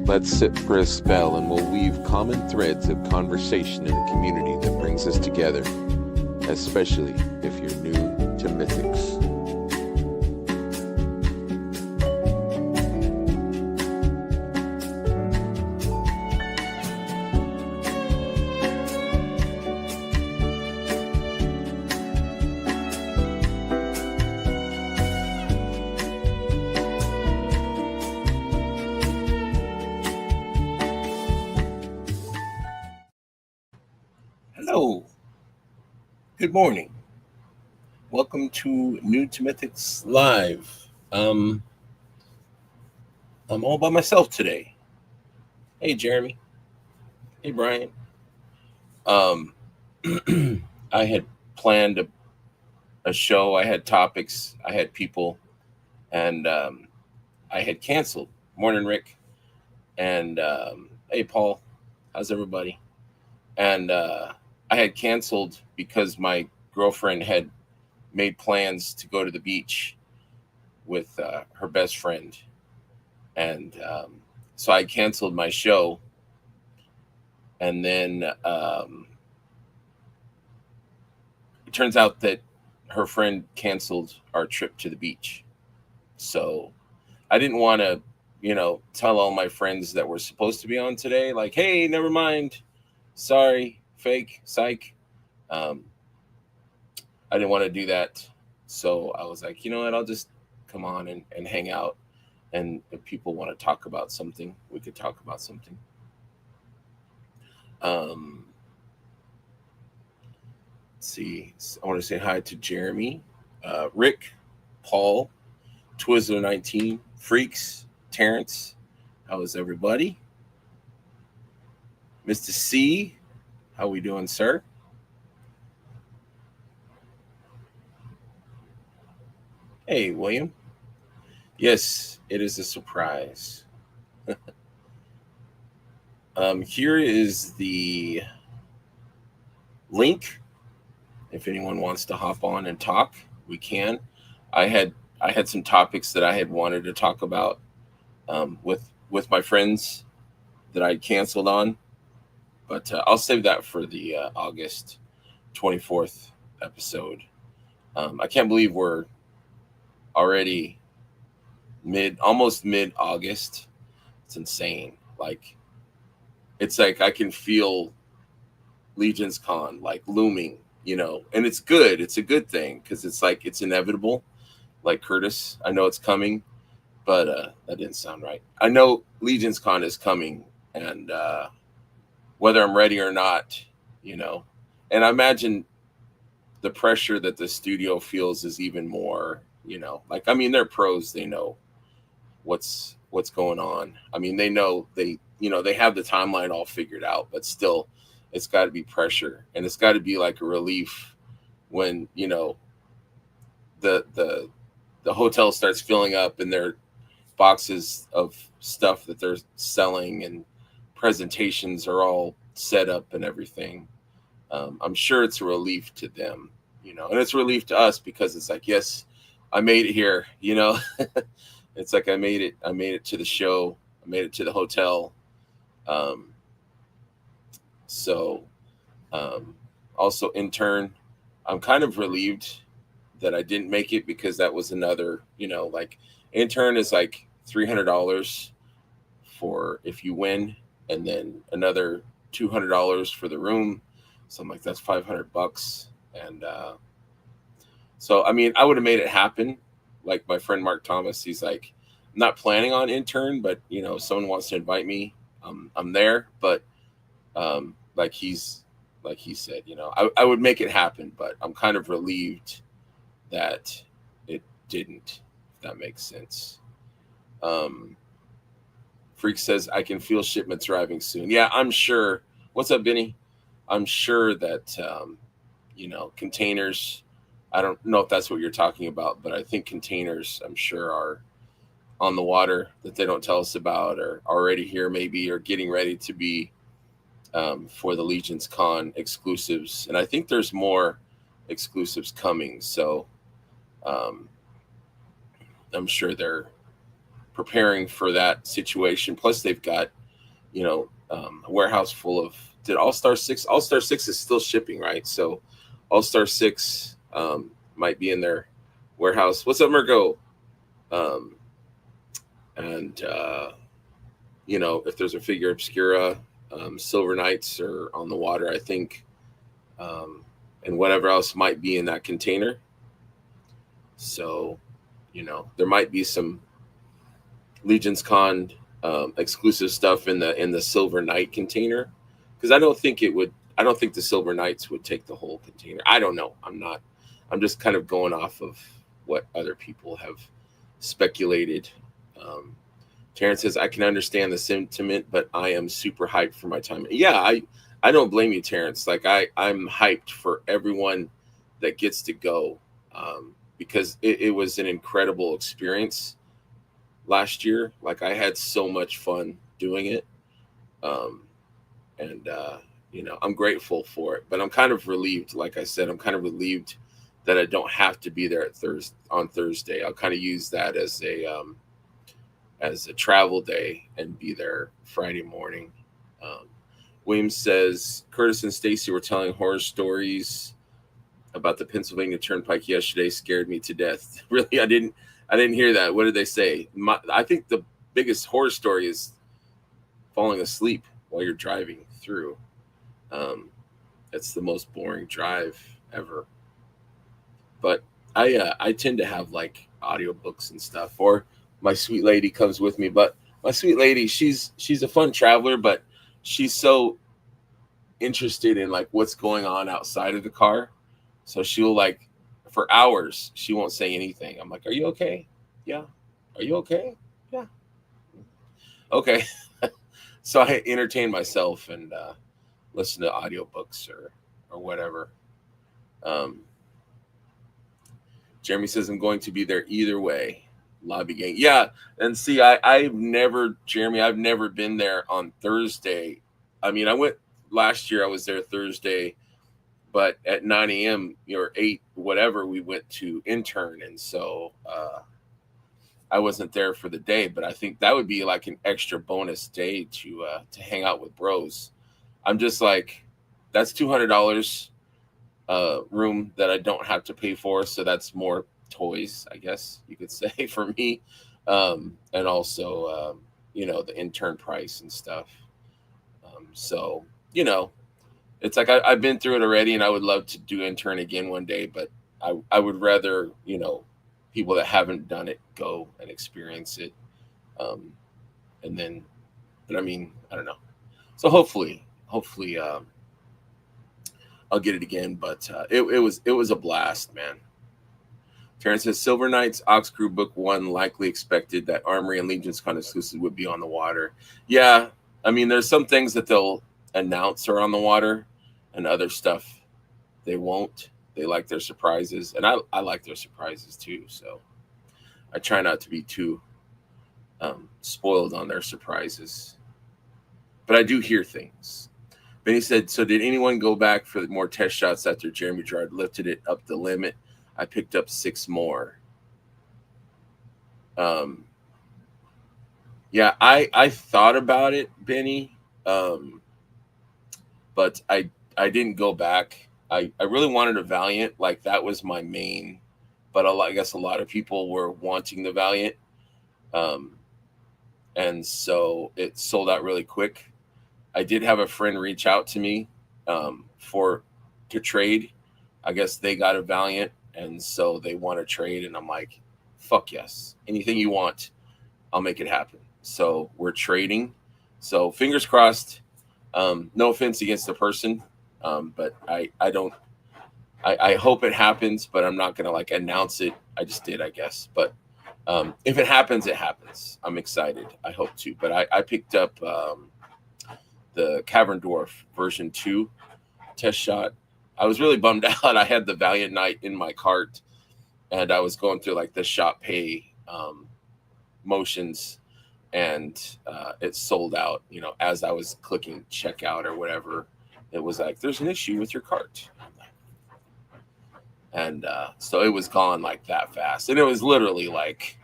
Let's sit for a spell and we'll weave common threads of conversation in a community that brings us together, especially if you're new to Mythics. Hello, good morning. Welcome to New to Mythics Live. I'm all by myself today. Hey, Jeremy. Hey, Brian. Um, I had planned a show. I had topics. I had people, and I had canceled. Morning, Rick. And hey, Paul. How's everybody? And I had canceled because my girlfriend had made plans to go to the beach with her best friend, and so I canceled my show. And then it turns out that her friend canceled our trip to the beach. So I didn't want to, tell all my friends that were supposed to be on today, like, hey, never mind, sorry, fake, psych. Um, I didn't want to do that. So I was like, you know what, I'll just come on and hang out. And if people want to talk about something, we could talk about something. Um, let's see. I want to say hi to Jeremy, Rick, Paul, Twizzler19, Freaks, Terrence. How is everybody? Mr. C, how we doing, sir? Hey, William. Yes, it is a surprise. Here is the link. If anyone wants to hop on and talk, we can. I had some topics that I had wanted to talk about with my friends that I canceled on, but I'll save that for the August 24th episode. I can't believe we're already almost mid August. It's insane. It's like I can feel Legion's Con like looming, and it's good. It's a good thing because it's like it's inevitable. Like Curtis, I know it's coming, but that didn't sound right. I know Legion's Con is coming, and whether I'm ready or not, and I imagine the pressure that the studio feels is even more, I mean, they're pros. They know what's going on. I mean, they know they have the timeline all figured out, but still it's got to be pressure, and it's got to be like a relief when, the hotel starts filling up and their boxes of stuff that they're selling and presentations are all set up and everything. I'm sure it's a relief to them, and it's a relief to us because it's like, yes, I made it here, It's like I made it to the show. I made it to the hotel. Um, so also intern, I'm kind of relieved that I didn't make it because that was another, like intern is like $300 for if you win, and then another $200 for the room. So I'm like, that's $500. And so, I mean, I would have made it happen. Like my friend Mark Thomas, he's like, I'm not planning on intern, but if someone wants to invite me, I'm there. But like he said, I would make it happen, but I'm kind of relieved that it didn't, if that makes sense. Freak says, I can feel shipments arriving soon. Yeah, I'm sure. What's up, Benny? I'm sure that, containers, I don't know if that's what you're talking about, but I think containers, I'm sure, are on the water that they don't tell us about, or already here maybe, or getting ready to be for the Legion's Con exclusives. And I think there's more exclusives coming. So I'm sure they're preparing for that situation. Plus, they've got, a warehouse full of. Did All-Star 6? All-Star 6 is still shipping, right? So All-Star 6 might be in their warehouse. What's up, Mergo? Um, and if there's a figure obscura, Silver Knights are on the water, I think, and whatever else might be in that container. So, there might be some Legion's Con exclusive stuff in the Silver Knight container, because I don't think the Silver Knights would take the whole container. I don't know. I'm just kind of going off of what other people have speculated. Terrence says, I can understand the sentiment, but I am super hyped for my time. Yeah, I don't blame you, Terrence. Like I'm hyped for everyone that gets to go, because it was an incredible experience last year. Like I had so much fun doing it. I'm grateful for it, but I'm kind of relieved. Like I said, I'm kind of relieved that I don't have to be there on Thursday. I'll kind of use that as a travel day and be there Friday morning. Williams says Curtis and Stacy were telling horror stories about the Pennsylvania Turnpike yesterday. Scared me to death. Really, I didn't hear that. What did they say? I think the biggest horror story is falling asleep while you're driving through. It's the most boring drive ever. But I tend to have like audiobooks and stuff, or my sweet lady comes with me. But my sweet lady, she's a fun traveler, but she's so interested in like what's going on outside of the car. So she'll like for hours, she won't say anything. I'm like, are you okay? Yeah. Are you okay? Yeah. Okay. So I entertain myself and listen to audiobooks or whatever. Jeremy says, I'm going to be there either way. Lobby gang. Yeah. And see, I've never been there on Thursday. I mean, I went last year, I was there Thursday, but at 9 a.m. or 8, whatever, we went to intern. And so I wasn't there for the day, but I think that would be like an extra bonus day to hang out with bros. I'm just like, that's $200 room that I don't have to pay for. So that's more toys, I guess you could say, for me. And also, the intern price and stuff. So, it's like I've been through it already, and I would love to do intern again one day, but I would rather, people that haven't done it go and experience it. And then, but I mean, I don't know. So hopefully I'll get it again, but it was a blast, man. Terrence says Silver Knights Ox Crew Book 1 likely expected that Armory and Legion's Con exclusive would be on the water. Yeah, I mean, there's some things that they'll announce are on the water, and other stuff they won't. They like their surprises, and I like their surprises too. So I try not to be too spoiled on their surprises, but I do hear things. Benny said, so did anyone go back for more test shots after Jeremy Gerard lifted it up the limit? I picked up 6 more. Yeah, I thought about it, Benny, but I didn't go back. I really wanted a Valiant. Like, that was my main, but I guess a lot of people were wanting the Valiant. And so it sold out really quick. I did have a friend reach out to me to trade. I guess they got a Valiant, and so they want to trade. And I'm like, fuck yes. Anything you want, I'll make it happen. So we're trading. So fingers crossed. No offense against the person, but I hope it happens, but I'm not going to like announce it. I just did, I guess. But if it happens, it happens. I'm excited. I hope to. But I picked up the Cavern Dwarf version 2 test shot. I was really bummed out. I had the Valiant Knight in my cart, and I was going through like the shop pay motions, and it sold out, as I was clicking checkout or whatever. It was like, there's an issue with your cart. And so it was gone like that fast. And it was literally like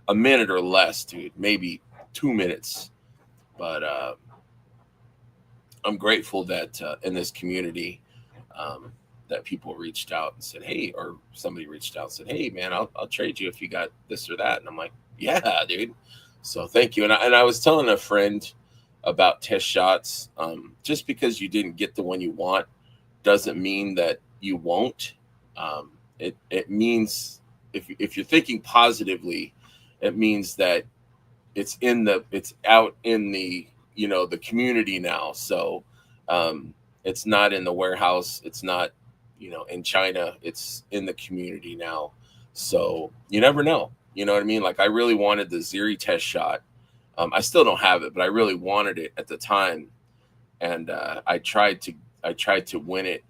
a minute or less, dude, maybe 2 minutes. But I'm grateful that in this community, um, that people reached out and said, "Hey," or somebody reached out and said, "Hey, man, I'll trade you if you got this or that." And I'm like, "Yeah, dude." So thank you. And I was telling a friend about test shots. Just because you didn't get the one you want doesn't mean that you won't. It means, if you're thinking positively, it means that it's out in the, the community now. So it's not in the warehouse, it's not, in China, it's in the community now. So you never know, you know what I mean? Like, I really wanted the Ziri test shot. I still don't have it, but I really wanted it at the time. And I tried to win it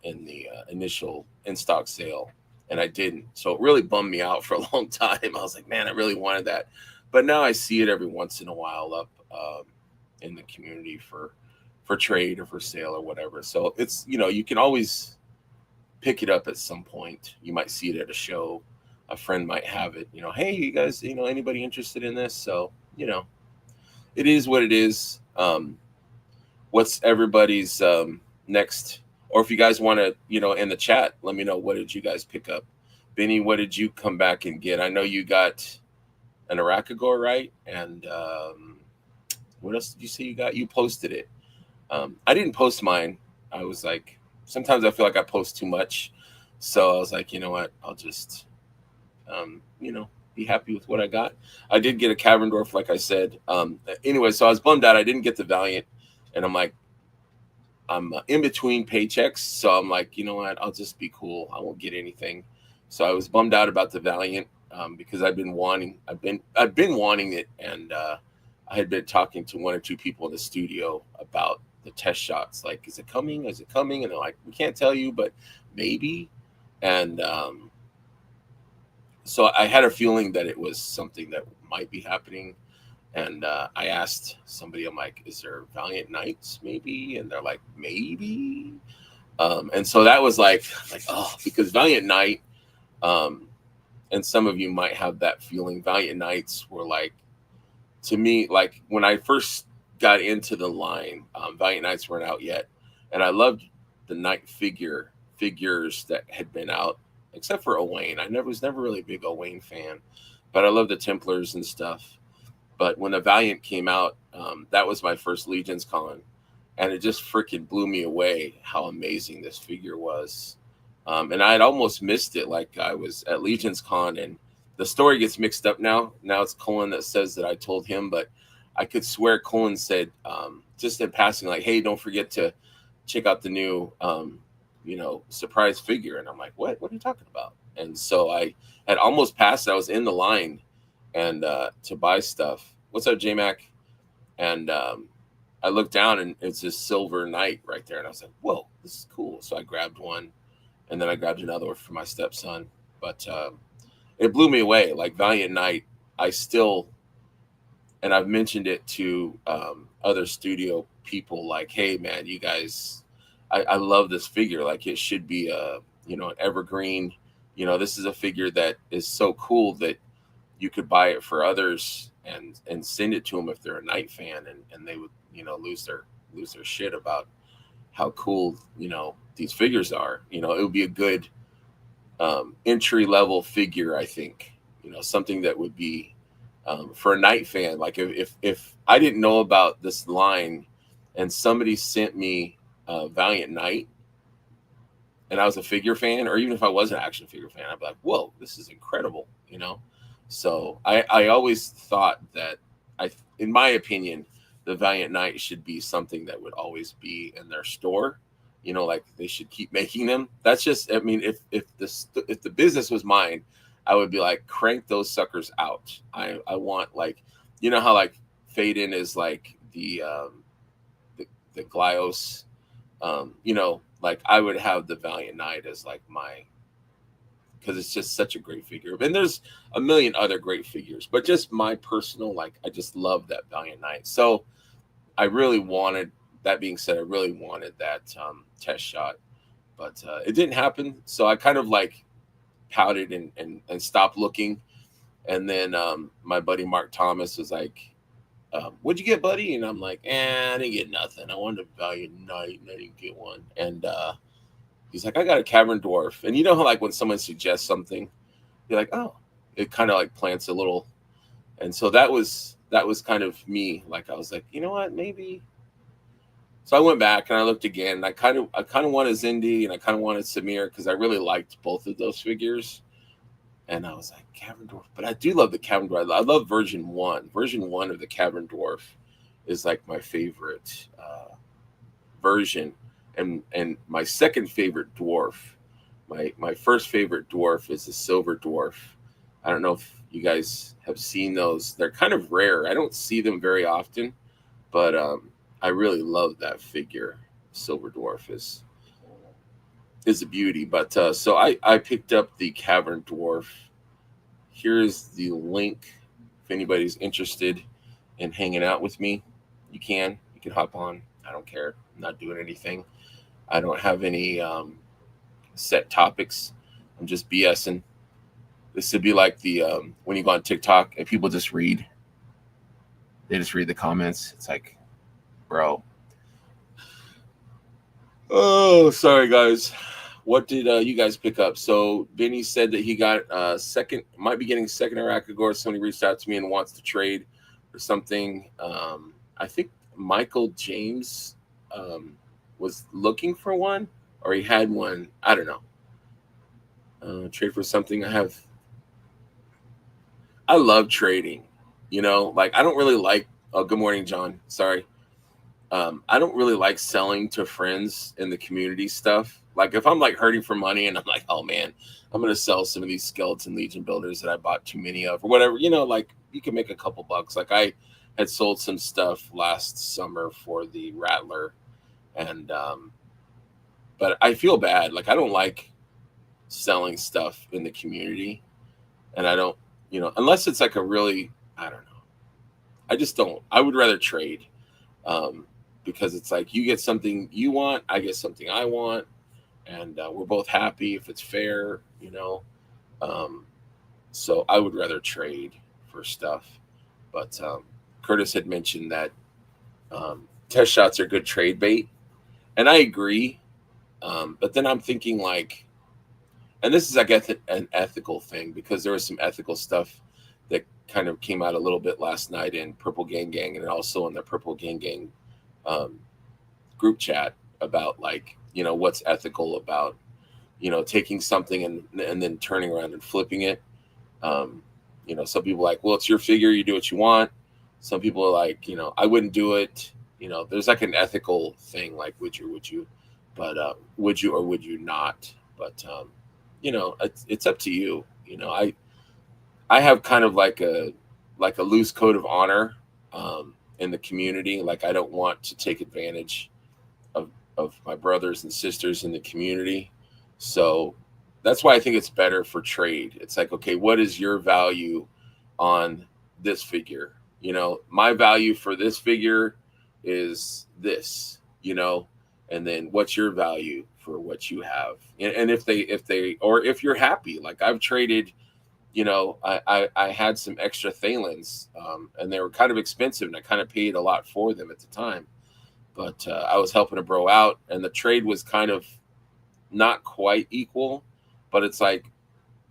in the initial in stock sale, and I didn't. So it really bummed me out for a long time. I was like, man, I really wanted that, but now I see it every once in a while up in the community for trade or for sale or whatever. So it's, you can always pick it up at some point. You might see it at a show. A friend might have it. Hey, you guys, anybody interested in this? So it is what it is. What's everybody's next, or if you guys want to, in the chat, let me know, what did you guys pick up? Benny, what did you come back and get? I know you got an Arakagor, right? And what else did you say you got? You posted it. I didn't post mine. I was like, sometimes I feel like I post too much, so I was like, you know what, I'll just be happy with what I got. I did get a Caverndorf, like I said. Anyway, so I was bummed out I didn't get the Valiant. And I'm like, I'm in between paychecks, so I'm like, you know what? I'll just be cool. I won't get anything. So I was bummed out about the Valiant because I've been wanting it, and I had been talking to one or two people in the studio about the test shots. Like, is it coming? Is it coming? And they're like, we can't tell you, but maybe. And so I had a feeling that it was something that might be happening. And I asked somebody, I'm like, is there Valiant Knights maybe? And they're like, maybe. And so that was like, oh, because Valiant Knight, and some of you might have that feeling, Valiant Knights were like, to me, like when I first got into the line, Valiant Knights weren't out yet. And I loved the Knight figures that had been out, except for Owain. I was never really a big Owain fan, but I love the Templars and stuff. But when the Valiant came out, that was my first Legions con, and it just freaking blew me away how amazing this figure was. And I had almost missed it. Like, I was at Legions con, and the story gets mixed up now. Now it's Colin that says that I told him, but I could swear Colin said, just in passing, like, hey, don't forget to check out the new, surprise figure. And I'm like, what are you talking about? And so I had almost passed. I was in the line and to buy stuff. What's up, J-Mac? And I looked down, and it's this silver knight right there, and I was like, whoa, this is cool. So I grabbed one, and then I grabbed another one for my stepson. But it blew me away. Like, Valiant Knight, and I've mentioned it to other studio people, like, hey man, you guys, I love this figure. Like, it should be an evergreen. This is a figure that is so cool that you could buy it for others and send it to them if they're a Knight fan, and they would, lose their shit about how cool, these figures are. It would be a good entry level figure, I think, something that would be for a Knight fan. Like, if I didn't know about this line and somebody sent me Valiant Knight and I was a figure fan, or even if I was an action figure fan, I'd be like, whoa, this is incredible, So I always thought that, in my opinion, the Valiant Knight should be something that would always be in their store. Like, they should keep making them. That's just, I mean, if the business was mine, I would be like, crank those suckers out. I want, like, how like Faden is like the Glyos, like I would have the Valiant Knight as like because it's just such a great figure. And there's a million other great figures, but just my personal, like, I just love that Valiant Knight. So that being said, I really wanted that test shot, but it didn't happen. So I kind of like pouted and stopped looking. And then my buddy Mark Thomas was like, "What'd you get, buddy?" And I'm like, I didn't get nothing. I wanted a Valiant Knight, and I didn't get one. And he's like, "I got a Cavern Dwarf." And you know how like when someone suggests something, you're like, "Oh," it kind of like plants a little. And so that was kind of me. Like I was like, you know what, maybe. So I went back and I looked again. And I kind of wanted Zindi and I kind of wanted Samir because I really liked both of those figures. And I was like, Cavern Dwarf. But I do love the Cavern Dwarf. I love version 1. Version 1 of the Cavern Dwarf is like my favorite version. And my second favorite dwarf, my first favorite dwarf is the Silver Dwarf. I don't know if you guys have seen those. They're kind of rare. I don't see them very often, but I really love that figure. Silver Dwarf is a beauty. But so I picked up the Cavern Dwarf. Here's the link. If anybody's interested in hanging out with me, you can hop on. I don't care. I'm not doing anything. I don't have any set topics. I'm just BSing. This would be like the when you go on TikTok and people just read. They just read the comments. It's like, bro. Oh, sorry guys. What did you guys pick up? So Benny said that he got second, might be getting second Arachagor. Somebody reached out to me and wants to trade or something. I think Michael James was looking for one, or he had one. I don't know. Trade for something. I love trading. Like I don't really like. Oh, good morning, John. Sorry. I don't really like selling to friends in the community stuff. Like if I'm like hurting for money and I'm like, oh man, I'm gonna sell some of these Skeleton Legion builders that I bought too many of or whatever. Like you can make a couple bucks. Like I had sold some stuff last summer for the Rattler, and but I feel bad. Like I don't like selling stuff in the community, and I don't, unless it's like a really, I don't know. I just don't. I would rather trade. Because it's like you get something you want, I get something I want, and we're both happy if it's fair. So I would rather trade for stuff. But Curtis had mentioned that test shots are good trade bait, and I agree. But then I'm thinking like, and this is I guess an ethical thing because there was some ethical stuff that kind of came out a little bit last night in Purple Gang Gang and also in the Purple Gang Gang group chat about like what's ethical about taking something and then turning around and flipping it. Some people are like, well, it's your figure, you do what you want. Some people are like, I wouldn't do it. There's like an ethical thing, like would you, but would you or would you not? But it's up to you. I have kind of like a loose code of honor in the community. Like I don't want to take advantage of my brothers and sisters in the community. So that's why I think it's better for trade. It's like, okay, what is your value on this figure? My value for this figure is this, and then what's your value for what you have? And if they, or if you're happy, like I've traded, I had some extra Thalens, and they were kind of expensive, and I kind of paid a lot for them at the time. But I was helping a bro out, and the trade was kind of not quite equal. But it's like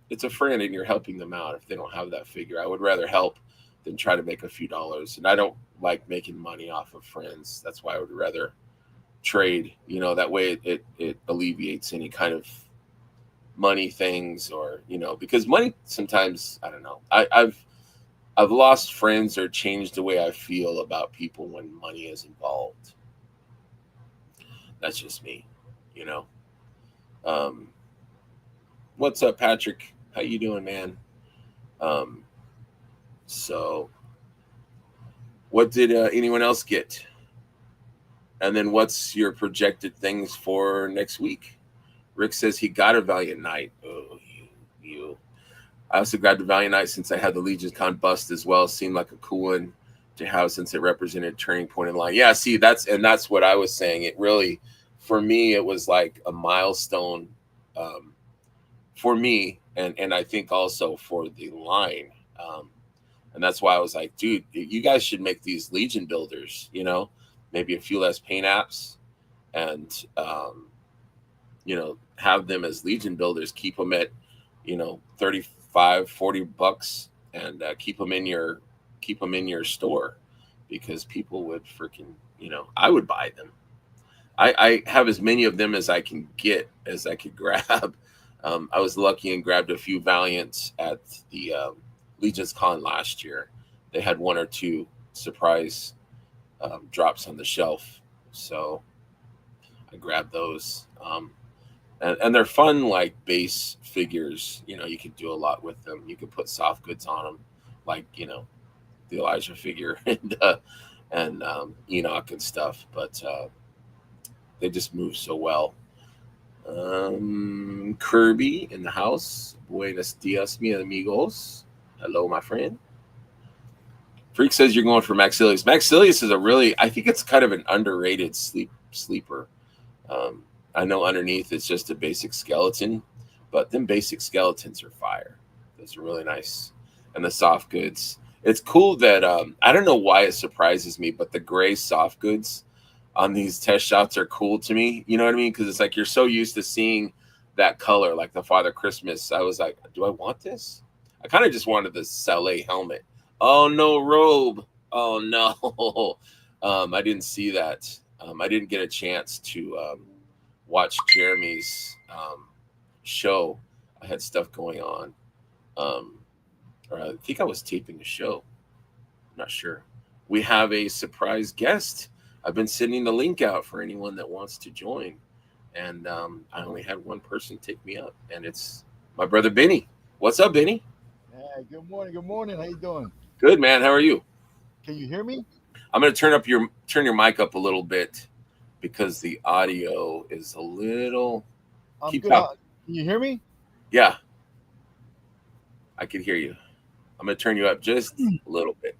it's a friend, and you're helping them out if they don't have that figure. I would rather help than try to make a few dollars, and I don't like making money off of friends. That's why I would rather trade. That way it alleviates any kind of money things, or because money sometimes, I don't know, I've lost friends or changed the way I feel about people when money is involved. That's just me. What's up, Patrick? How you doing, man? So what did anyone else get? And then what's your projected things for next week? Rick says he got a Valiant Knight. Oh, you. I also grabbed a Valiant Knight since I had the Legion Con bust as well. Seemed like a cool one to have since it represented turning point in line. Yeah, see, that's what I was saying. It really, for me, it was like a milestone for me, and I think also for the line. And that's why I was like, dude, you guys should make these Legion builders, you know, maybe a few less paint apps, and have them as Legion builders, keep them at 35-40 bucks, and keep them in your store, because people would freaking, I would buy them. I have as many of them as I can get, as I could grab. I was lucky and grabbed a few Valiants at the Legion's Con last year. They had one or two surprise drops on the shelf, so I grabbed those. And they're fun, like base figures. You could do a lot with them. You could put soft goods on them, like the Elijah figure and Enoch and stuff. But they just move so well. Kirby in the house. Buenos dias, mi amigos. Hello, my friend. Freak says you're going for Maxilius. Maxilius is I think it's kind of an underrated sleeper. I know underneath it's just a basic skeleton, but them basic skeletons are fire. Those are really nice. And the soft goods. It's cool that I don't know why it surprises me, but the gray soft goods on these test shots are cool to me. You know what I mean? Because it's like you're so used to seeing that color, like the Father Christmas. I was like, do I want this? I kind of just wanted the Saleh helmet. Oh, no robe. Oh, no. I didn't see that. I didn't get a chance to watch Jeremy's show. I had stuff going on. Or I think I was taping a show. I'm not sure. We have a surprise guest. I've been sending the link out for anyone that wants to join. And I only had one person take me up, and it's my brother Benny. What's up, Benny? Hey, good morning. Good morning. How you doing? Good, man. How are you? Can you hear me? I'm going to turn your mic up a little bit because the audio is a little. Keep good. Can you hear me? Yeah, I can hear you. I'm going to turn you up just a little bit.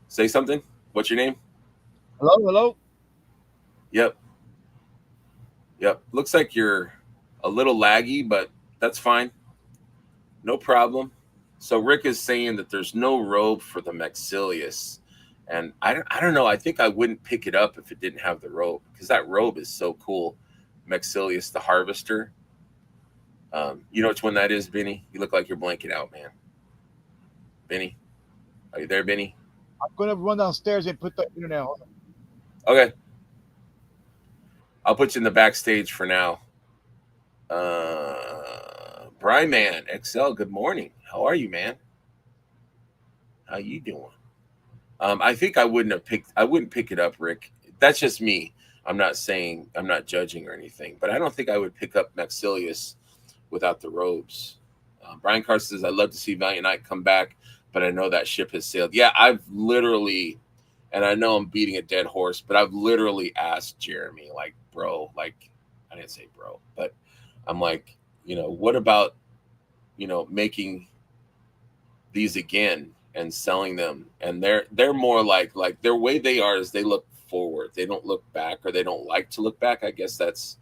Say something. What's your name? Hello. Yep. Looks like you're a little laggy, but that's fine. No problem. So Rick is saying that there's no robe for the Maxilius, and I don't know. I think I wouldn't pick it up if it didn't have the robe, because that robe is so cool. Maxilius the Harvester. You know which one that is, Benny? You look like you're blanking out, man. Benny, are you there, Benny? I'm gonna run downstairs and put the internet on. Okay. I'll put you in the backstage for now. Brian Man XL, good morning. How are you, man? How you doing? I think I wouldn't pick it up, Rick. That's just me. I'm not judging or anything, but I don't think I would pick up Maxilius without the robes. Brian Carr says, I'd love to see Valiant Knight come back, but I know that ship has sailed. Yeah, I've literally, and I know I'm beating a dead horse, but I've literally asked Jeremy, like, bro, like, I didn't say bro, but I'm like, what about, making these again and selling them? And they're more like their way they are is they look forward. They don't look back, or they don't like to look back. I guess that's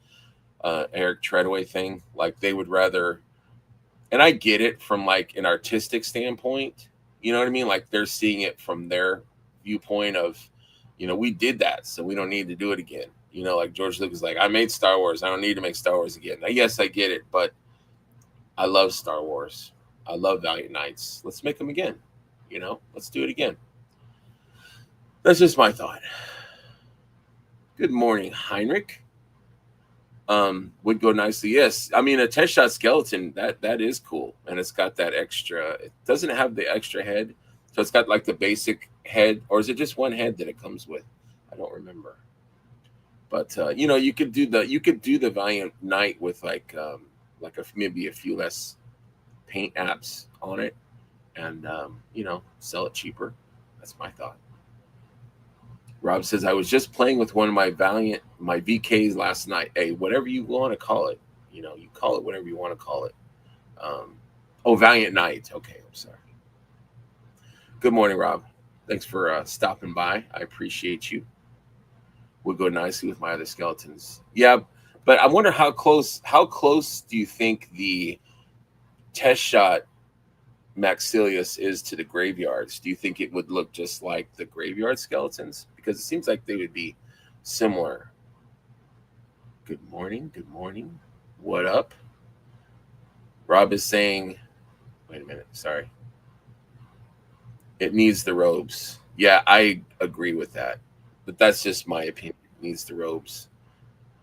Eric Treadway thing. Like they would rather, and I get it from like an artistic standpoint. You know what I mean? Like they're seeing it from their viewpoint of, we did that, so we don't need to do it again. Like George Lucas, like, I made Star Wars. I don't need to make Star Wars again. Now, yes, I get it, but I love Star Wars. I love Valiant Knights. Let's make them again. Let's do it again. That's just my thought. Good morning, Heinrich. Would go nicely. Yes. I mean, a test shot skeleton, that is cool. And it's got that extra, it doesn't have the extra head. So it's got like the basic head, or is it just one head that it comes with? I don't remember. But you could do the Valiant Knight with maybe a few less paint apps on it, and sell it cheaper. That's my thought. Rob says, I was just playing with one of my VKs last night. Hey, whatever you want to call it, you call it whatever you want to call it. Valiant Knight. Okay, I'm sorry. Good morning, Rob. Thanks for stopping by. I appreciate you. Would go nicely with my other skeletons. Yeah, but I wonder how close do you think the test shot Maxilius is to the graveyards, do you think it would look just like the graveyard skeletons? Because it seems like they would be similar. Good morning. Good morning. What up? Rob is saying, wait a minute. Sorry. It needs the robes. Yeah, I agree with that. But that's just my opinion. It needs the robes.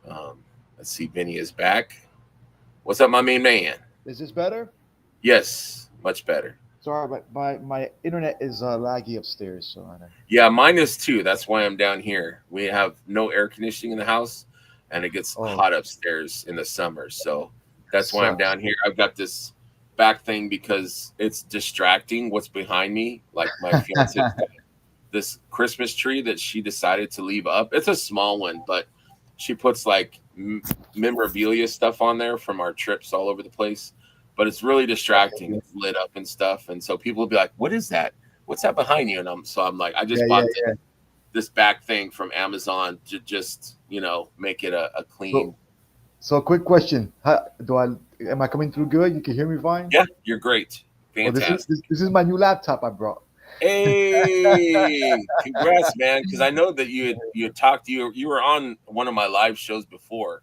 Let's see. Benny is back. What's up, my main man? Is this better? Yes, much better. Sorry, but my internet is laggy upstairs, so I don't. Yeah, mine is too. That's why I'm down here. We have no air conditioning in the house, and it gets hot upstairs in the summer. So that's why I'm down here. I've got this back thing because it's distracting what's behind me. Like my fiance got this Christmas tree that she decided to leave up. It's a small one, but she puts like memorabilia stuff on there from our trips all over the place. But it's really distracting. It's lit up and stuff. And so people will be like, what is that? What's that behind you? And I'm like, I just bought this back thing from Amazon to just, make it a clean. So quick question. Am I coming through good? You can hear me fine? Yeah, you're great. Fantastic. This is my new laptop I brought. Hey, congrats, man. Because I know that you had talked to you were on one of my live shows before.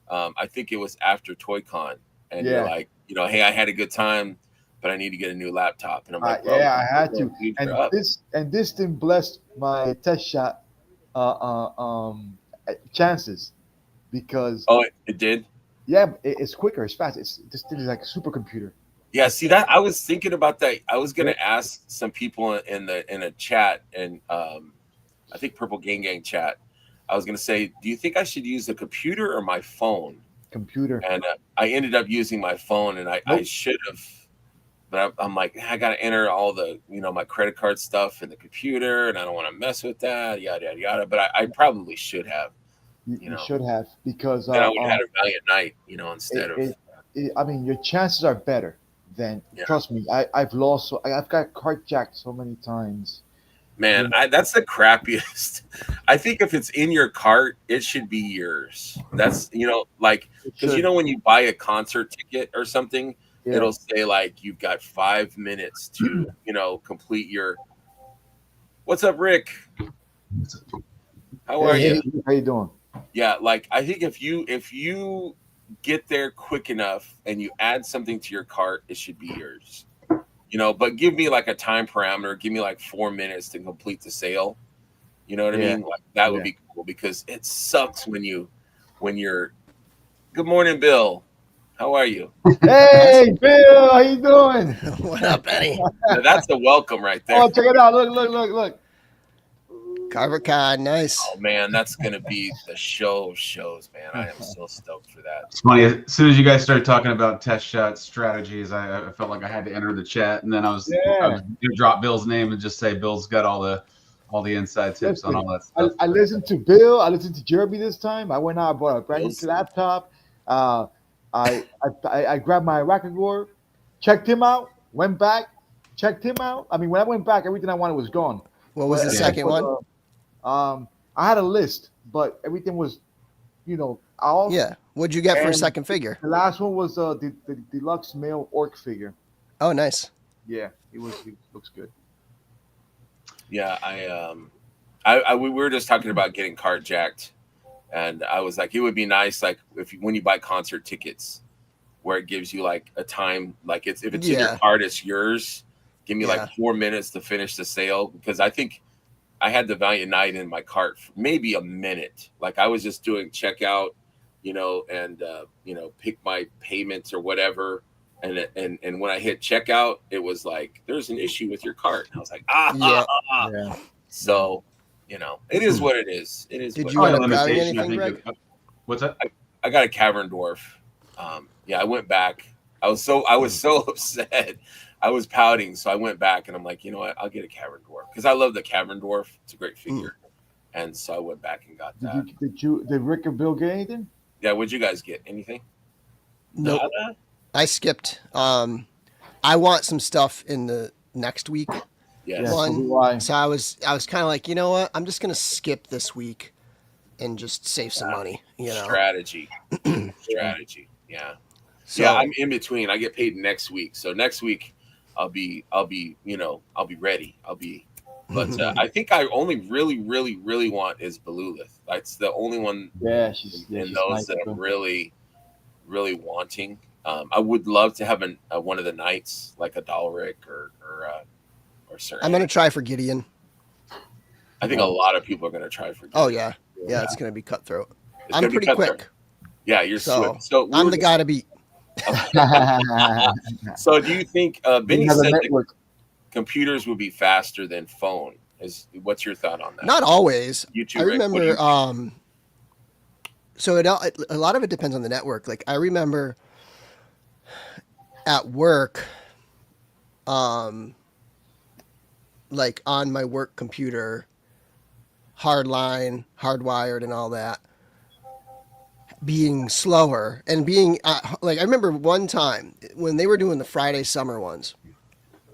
I think it was after ToyCon. And you're like, hey, I had a good time, but I need to get a new laptop. And I'm like, I had to. And this thing blessed my test shot chances because. Oh, it did? Yeah, it's quicker. It's fast. This thing is like a supercomputer. Yeah, see that I was thinking about that. I was gonna ask some people in a chat, and I think Purple Gang chat. I was gonna say, do you think I should use the computer or my phone? Computer. And I ended up using my phone, and I should have, but I'm like, I got to enter all the my credit card stuff in the computer, and I don't want to mess with that, yada yada yada. But I probably should have. You should have, because then I would have had a valiant night, instead of. I mean, your chances are better than. Trust me, I've lost. I've got carjacked so many times. Man, that's the crappiest. I think if it's in your cart, it should be yours. That's because when you buy a concert ticket or something, it'll say like you've got 5 minutes to complete your. What's up, Rick? How are you? How you doing? Yeah, like I think if you get there quick enough and you add something to your cart, it should be yours. But give me like a time parameter. Give me like 4 minutes to complete the sale. You know what I mean? Like that would be cool, because it sucks when you're. Good morning, Bill. How are you? Hey, Bill. How you doing? What up, Benny? That's a welcome right there. Oh, check it out. Look. Carver Con, nice. Oh man, that's gonna be the show of shows, man. I am so stoked for that. It's funny. As soon as you guys started talking about test shot strategies, I felt like I had to enter the chat, and then I was gonna drop Bill's name and just say Bill's got all the inside tips on all that stuff. I listened to Bill. I listened to Jeremy this time. I went out and bought a brand new laptop. I grabbed my racket drawer, checked him out, went back, checked him out. I mean, when I went back, everything I wanted was gone. What was the second one? I had a list, but everything was, all. Yeah. What'd you get for a second figure? The last one was the deluxe male orc figure. Oh, nice. Yeah, it looks good. Yeah, we were just talking about getting carjacked, and I was like, it would be nice, like when you buy concert tickets, where it gives you like a time, like if it's in your cart, it's yours. Give me like 4 minutes to finish the sale, because I think I had the Valiant Knight in my cart for maybe a minute. Like I was just doing checkout, and pick my payments or whatever. And when I hit checkout, it was like, there's an issue with your cart. And I was like, Yeah. So, it is what it is. It is. Did you end up grabbing anything, Greg? What's that? I got a Cavern Dwarf. I went back. I was so upset. I was pouting, so I went back and I'm like, you know what? I'll get a Cavern Dwarf, because I love the Cavern Dwarf. It's a great figure. And so I went back and got that. Did Rick or Bill get anything? Yeah, what'd you guys get? Anything? Nope. I skipped. I want some stuff in the next week. Yes. So I was kind of like, you know what? I'm just gonna skip this week and just save some money. Strategy. Yeah. So, I'm in between. I get paid next week. So next week I'll be ready. But I think I only really want is Belulith. That's the only one she's in those nice, that I'm too. really wanting. I would love to have one of the knights, like a Dalric or Sir. I'm gonna try for Gideon. I think a lot of people are gonna try for Gideon. Oh yeah, it's gonna be cutthroat. It's I'm gonna be pretty cutthroat. quick. Yeah, you're So swift. So I'm the guy to beat. So do you think Benny Another said that network. computers would be faster than phone? What's your thought on that? Not always. You too, I Rick. What do you remember. think? So a lot of it depends on the network. Like I remember at work, like on my work computer, hardline, hardwired, and all that, being slower and being like I remember one time when they were doing the Friday summer ones.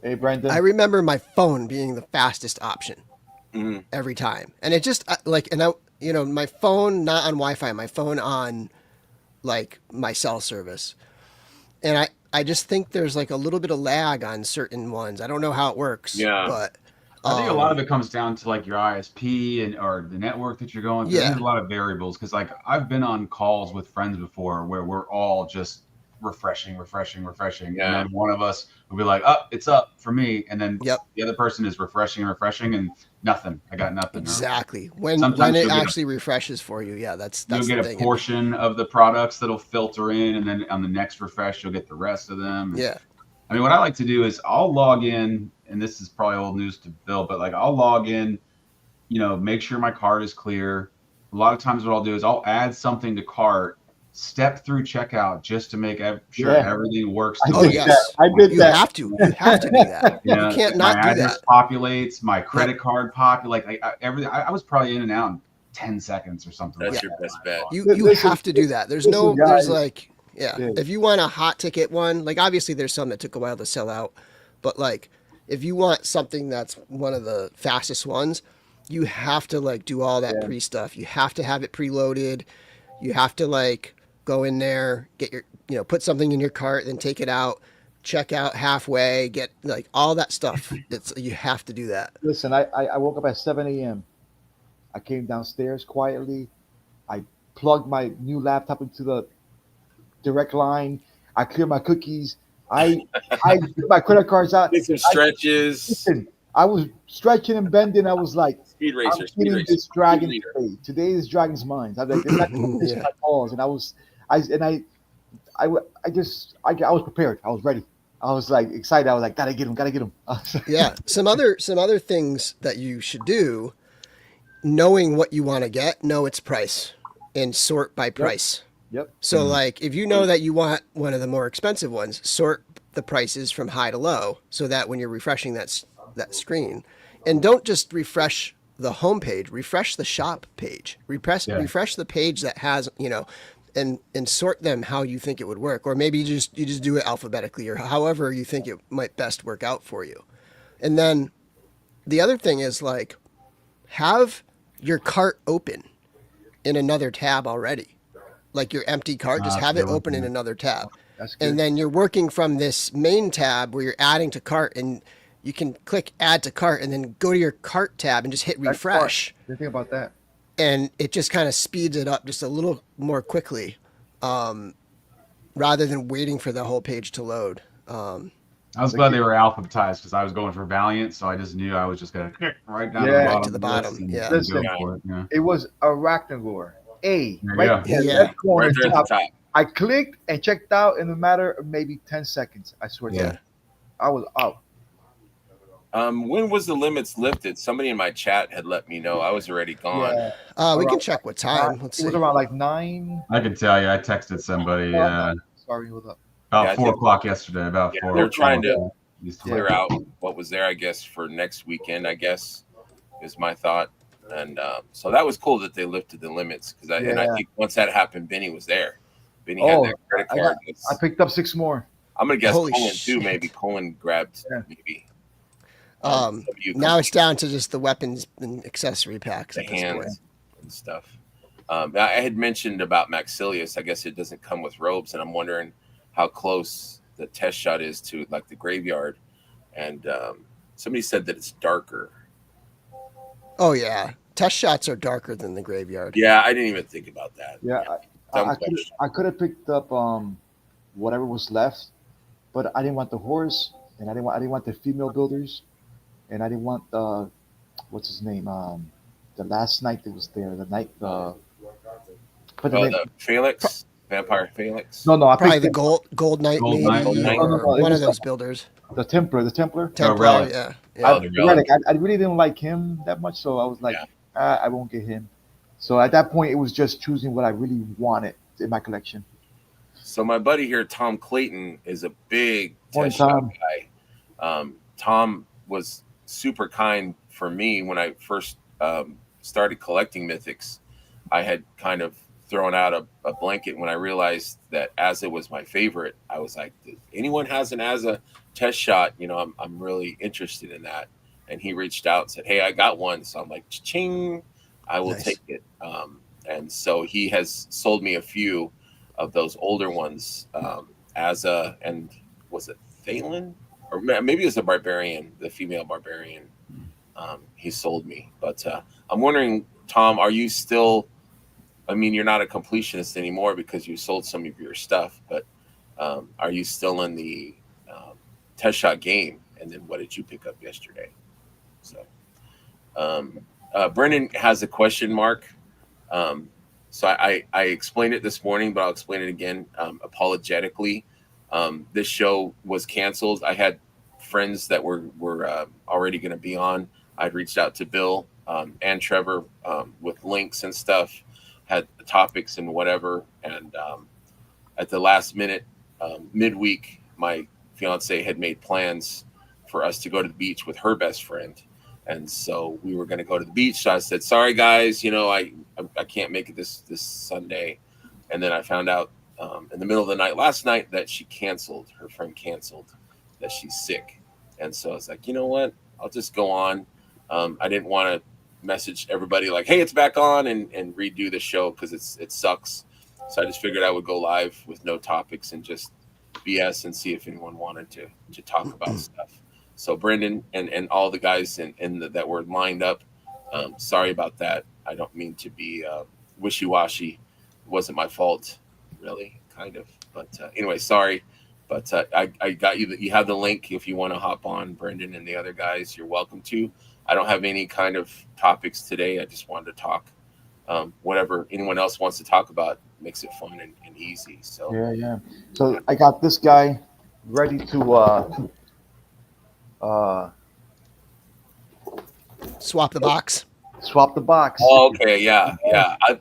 Hey, Brandon. I remember my phone being the fastest option Mhm. every time, and it just my phone not on Wi-Fi, my phone on like my cell service, and I just think there's like a little bit of lag on certain ones. I don't know how it works, Yeah. but I think a lot of it comes down to like your ISP or the network that you're going through. Yeah. There's a lot of variables because like I've been on calls with friends before where we're all just refreshing, Yeah. and then one of us will be like, "Up, it's up for me," and then Yep. the other person is refreshing, and nothing. I got nothing. Exactly. When Sometimes it you'll get actually refreshes for you, that's you'll the get a thing. portion of the products that'll filter in, and then on the next refresh, you'll get the rest of them. Yeah. I mean, what I like to do is I'll log in, and this is probably old news to Bill, but like I'll log in, make sure my cart is clear. A lot of times what I'll do is I'll add something to cart, step through checkout just to make sure everything works. I Oh did yes. that. I did You that. have to. You have to do that. You can't my not do address that. populates, my credit card everything. I was probably in and out in 10 seconds or something. That's like your that. best bet. You Listen, have to do that. There's listen, there's guys. like Yeah. if you want a hot ticket one, like obviously there's some that took a while to sell out, but like if you want something that's one of the fastest ones, you have to like do all that pre stuff. You have to have it preloaded. You have to like go in there, get your put something in your cart, then take it out, check out halfway, get like all that stuff. You have to do that. Listen, I woke up at 7 a.m. I came downstairs quietly. I plugged my new laptop into the direct line. I cleared my cookies. I put my credit cards out. Did some stretches. Listen, I was stretching and bending. I was like, Speed I'm racer. Speed getting racer. this dragon Speed today. Today is Dragon's Minds. I'm like, it's not this Yeah. my calls, and I was prepared. I was ready. I was like excited. I was like, gotta get him. Yeah. Some other things that you should do, knowing what you want to get, know its price and sort by price. Yep. So like if you know that you want one of the more expensive ones, sort the prices from high to low so that when you're refreshing that screen, and don't just refresh the home page, refresh the shop page. Refresh the page that has, and sort them how you think it would work, or maybe you just do it alphabetically or however you think it might best work out for you. And then the other thing is like have your cart open in another tab already. Like your empty cart, just have it open in another tab. That's good. And then you're working from this main tab where you're adding to cart, and you can click add to cart and then go to your cart tab and just hit refresh. Didn't think about that. And it just kind of speeds it up just a little more quickly, rather than waiting for the whole page to load. I was glad they were alphabetized because I was going for Valiant, so I just knew I was just going to right down to the bottom. Yeah. Listen, it was Arachnagore. Right Yeah. left corner Right there at the top. I clicked and checked out in a matter of maybe 10 seconds. I swear to God. I was out. When was the limits lifted? Somebody in my chat had let me know. I was already gone. Yeah. We can check what time. Let's It see. was around like 9. I can tell you, I texted somebody Sorry, hold up. about 4 o'clock yesterday. About 4. They're trying to These clear out what was there, I guess, for next weekend, I guess, is my thought. And so that was cool that they lifted the limits because and I think once that happened, Benny was there. Benny had that credit card. I picked up 6 more. I'm gonna guess Holy Colin shit. too. Maybe Colin grabbed maybe. Now it's down to just the weapons and accessory packs. The at this point. hands and stuff. I had mentioned about Maxilius. I guess it doesn't come with robes, and I'm wondering how close the test shot is to like the graveyard. and somebody said that it's darker. Oh yeah, test shots are darker than the graveyard. Yeah, I didn't even think about that. Yeah, Dumb I question. could have picked up whatever was left, but I didn't want the horse, and I didn't want the female builders, and I didn't want the what's his name the last knight that was there, the knight but the Oh, name, the Phalanx, Vampire Phalanx. no, I Probably picked the gold knight, Gold maybe, Knight, yeah. No, no, no, or it one was of those builders. the Templar. Templar, Relic. yeah. Oh, the Relic. I really didn't like him that much, so I was like, Yeah. I won't get him. So at that point, it was just choosing what I really wanted in my collection. So my buddy here, Tom Clayton, is a big Morning, test shot Tom. guy. Tom was super kind for me when I first started collecting mythics. I had kind of thrown out a blanket when I realized that Azza was my favorite. I was like, if anyone has an Azza test shot, I'm really interested in that. And he reached out and said, hey, I got one. So I'm like, ching, I will Nice. take it. And so he has sold me a few of those older ones, Azza, and was it Thalen? Or maybe it was a barbarian, the female barbarian. He sold me. But I'm wondering, Tom, are you still, I mean, you're not a completionist anymore because you sold some of your stuff, but are you still in the test shot game? And then what did you pick up yesterday? So Brendan has a question mark. So I explained it this morning, but I'll explain it again apologetically. This show was canceled. I had friends that were already going to be on. I'd reached out to Bill and Trevor with links and stuff, had the topics and whatever. And at the last minute, midweek, my fiance had made plans for us to go to the beach with her best friend. And so we were going to go to the beach. So I said, sorry, guys, I can't make it this Sunday. And then I found out in the middle of the night last night that her friend canceled, that she's sick. And so I was like, you know what? I'll just go on. I didn't want to message everybody like, hey, it's back on and redo the show because it sucks. So I just figured I would go live with no topics and just BS and see if anyone wanted to talk about stuff. So Brendan and all the guys that were lined up, sorry about that. I don't mean to be wishy-washy. It wasn't my fault, really, kind of. But anyway, sorry. But I got you. You have the link if you want to hop on, Brendan and the other guys. You're welcome to. I don't have any kind of topics today. I just wanted to talk. Whatever anyone else wants to talk about makes it fun and easy. So Yeah. So I got this guy ready to Swap the box. swap the box. Oh, okay, yeah.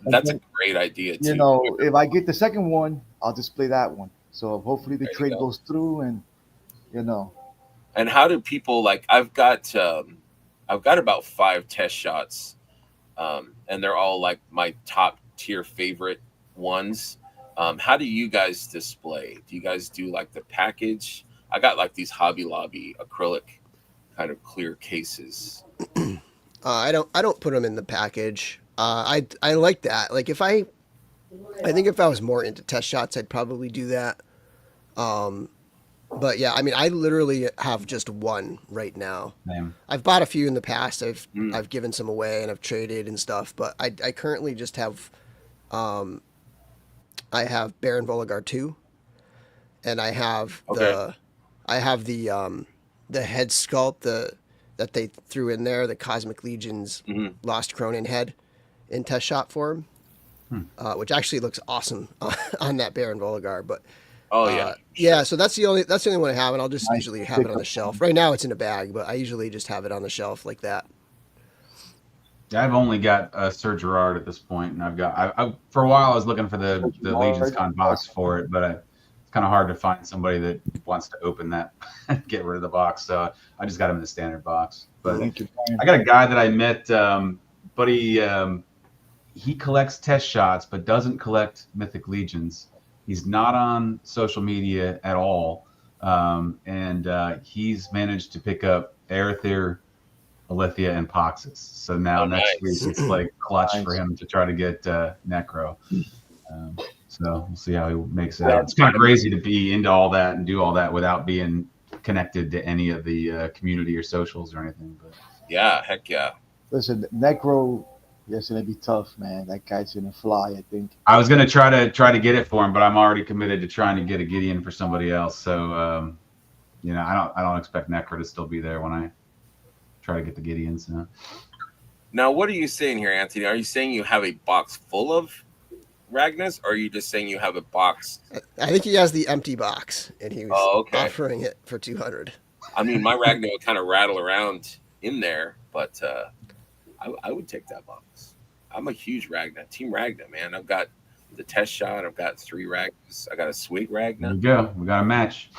That's a great idea too. If I get the second one, I'll display that one. So hopefully the There you trade go. goes through, and And how do people like? I've got about 5 test shots, and they're all like my top tier favorite ones. How do you guys display? Do you guys do like the package? I got like these Hobby Lobby acrylic kind of clear cases. I don't put them in the package. I like that. Like I think if I was more into test shots, I'd probably do that. But yeah, I mean, I literally have just one right now. Same. I've bought a few in the past. I've given some away and I've traded and stuff. But I currently just have, I have Baron Voligar 2, and I have the head sculpt that they threw in there, the Cosmic Legion's Lost Cronin head in test shot form, which actually looks awesome on that Baron Voligar. But yeah. So that's the only one I have, and I'll just usually have it on the shelf. Right now it's in a bag, but I usually just have it on the shelf like that. Yeah, I've only got Sir Gerard at this point, and I've got. I for a while I was looking for the Legion's Con box for it, but it's kind of hard to find somebody that wants to open that, and get rid of the box. So I just got him in the standard box. But I got a guy that I met, but he collects test shots, but doesn't collect Mythic Legions. He's not on social media at all, and he's managed to pick up Aether, Alethea, and Poxus. So now next week it's like clutch for him to try to get Necro. So we'll see how he makes it out. It's kind of crazy to be into all that and do all that without being connected to any of the community or socials or anything. But Yeah, heck yeah. Listen, Necro, yes, gonna be tough, man. That guy's gonna fly, I think. I was gonna try to get it for him, but I'm already committed to trying to get a Gideon for somebody else. So I don't expect Necro to still be there when I try to get the Gideons. So. Now, what are you saying here, Anthony? Are you saying you have a box full of Ragnus, or are you just saying you have a box? I think he has the empty box, and he was okay. offering it for 200. I mean, my Ragnar would kind of rattle around in there, but I would take that box. I'm a huge Ragnar, Team Ragnar, man. I've got the test shot. I've got 3 Ragnars. I got a sweet Ragnar. There we go. We got a match.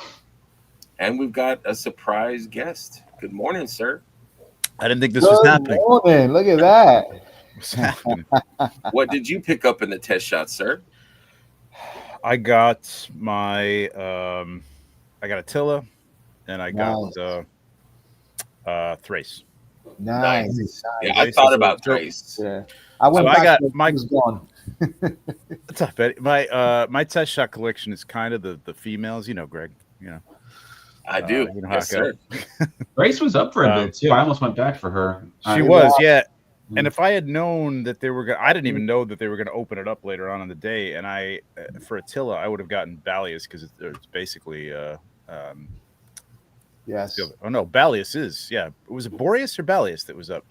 And we've got a surprise guest. Good morning, sir. I didn't think this was happening. Morning. Look at that. What's happening? What did you pick up in the test shot, sir? I got my I got Attila, and I got Thrace. Nice. Yeah, I thought about Thrace. Yeah. I went So back I got to my- he was gone. What's up, Eddie? My test shot collection is kind of the females, you know, Greg. You know, I do. you know how Yes, it goes. sir. Grace was up for a bit too. I almost went back for her. She was, yeah. And if I had known that they were going, I didn't even know that they were going to open it up later on in the day. And I, for Attila, I would have gotten Balius because it's basically, Yes. oh no, Balius is, yeah. Was it Boreas or Balius that was up?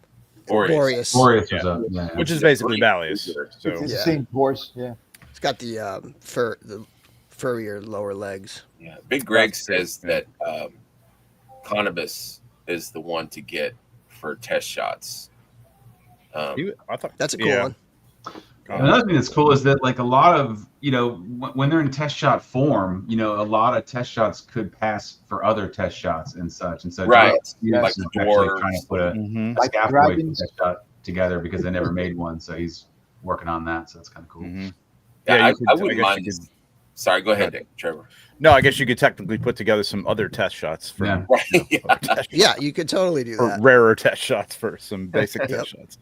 Boreas. Boreas was up. Yeah. Which is basically Balius. So It's the Yeah. same horse. Yeah. It's got the furrier lower legs. Yeah. Big Greg That's true, says that Cannabis is the one to get for test shots. I thought That's a cool yeah. one. Another thing that's cool is that like a lot of, when they're in test shot form, a lot of test shots could pass for other test shots and such. And so Right. Yeah. Like is actually dwarves. trying to put a Mhm. Like scaffold dragons. test shot together because they never made one. So he's working on that. So that's kind of cool. Mhm. Yeah, Yeah, I you could- wouldn't I guess mind you this. Sorry, go ahead, Trevor. No, I guess you could technically put together some other test shots for Yeah. Right. Yeah. Yeah, you could totally do or that. rarer test shots for some basic Yep. test shots.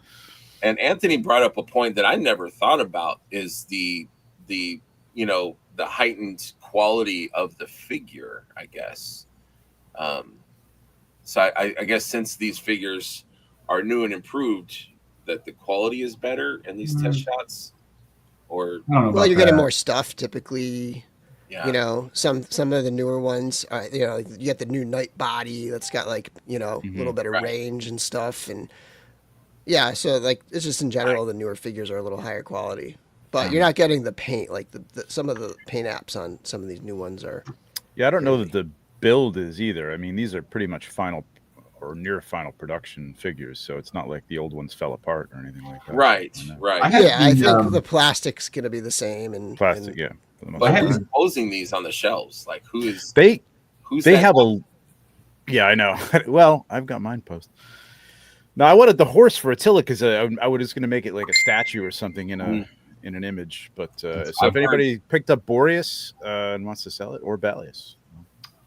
And Anthony brought up a point that I never thought about is the heightened quality of the figure, I guess. So I guess since these figures are new and improved, that the quality is better in these test shots, or I don't know Well, about you're getting that. more stuff typically. yeah, Some of the newer ones, you get the new Night Body that's got like, a little better Right. range and stuff. And yeah, so like it's just in general, the newer figures are a little higher quality, but you're not getting the paint, like some of the paint apps on some of these new ones are. Yeah, I don't know that the build is either. I mean, these are pretty much final or near final production figures, so it's not like the old ones fell apart or anything like that. right, You know? right. I had Yeah, I the, think the plastic's going to be the same. And Plastic, and- yeah. For the most But part. who's posing these on the shelves? Like who's They that have guy? a yeah, I know. Well, I've got mine posted. No, I wanted the horse for Attila because I was just going to make it like a statue or something in an image. But so I've if heard- anybody picked up Boreas and wants to sell it, or Balius,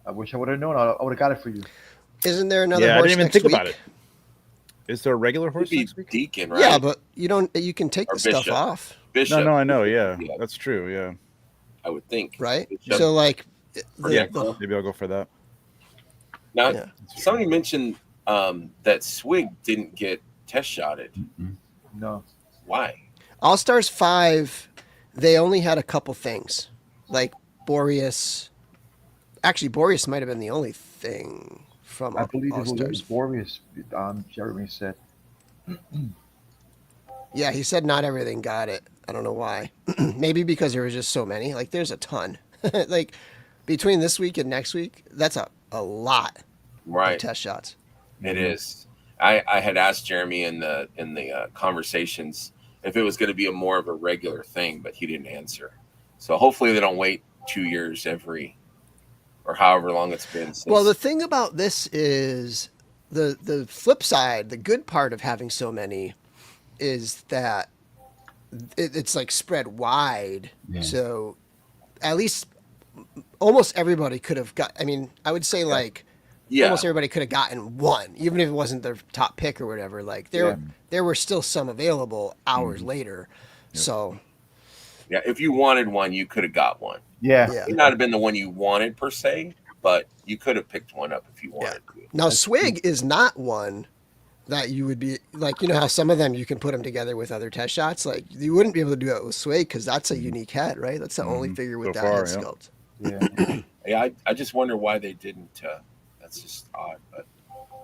I wish I would have known. I would have got it for you. Isn't there another yeah, I horse didn't even next think week? about it. Is there a regular horse Could be next week? Deacon, right? Yeah, but you can take Or the stuff Bishop. off, Bishop. No, I know. Yeah, Yeah. that's true. Yeah, I would think. right? Bishop. So like, Yeah. maybe I'll go for that. Now, Yeah. somebody mentioned that Swig didn't get test shotted. No. Why? All Stars 5, they only had a couple things, like Boreas. Actually, Boreas might have been the only thing from I believe All it was Stars. Boreas. Jeremy said. Yeah, he said not everything got it. I don't know why. Maybe because there was just so many. Like, there's a ton. Like, between this week and next week, that's a lot of Right. test shots. It is. I had asked Jeremy in the conversations if it was going to be a more of a regular thing, but he didn't answer. So hopefully they don't wait 2 years or however long it's been. Since. Well, the thing about this is the flip side, the good part of having so many is that it's like spread wide. Yeah. So at least almost everybody could have got, I mean, I would say like yeah, almost everybody could have gotten one, even if it wasn't their top pick or whatever. Like there were still some available hours later. So yeah. If you wanted one, you could have got one. Yeah. yeah. It might not have been the one you wanted per se, but you could have picked one up if you wanted to. Now, swig is not one that you would be like, you know how some of them you can put them together with other test shots. Like you wouldn't be able to do that with swig because that's a unique head, right? That's the only figure with So that far, head yeah. sculpt. Yeah. Yeah, I just wonder why they didn't. That's just odd. But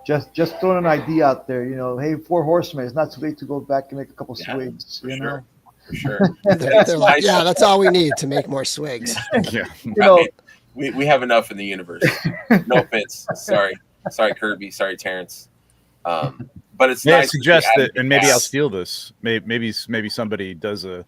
Just throwing an idea out there, you know. Hey, Four Horsemen. It's not too late to go back and make a couple Yeah, swigs. for You sure. know. For sure. They're like, yeah, that's all we need to make more swigs. Yeah. You know. We have enough in the universe. No offense. Sorry, Kirby. Sorry, Terrence. But it's May I nice. suggest they that, added the and maybe I'll tab. steal this. Maybe somebody does a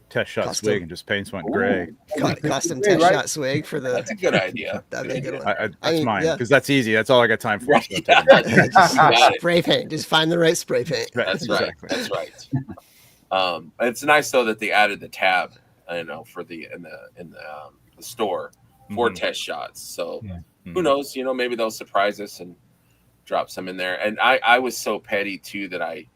test shot Custom. swig and just paints one gray. Custom Great, test right? shot swig for the. That's a good idea. That'd be a good one. That's I mean, mine yeah. because that's easy. That's all I got time for. Right. So I'm taking it. Just Got it. spray paint. Just find the right spray paint. Right, That's right. exactly. That's right. It's nice though that they added the tab, for the in the store for test shots. So who knows? Maybe they'll surprise us and drop some in there. And I was so petty too that I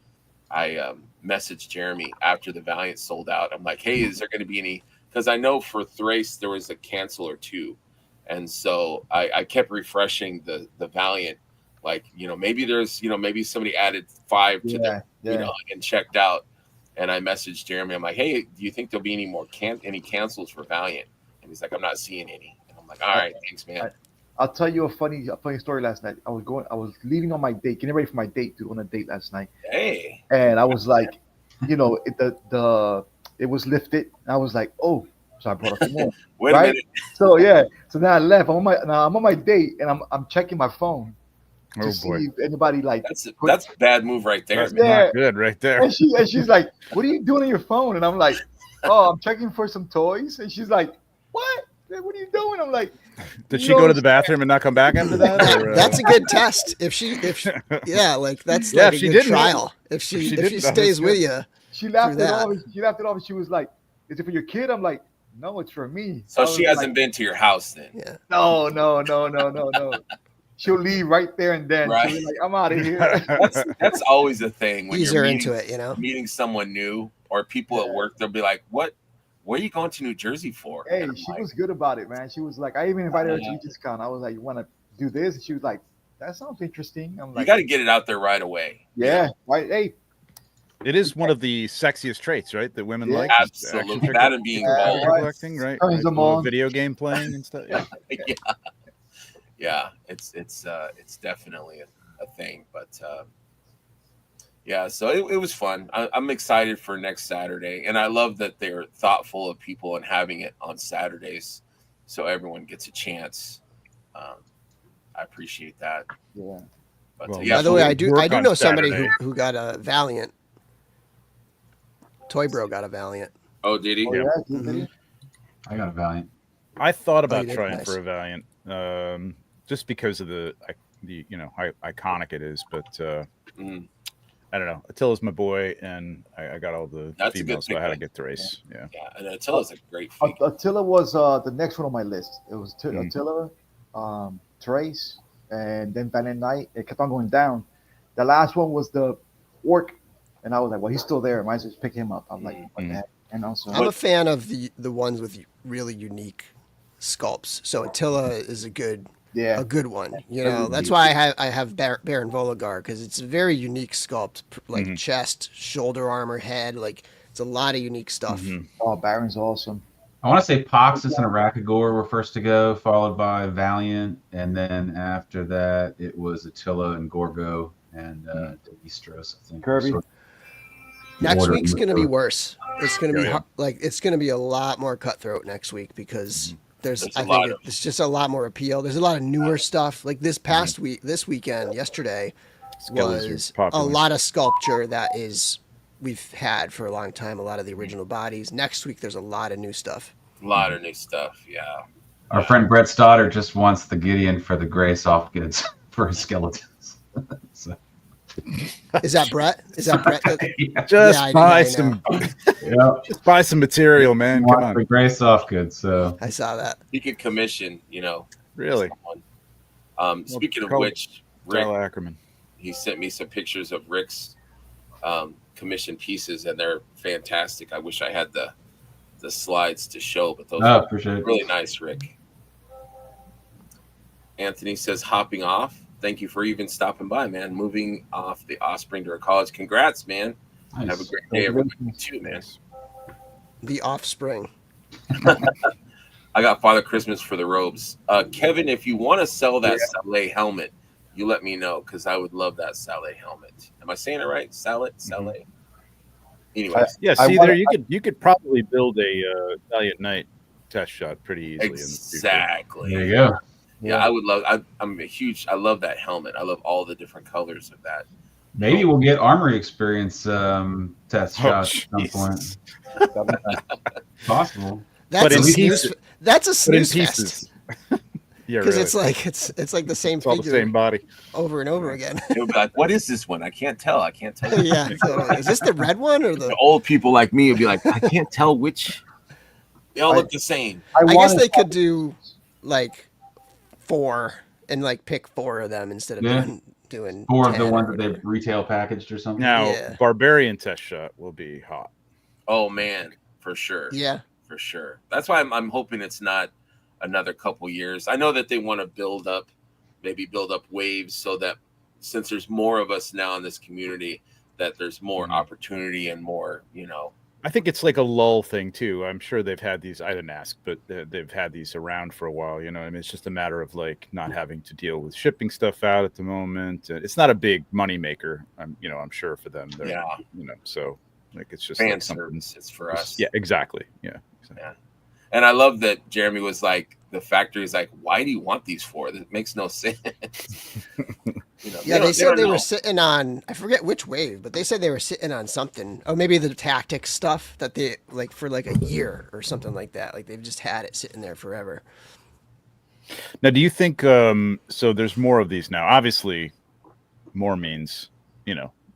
messaged Jeremy after the Valiant sold out. I'm like, hey, is there going to be any? Because I know for Thrace there was a cancel or two, and so I kept refreshing the Valiant. Like maybe there's maybe somebody added 5 to the and checked out. And I messaged Jeremy. I'm like, hey, do you think there'll be any more any cancels for Valiant? And he's like, I'm not seeing any. And I'm like, all right, thanks, man. I'll tell you a funny story. Last night, I was leaving on my date, getting ready for my date, on a date last night. Hey. And I was like, it was lifted. And I was like, oh, so I brought a few more. Wait right? a minute. So yeah, so now I left. I'm on my date, and I'm checking my phone to see if anybody like. That's a bad move right there. That's Man. not good right there. And she's like, what are you doing on your phone? And I'm like, oh, I'm checking for some toys. And she's like, what? What are you doing? I'm like, did she go to the bathroom and not come back after that? Or, That's a good test. If she like that's Yeah, like if a she good didn't, trial. If she stays with you, she laughed through it that. off. She laughed it off. And she was like, is it for your kid? I'm like, no, it's for me. So I she was hasn't like, been to your house then. yeah. No. She'll leave right there and then. Right. She'll be like, I'm out of here. That's always a thing when Ease you're her into it, meeting someone new or people at work. They'll be like, what? Where are you going to New Jersey for? Hey, And I'm she like, was good about it, man. She was like, I even invited her to EGSCon. I was like, you want to do this? And she was like, that sounds interesting. I'm you like, got to get it out there right away. yeah, right. Hey, it is one of the sexiest traits, right? That women like. is action Absolutely. figure- That and being Yeah, bald. figure right. collecting, right? Turns Right? them Little on. video game playing and stuff. Yeah. Yeah. It's definitely a thing. But yeah, so it was fun. I'm excited for next Saturday, and I love that they're thoughtful of people and having it on Saturdays, so everyone gets a chance. I appreciate that. yeah. But Well, yeah, By the way, I work do on know somebody Saturday. who got a Valiant. Toy Bro got a Valiant. oh, did he? Oh, Yeah. yeah. Mhm. I got a Valiant. I thought you about did? trying Nice. for a Valiant, just because of the how iconic it is. But Mhm. I don't know. Attila's my boy, and I got all the That's a good females, so I had to pick, get the race. Yeah. Yeah, and Attila's a great figure. Attila was the next one on my list. It was Mhm. Attila, Trace, and then Valiant Knight. It kept on going down. The last one was the Orc, and I was like, well, he's still there. Might as well just pick him up. I'm like, what the heck? And also, I'm a fan of the ones with really unique sculpts. So Attila is a good one. You know, that's why I have Baron Volagar, because it's a very unique sculpt, like chest, shoulder armor, head. Like it's a lot of unique stuff. oh, Baron's awesome. I want to say Poxus and Arachagor were first to go, followed by Valiant, and then after that it was Attila and Gorgo and Deistros, I think. Kirby. Sort of Next order week's in going to the be order. worse. It's going to be Yeah. it's going to be a lot more cutthroat next week because There's a I lot think of- it's just a lot more appeal. There's a lot of newer stuff. Like this past this weekend, yesterday Skellies are was a popular. lot of sculpture that we've had for a long time. A lot of the original bodies. Next week, there's a lot of new stuff. A lot of new stuff. Yeah. Our friend Brett Stoddard just wants the Gideon for the gray soft goods for his skeletons. So, Is that Brett? Is that Brett? yeah. Just I buy know. some, Yeah. just buy some material, man. He Come wants the on, gray soft goods. So I saw that. He could commission, really. someone. Speaking of call- which, Rick, Kyle Ackerman. he sent me some pictures of Rick's commissioned pieces, and they're fantastic. I wish I had the slides to show, but those are appreciate it. really nice, Rick. Anthony says, hopping off. Thank you for even stopping by, man. Moving off the Offspring to a college. Congrats, man. Nice. Have a great day, everybody, too, man. The Offspring. I got Father Christmas for the robes. Kevin, if you want to sell that Saleh helmet, you let me know, because I would love that Saleh helmet. Am I saying it right? Saleh? Anyways. Yeah, see there, you could probably build a Valiant Knight test shot pretty easily. Exactly. There you go. Yeah, I would love. I love that helmet. I love all the different colors of that. Maybe we'll get Armory Experience test shots at some point. Possible. That's in a pieces. snooze. That's a But in snooze pieces. fest. Yeah, Because really. it's like the same It's all the figure same body. over and over again. It would be like, what is this one? I can't tell. Yeah. Totally. Is this the red one or The the? old people like me would be like, I can't tell which. They all look the same. I guess they could do like 4 and like pick 4 of them instead of doing 4 of the 10 ones or that they whatever. retail packaged or something. Now, Yeah. Barbarian test shot will be hot. Oh man, for sure. Yeah. For sure. That's why I'm hoping it's not another couple years. I know that they want to build up waves so that since there's more of us now in this community, that there's more opportunity and more, I think it's like a lull thing too. I'm sure they've had these. I didn't ask, but they've had these around for a while. I mean, it's just a matter of like not having to deal with shipping stuff out at the moment. It's not a big money maker. I'm sure for them. Yeah. So like it's just fan like something. service. It's for us. Yeah, exactly. Yeah. Yeah. And I love that Jeremy was like, the factory's like, why do you want these for? That makes no sense. Yeah, they said they were sitting on, I forget which wave, but they said they were sitting on something. Oh, maybe the tactics stuff that they like for like a year or something like that. Like they've just had it sitting there forever. Now, do you think so there's more of these now? Obviously, more means,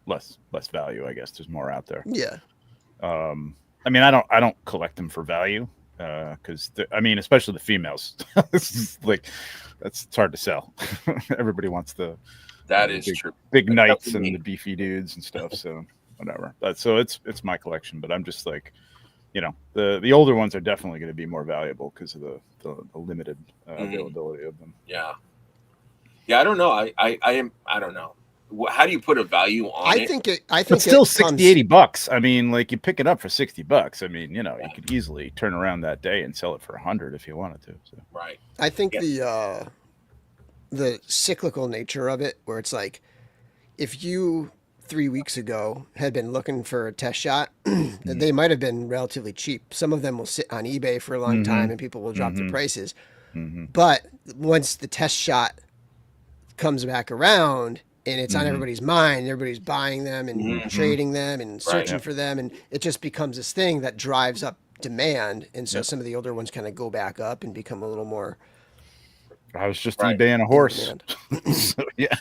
less value, I guess. There's more out there. Yeah. I mean, I don't collect them for value because especially the females. It's hard to sell. Everybody wants that is true. Big knights and the beefy dudes and stuff. So whatever. So it's my collection, but I'm just like, the older ones are definitely going to be more valuable because of the limited availability of them. Yeah. I don't know. I don't know. How do you put a value on it? I think it's still $60-$80. I mean, like you pick it up for $60. I mean, you could easily turn around that day and sell it for $100 if you wanted to. So. Right. I think the cyclical nature of it, where it's like, if you 3 weeks ago had been looking for a test shot, they might have been relatively cheap. Some of them will sit on eBay for a long time and people will drop the prices. But once the test shot comes back around and it's on everybody's mind, everybody's buying them and trading them and searching for them, and it just becomes this thing that drives up demand. And so some of the older ones kind of go back up and become a little more. I was just eBaying a horse. So, yeah.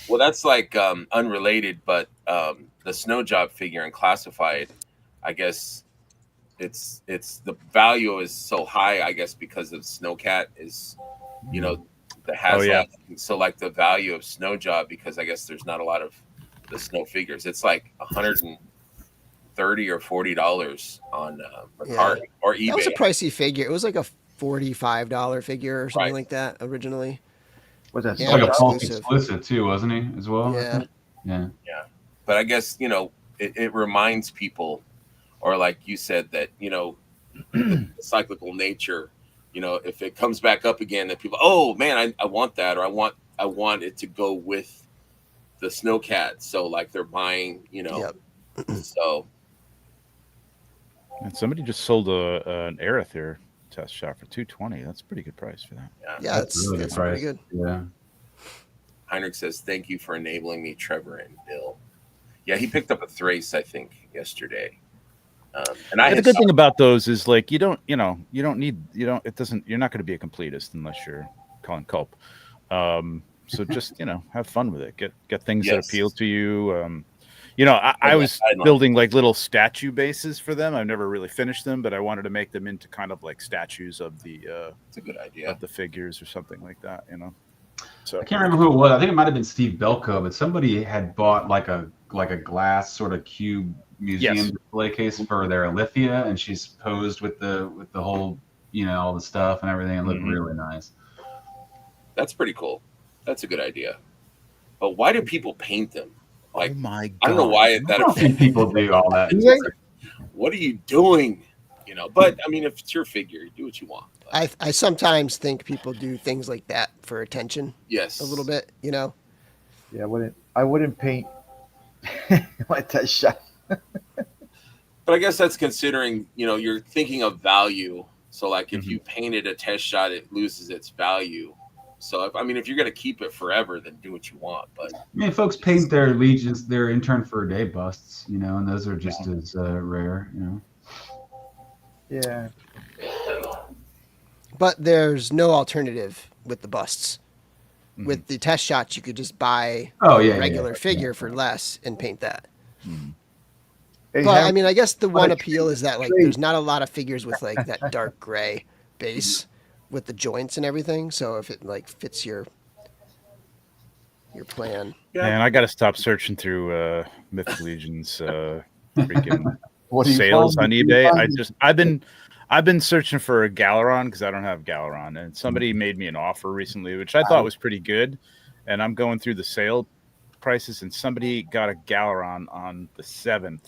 Well, that's like unrelated, but the snow job figure in classified, I guess it's the value is so high, I guess, because of Snowcat is, the Haslam. So like the value of snow job, because I guess there's not a lot of the snow figures. It's like $130 or $40 on Mercari or eBay. That was a pricey figure. It was like a $45 figure or something like that originally. Was that like a false explicit too, wasn't he, as well? Yeah. But I guess it reminds people, or like you said, that the cyclical nature. If it comes back up again, that people, oh man, I want that, or I want it to go with the Snowcat. So like they're buying, So. And somebody just sold an Aerithir test shot for $220. That's a pretty good price for that. Yeah, that's pretty good. Yeah. Heinrich says, "Thank you for enabling me, Trevor and Bill." Yeah, he picked up a Thrace, I think, yesterday. And the good thing about those is like you're not going to be a completist unless you're Colin Culp. So just have fun with it. Get things that appeal to you. I was building like little statue bases for them. I've never really finished them, but I wanted to make them into kind of like statues of the. It's a good idea. Of the figures or something like that. So I can't remember who it was. I think it might have been Steve Belko, but somebody had bought like a glass sort of cube museum display case for their Alithia, and she's posed with the whole all the stuff and everything. It looked really nice. That's pretty cool. That's a good idea. But why do people paint them? Like, oh my God. I don't know why I that don't think people do all that. It's just like, what are you doing? You know, but I mean, if it's your figure, do what you want. But, I sometimes think people do things like that for attention yes, a little bit, you know. Yeah, I wouldn't paint my test shot. But I guess that's considering, you know, you're thinking of value. So like if you painted a test shot, it loses its value. So if, I mean, if you're gonna keep it forever, then do what you want. But I mean, folks paint their legions, their intern for a day busts, you know, and those are just as rare, you know. Yeah. But there's no alternative with the busts. With the test shots, you could just buy a regular figure for less and paint that. Hey, But I Henry, mean, I guess the what one a appeal is that like trade. there's not a lot of figures with like that dark gray base with the joints and everything. So if it like fits your plan, Man, I got to stop searching through Mythic Legion's freaking What do you sales find? on What do you eBay. find? I've been searching for a Galaron because I don't have Galaron, and somebody made me an offer recently, which I thought was pretty good. And I'm going through the sale prices, and somebody got a Galaron on the 7th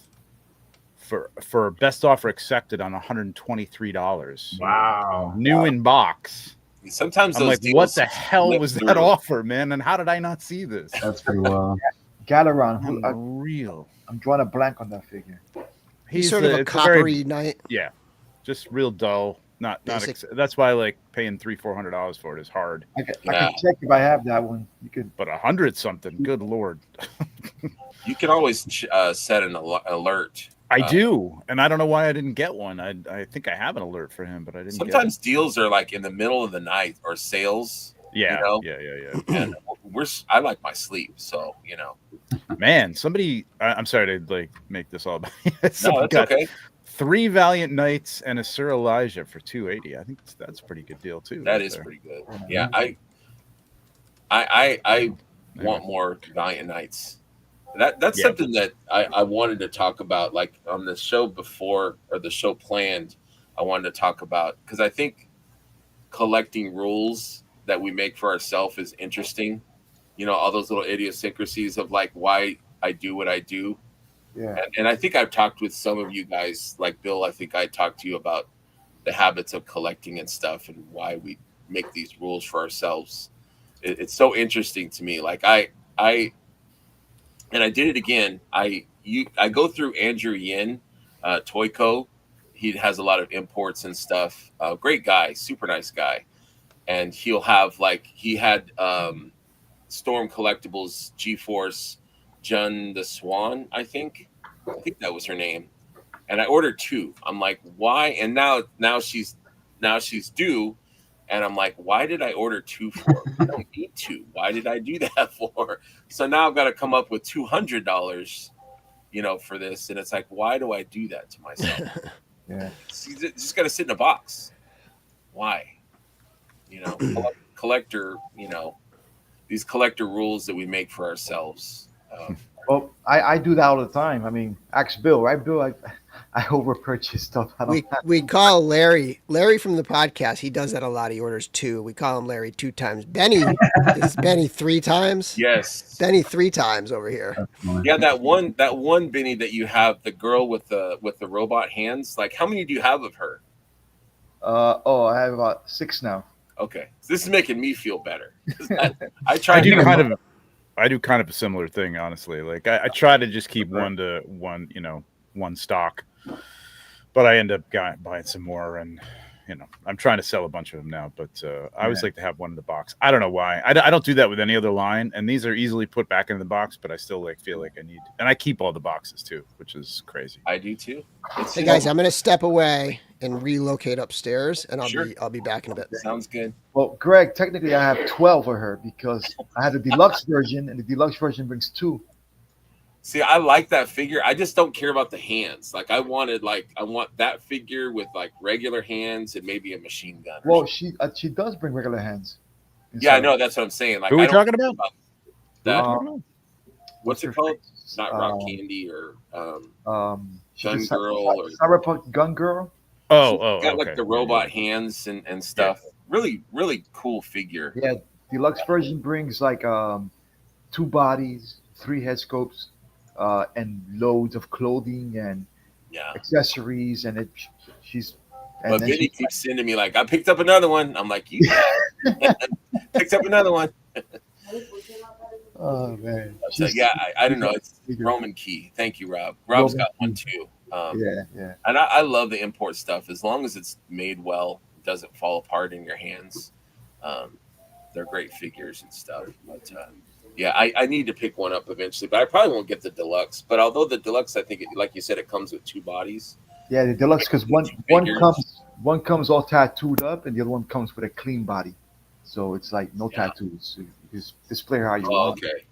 for best offer accepted on $123. Wow. New in box. sometimes I'm those like, deals what the hell slip was that through. offer, man? And how did I not see this? That's pretty well. Galaron. Unreal. I'm drawing a blank on that figure. he's sort of a it's coppery knight. Yeah, just real dull. Not Basic. that's why like paying $300-$400 for it is hard. I can check if I have that one. You could. But 100 something, good lord. You can always set an alert. I do, and I don't know why I didn't get one. I think I have an alert for him, but I didn't. Sometimes deals are like in the middle of the night or sales. Yeah, you know? yeah. And I like my sleep, so you know. Man, somebody. I'm sorry to like make this all about. No, that's okay. 3 Valiant Knights and a Sir Elijah for $280. I think that's a pretty good deal too. That is pretty good. Yeah, I want more Valiant Knights. That's something that I wanted to talk about, like on the show before or the show planned. I wanted to talk about because I think collecting rules that we make for ourselves is interesting. You know, all those little idiosyncrasies of like why I do what I do. Yeah. And I think I've talked with some of you guys, like Bill. I think I talked to you about the habits of collecting and stuff, and why we make these rules for ourselves. It's so interesting to me. Like I did it again. I go through Andrew Yin, Toyco. He has a lot of imports and stuff. Great guy, super nice guy, and he'll have like he had Storm Collectibles G-Force. Jun the Swan, I think that was her name, and I ordered 2. I'm like, why? And now she's due, and I'm like, why did I order 2 for? I don't need 2. Why did I do that for? So now I've got to come up with $200, you know, for this, and it's like, why do I do that to myself? Yeah, it's just got to sit in a box. Why? You know, collector. You know, these collector rules that we make for ourselves. well, I do that all the time. I mean, ask Bill, right? Bill, I overpurchase stuff. We call Larry from the podcast. He does that a lot. He orders 2. We call him Larry 2 times. Benny is Benny 3 times. Yes, Benny 3 times over here. Yeah, that one Benny that you have, the girl with the robot hands. Like, how many do you have of her? I have about 6 now. Okay, so this is making me feel better. I do kind of a similar thing, honestly. Like I try to just keep one stock, but I end up buying some more, and you know, I'm trying to sell a bunch of them now. But I always like to have one in the box. I don't know why. I don't do that with any other line, and these are easily put back into the box. But I still feel like I need, and I keep all the boxes too, which is crazy. I do too. Hey guys, I'm gonna step away and relocate upstairs, and I'll be back in a bit. Sounds good. Well, Greg, technically I have 12 of her because I had the deluxe version, and the deluxe version brings 2. See, I like that figure. I just don't care about the hands. Like I want that figure with like regular hands and maybe a machine gun. Well, she does bring regular hands. Yeah, I know. That's what I'm saying. Like, who are we talking about? That. What's it called? Not Rock Candy or Gun Girl or Cyberpunk Gun Girl. Got like the robot hands and stuff. Yeah. Really, really cool figure. Yeah, deluxe version brings like 2 bodies, 3 head scopes, and loads of clothing and Yeah. accessories, and she's and But then Vinny she keeps sending me like, I picked up another one. I'm like, you picked up another one. oh man, But, yeah, I don't she's know. a It's figure. Roman key. Thank you, Rob. Rob's Roman got one key. too. Yeah. And I love the import stuff as long as it's made well, doesn't fall apart in your hands. Um, they're great figures and stuff. But yeah, I need to pick one up eventually, but I probably won't get the deluxe. But although the deluxe, I think, like you said, it comes with 2 bodies. Yeah, the deluxe because one Figures. comes all tattooed up, and the other one comes with a clean body, so it's like no Yeah. tattoos. So you just display her how you Oh, want, okay.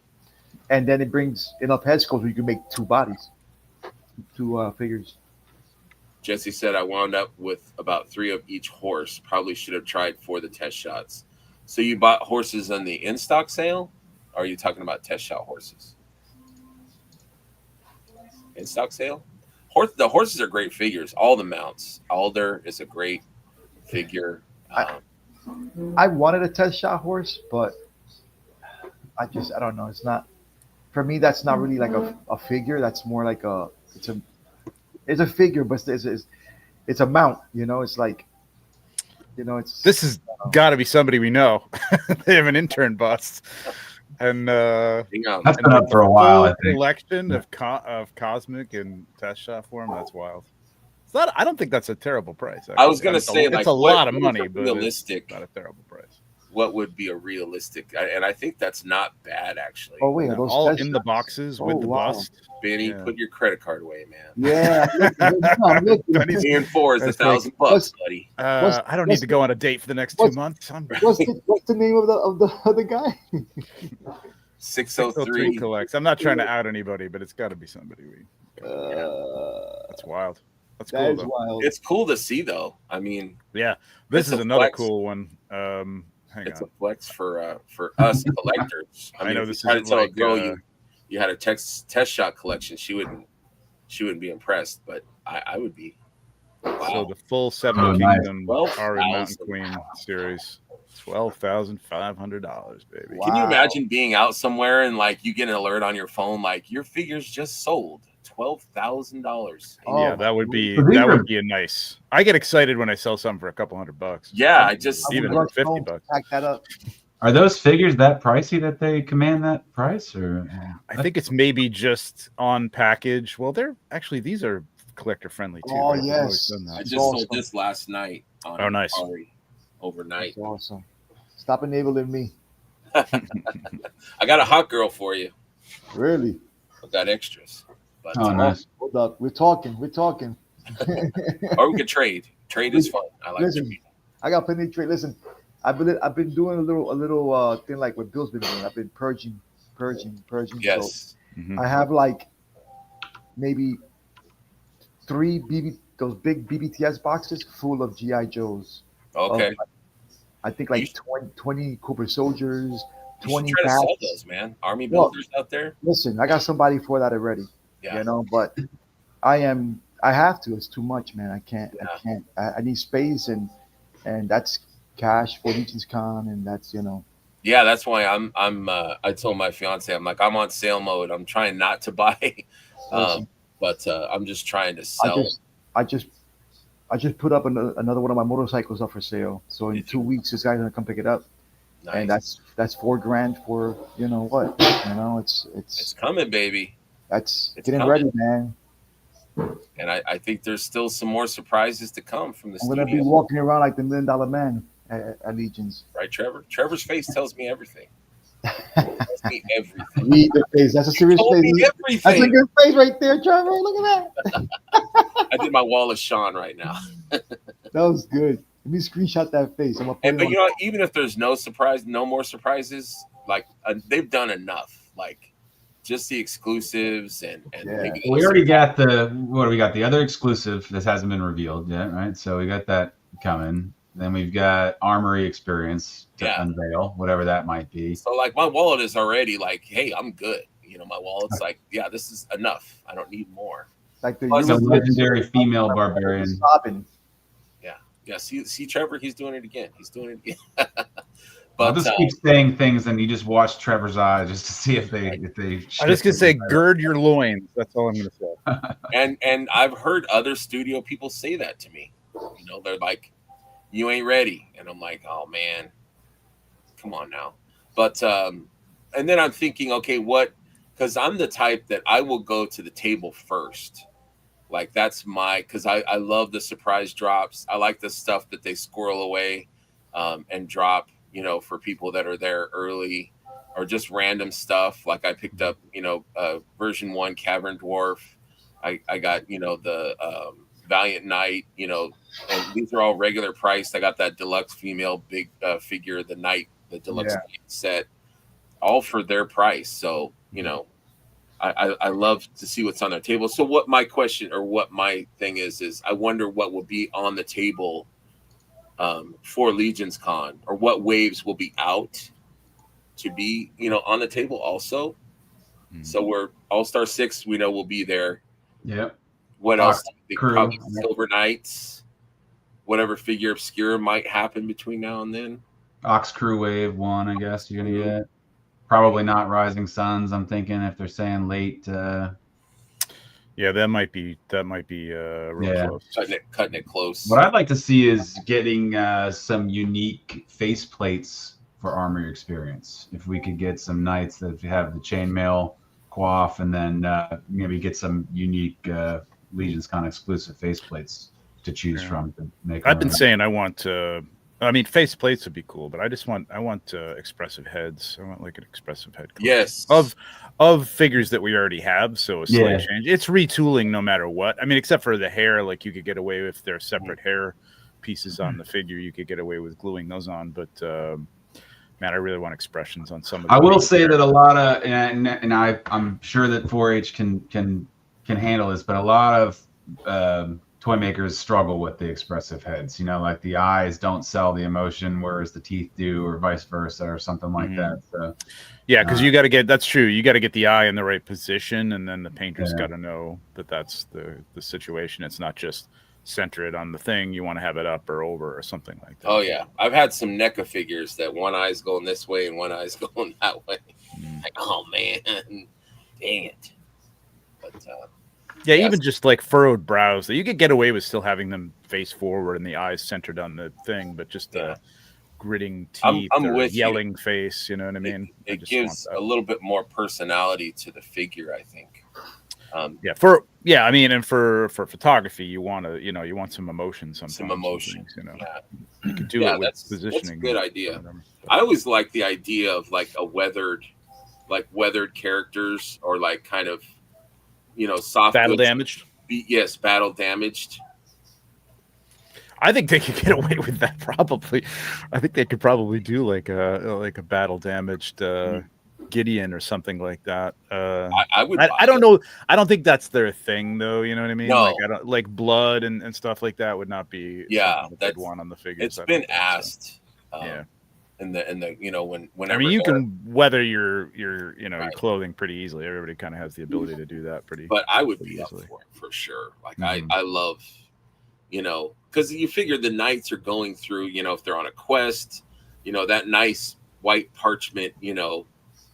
and then it brings enough head sculpts where you can make 2 bodies, 2 figures. Jesse said I wound up with about 3 of each horse. Probably should have tried for the test shots. So you bought horses on the in-stock sale? Or are you talking about test shot horses? In-stock sale? The horses are great figures. All the mounts. Alder is a great figure. I wanted a test shot horse, but I don't know. It's not for me. That's not really like a figure. That's more like it's a figure, but it's a mount. It's like it's This has got to be somebody we know. They have an intern bust, and Hang on. That's been up for a while, I think. collection of cosmic and test shot form. That's wild. It's not. I don't think that's a terrible price. I was gonna It's say, it's like, a lot of what is money, a but realistic. it's not a terrible price. What would be a realistic? And I think that's not bad, actually. oh wait, Yeah, are those all test in the shots? boxes Oh, with the wow. bust. Benny, Yeah. put your credit card away, man. Yeah, I'm looking. Benny's- And 4 is That's like- $1,000 bucks, buddy. I don't need to go on a date for the next 2 what's- months. I'm What's the name of the guy? 603. collects. I'm not trying to out anybody, but it's got to be somebody we. That's wild. That's That cool is though. wild. It's cool to see, though. I mean, Yeah, this It's is a another flex. cool one. Hang it's on. a flex for us collectors. I mean, know if this you tried to isn't tell a like, girl you had a test shot collection, she wouldn't be impressed, but I would be. So Wow. the full Seven Oh, nice. Kingdom 12,000. Ari Mountain Queen series, $12,500, baby. Wow. Can you imagine being out somewhere and like you get an alert on your phone like your figures just sold $12,000? Oh, Yeah, that would be So these are- a nice. I get excited when I sell something for a couple $100. Yeah, I just I would even rush $50. home to pack that up. Are those figures that pricey that they command that price, or I think it's maybe just on package. Well, these are collector friendly too. Oh, right? They've yes. always done that. I just awesome. sold this last night on Oh, nice. Ari overnight. That's awesome. Stop enabling me. I got a hot girl for you. Really? I've got extras. But, oh, nice. Hold up. We're talking. or we could trade. Trade is fun. I like Listen, trading. I got plenty of trade. Listen, I've been doing a little thing like what Bill's been doing. I've been purging. Yes. Mhm. So I have like maybe 3 those big BBTS boxes full of GI Joes. Okay. I think You like should- 20 Cooper Soldiers, You should 20 try to sell Pats. those, man. Army Well, builders out there. Listen, I got somebody for that already. Yeah. But I have to. It's too much, man. I can't. Yeah. I need space, and that's cash for Legion's Con, and that's Yeah, that's why I told my fiance, I'm like, I'm on sale mode. I'm trying not to buy. Listen, But I'm just trying to sell. I just put up another one of my motorcycles up for sale. So in Did 2 weeks, this guy's gonna come pick it up, Nice. and that's $4,000 for what? It's It's coming, baby. that's it's getting coming. ready, man. And I think there's still some more surprises to come from the I'm gonna be studio. walking around like the $1 Million Man at Legion's. Right, Trevor? Trevor's face tells me everything. Tells me everything. Read the face. That's a serious Told me face. That's a everything. good face right there, Trevor. Look at that. I did my Wallace Shawn right now. That was good. Let me screenshot that face. I'm gonna put And, it but on. you know, even if there's no more surprises, like they've done enough. Like just the exclusives and Yeah. maybe We already got the other exclusive that hasn't been revealed yet, right? So we got that coming. Then we've got Armory Experience to Yeah. unveil, whatever that might be. So like my wallet is already like, hey, I'm good. My wallet's like, yeah, this is enough. I don't need more. Like the Plus, The Euro- legendary female barbarian. Sobbing. Yeah, see, Trevor, he's doing it again. I'll But just keep saying things, and you just watch Trevor's eyes just to see if they I was gonna say, gird your loins. That's all I'm gonna say. and I've heard other studio people say that to me. You know, they're like, "You ain't ready," and I'm like, "Oh man, come on now." But and then I'm thinking, okay, what? Because I'm the type that I will go to the table first. Like that's because I love the surprise drops. I like the stuff that they squirrel away and drop, you know, for people that are there early, or just random stuff. Like I picked up, you know, version 1 Cavern Dwarf. I got, you know, the Valiant Knight, you know, and these are all regular priced. I got that deluxe female big figure, the deluxe Knight set, all for their price. So, you know, I love to see what's on their table. So what my question or what my thing is I wonder what will be on the table for Legion's Con, or what waves will be out to be, you know, on the table also. So we're All-Star 6, we know will be there. Yep. What else? Crew. Probably Silver Knights. Whatever figure obscure might happen between now and then. Ox Crew Wave 1, I guess you're gonna get. Probably not Rising Suns. I'm thinking if they're saying late. Yeah, that might be real close. Cutting it close. What I'd like to see is getting some unique face plates for Armory Experience. If we could get some knights that have the chainmail coif, and then maybe get some unique Legion's Con exclusive face plates to choose from to make. I've been saying I want. I mean, face plates would be cool, but I want expressive heads. I want like an expressive head. Yes. Of figures that we already have, so a slight change. It's retooling no matter what. I mean, except for the hair, like you could get away with their separate hair pieces on the figure. You could get away with gluing those on, but man, I really want expressions on some of them. I will say that a lot of, and I'm sure that 4-H can handle this, but a lot of toy makers struggle with the expressive heads. You know, like the eyes don't sell the emotion, whereas the teeth do, or vice versa, or something like that. So, yeah, because you got to get, that's true. You got to get the eye in the right position, and then the painter's got to know that that's the situation. It's not just center it on the thing. You want to have it up or over or something like that. Oh yeah, I've had some NECA figures that one eye's going this way and one eye's going that way. Like, oh man, dang it. But yeah, even just like furrowed brows, that you could get away with still having them face forward and the eyes centered on the thing, but just gritting teeth I'm or with yelling face, you know what I mean? It gives a little bit more personality to the figure, I think. I mean, and for photography, you want to, you want some emotion sometimes. Some emotion, things, Yeah. You can do it with positioning. That's a good idea. I always like the idea of like weathered characters, or like kind of, soft battle damaged. Yes, battle damaged. I think they could get away with that probably. I think they could probably do like a battle damaged Gideon or something like that. I would. I don't know. I don't think that's their thing, though. You know what I mean? No. Like I don't like blood and stuff like that would not be. That's one on the figures. It's been asked. So. Yeah. In the whenever. I mean, you can weather your your clothing pretty easily. Everybody kind of has the ability to do that pretty. But I would be easily. Up for it for sure. Like I love, because you figure the knights are going through. If they're on a quest, that nice white parchment,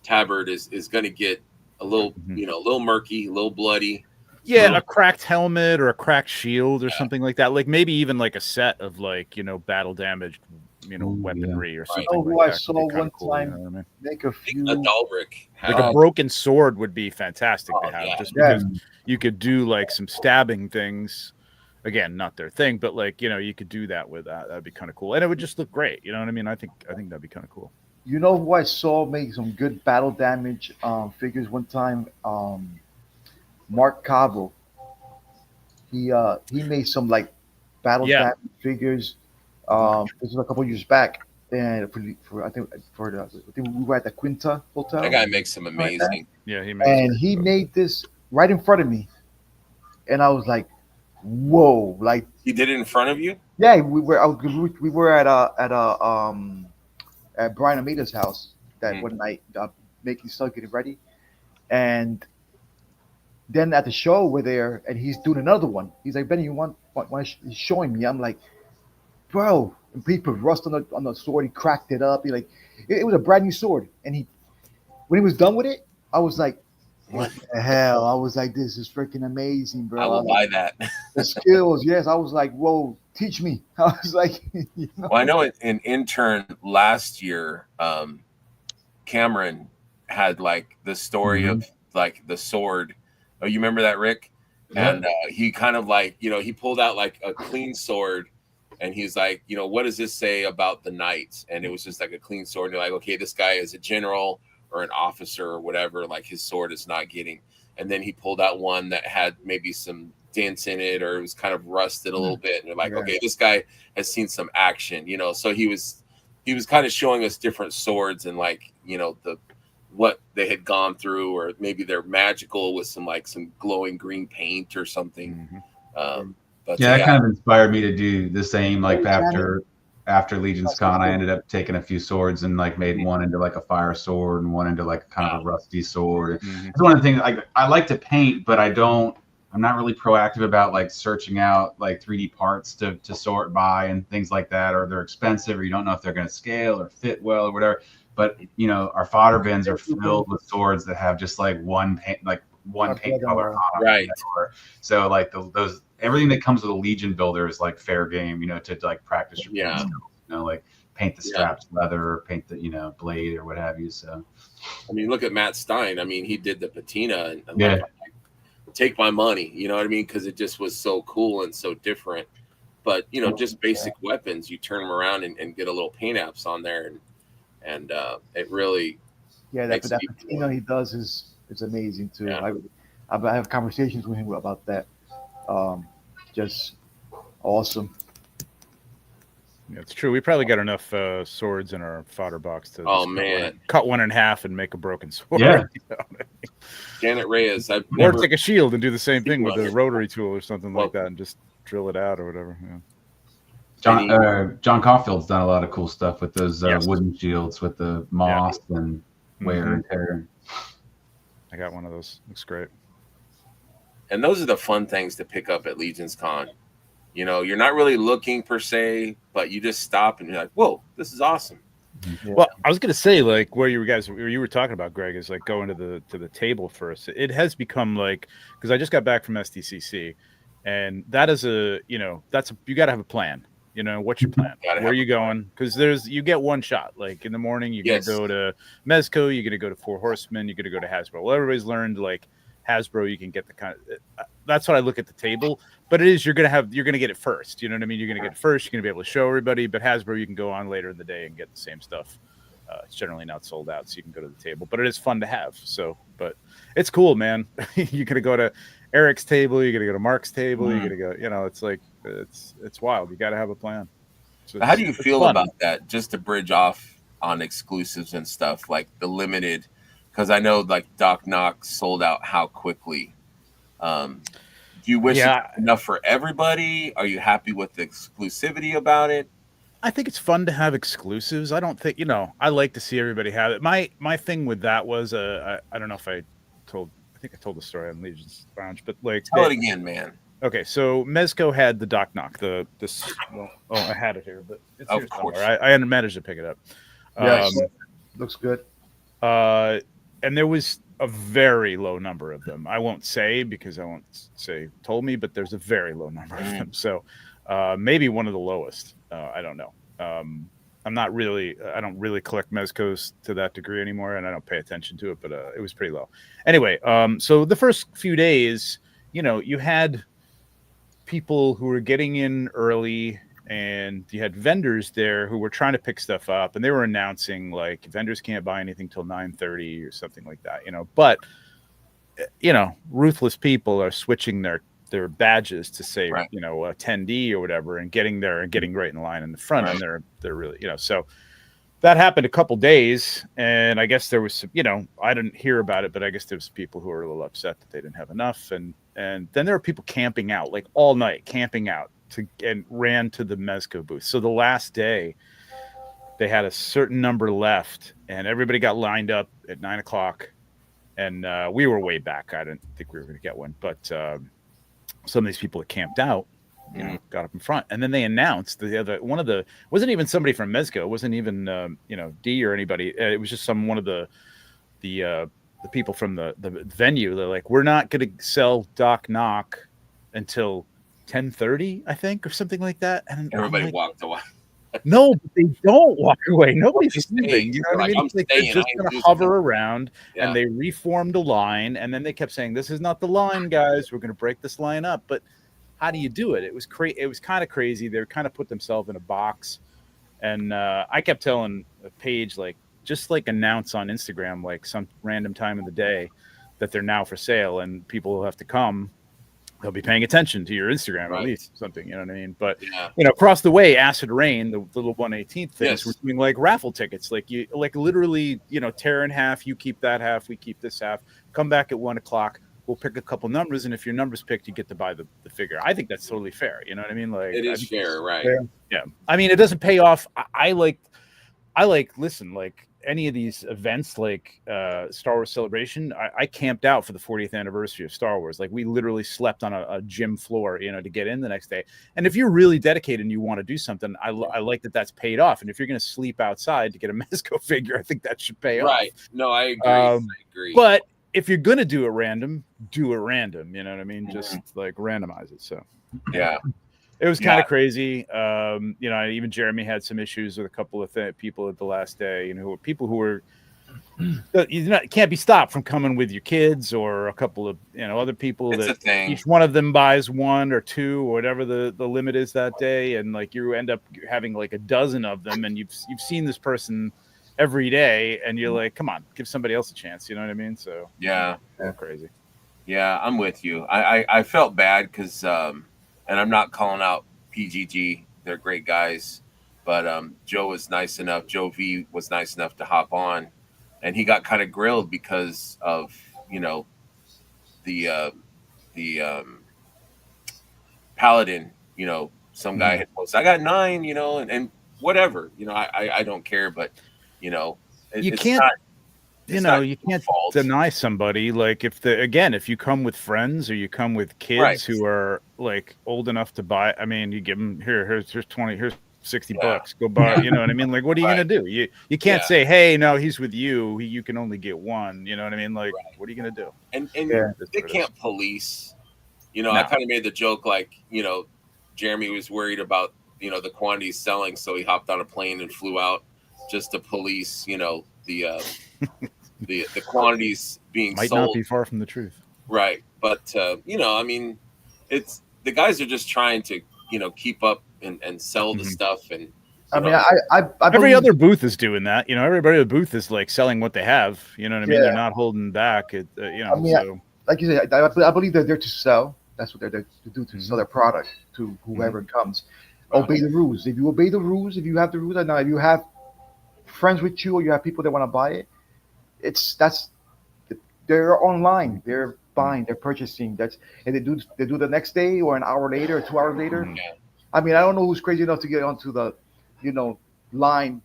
tabard is going to get a little, a little murky, a little bloody. Yeah, a cracked helmet or a cracked shield or something like that. Like maybe even like a set of like, battle damaged, weaponry or something like that. I saw one time make a few. A Dalbrick. Like a broken sword would be fantastic to have, just because you could do like some stabbing things. Again, not their thing, but like, you could do that with that. That'd be kind of cool. And it would just look great. You know what I mean? I think that'd be kind of cool. You know who I saw make some good battle damage figures one time? Mark Cabo. He made some like battle damage figures. This was a couple years back, and we were at the Quinta Hotel. That guy makes some amazing. Yeah, he made this right in front of me, and I was like, "Whoa!" Like he did it in front of you. Yeah, we were at Brian Ameda's house that one night, making stuff, getting ready, and then at the show we're there, and he's doing another one. He's like, "Benny, you want?" He's showing me. I'm like, "Bro, and he put rust on the sword. He cracked it up. He like it was a brand new sword, and when he was done with it, I was like, what the hell? I was like, this is freaking amazing, bro. I will buy that. The skills, yes. I was like, whoa, teach me. I was like, Well, I know an intern last year, Cameron had like the story of like the sword. Oh, you remember that, Rick? Yeah. And he kind of like, he pulled out like a clean sword, and he's like, what does this say about the knights? And it was just like a clean sword. And you're like, okay, this guy is a general or an officer or whatever. Like his sword is not getting. And then he pulled out one that had maybe some dents in it, or it was kind of rusted a little bit. And you're like, okay, this guy has seen some action, So he was kind of showing us different swords and like, what they had gone through, or maybe they're magical with some glowing green paint or something. But that kind of inspired me to do the same. Like after Legion's Con, I ended up taking a few swords and like made one into like a fire sword and one into like kind of a rusty sword. It's one of the things I like to paint, but I'm not really proactive about like searching out like 3D parts to sort by and things like that, or they're expensive, or you don't know if they're going to scale or fit well or whatever. But our fodder bins are filled with swords that have just like one paint color on them. Right. So like those everything that comes with a Legion builder is like fair game, to like practice your paint skills, like paint the straps leather, or paint the blade or what have you. So I mean, look at Matt Stein. I mean, he did the patina, and take my money, you know what I mean? Because it just was so cool and so different. But just basic weapons, you turn them around and get a little paint apps on there, and it really that patina he does is amazing too. I have conversations with him about that. Just awesome. Yeah, it's true. We probably got enough swords in our fodder box to cut one in half and make a broken sword. Yeah. Janet Reyes. Or take a shield and do the same thing with a rotary tool or something like that, and just drill it out or whatever. Yeah. John Caulfield's done a lot of cool stuff with those wooden shields with the moss and wear and tear. I got one of those. Looks great. And those are the fun things to pick up at Legion's Con. You're not really looking per se, but you just stop and you're like, whoa, this is awesome. Yeah. Well, I was going to say, like, where you were talking about, Greg, is like going to the table first. It has become like, because I just got back from SDCC, and that is you got to have a plan. What's your plan? Where are you going? Because you get one shot. Like in the morning, you're going to go to Mezco, you're going to go to Four Horsemen, you're going to go to Hasbro. Well, everybody's learned like Hasbro, you can get the kind of. That's what I look at the table. But it is you're going to get it first. You know what I mean? You're going to get it first. You're going to be able to show everybody. But Hasbro, you can go on later in the day and get the same stuff. It's generally not sold out, so you can go to the table. But it is fun to have. So, but it's cool, man. You're going to go to Eric's table. You're going to go to Mark's table. You're going to go. It's like it's wild. You got to have a plan. So how do you feel about that? Just to bridge off on exclusives and stuff like the limited, because I know like Doc Knox sold out how quickly. Do you wish it's enough for everybody? Are you happy with the exclusivity about it? I think it's fun to have exclusives. I don't think I like to see everybody have it. My thing with that was I don't know if I think I told the story on Legion's Lounge, but like tell it again, man. Okay, so Mezco had the Doc Knock, I had it here, but it's here somewhere. I managed to pick it up. Looks good. And there was a very low number of them. I won't say because I won't say told me, but there's a very low number of them. So maybe one of the lowest. I don't know. I don't really collect Mezcos to that degree anymore, and I don't pay attention to it, but it was pretty low. Anyway, so the first few days, you had people who were getting in early, and you had vendors there who were trying to pick stuff up, and they were announcing like vendors can't buy anything till 9:30 or something like that, But ruthless people are switching their badges to say attendee or whatever, and getting there and getting right in line in the front, and they're really so that happened a couple days, and I guess there was some, I didn't hear about it, but I guess there was people who were a little upset that they didn't have enough, and then there were people camping out like all night, camping out and ran to the Mezco booth. So the last day they had a certain number left, and everybody got lined up at 9:00, and we were way back. I didn't think we were going to get one, but some of these people that camped out you know, got up in front, and then they announced the other one of the wasn't even somebody from Mezco, it wasn't even you know, D or anybody. It was just one of the people from the venue. They're like, we're not going to sell Doc Knock until 10:30, I think, or something like that. And everybody walked away. No, but they don't walk away. Nobody's leaving. You know what I mean? I'm Like, they're staying. just going to hover around, Yeah. and they reformed a line, and then they kept saying, "This is not the line, guys. We're going to break this line up." But how do you do it? It was It was kind of crazy. They kind of put themselves in a box, and I kept telling Paige, like, just like announce on Instagram, like some random time of the day, that they're now for sale, and people will have to come. They'll be paying attention to your Instagram, Right. at least something, you know what I mean? But Yeah. you know, across the way, Acid Rain, the little 1/18 things, Yes. we're doing like raffle tickets, like you, like literally, you know, tear in half, you keep that half, we keep this half. Come back at 1:00, we'll pick a couple numbers, and if your number's picked, you get to buy the figure. I think that's totally fair. You know what I mean? Like, It is fair, right? fair. Yeah. I mean, it doesn't pay off. I like listen, like any of these events, like Star Wars Celebration, I camped out for the 40th anniversary of Star Wars. Like, we literally slept on a gym floor, you know, to get in the next day. And if you're really dedicated and you want to do something, I like that that's paid off. And if you're going to sleep outside to get a Mezco figure, I think that should pay off. Right. No, I agree. I agree. But if you're going to do it random, do it random. You know what I mean? Just like randomize it. So yeah. It was kind of crazy. You know, even Jeremy had some issues with a couple of people at the last day, you know, people who were, can't be stopped from coming with your kids, or a couple of, you know, other people that each one of them buys one or two or whatever the limit is that day. And like, you end up having like a dozen of them, and you've seen this person every day, and you're like, come on, give somebody else a chance. You know what I mean? So yeah, crazy. Yeah, I'm with you. I felt bad because, and I'm not calling out PGG. They're great guys. But Joe was nice enough. Joe V was nice enough to hop on. And he got kind of grilled because of, you know, the Paladin, you know, some guy had posted, I got 9, you know, and whatever. You know, I don't care. But, you know, you it's can't. Not, you know, you can't deny somebody. Like, if you come with friends, or you come with kids who are like old enough to buy, I mean, you give them here's 20, here's $60, go buy. You know what I mean? Like, what are you gonna do? You can't say, hey, no, he's with you, you can only get one. You know what I mean? Like, what are you gonna do? And they can't police. You know, I kind of made the joke, like, you know, Jeremy was worried about, you know, the quantities selling, so he hopped on a plane and flew out just to police, you know, the quantities being might sold. Not be far from the truth, right? But you know, I mean, it's the guys are just trying to, you know, keep up and sell the stuff. And I mean, I every other booth is doing that. You know, everybody at the booth is like selling what they have. You know what I mean? They're not holding back. You know, I mean, like you said, I believe they're there to sell. That's what they're there to do, to sell their product to whoever comes. Obey the rules. If you obey the rules, if you have the rules, and now if you have friends with you, or you have people that want to buy it, they're online, they're buying, they're purchasing. And they do the next day, or an hour later, or 2 hours later. I mean, I don't know who's crazy enough to get onto the, you know, line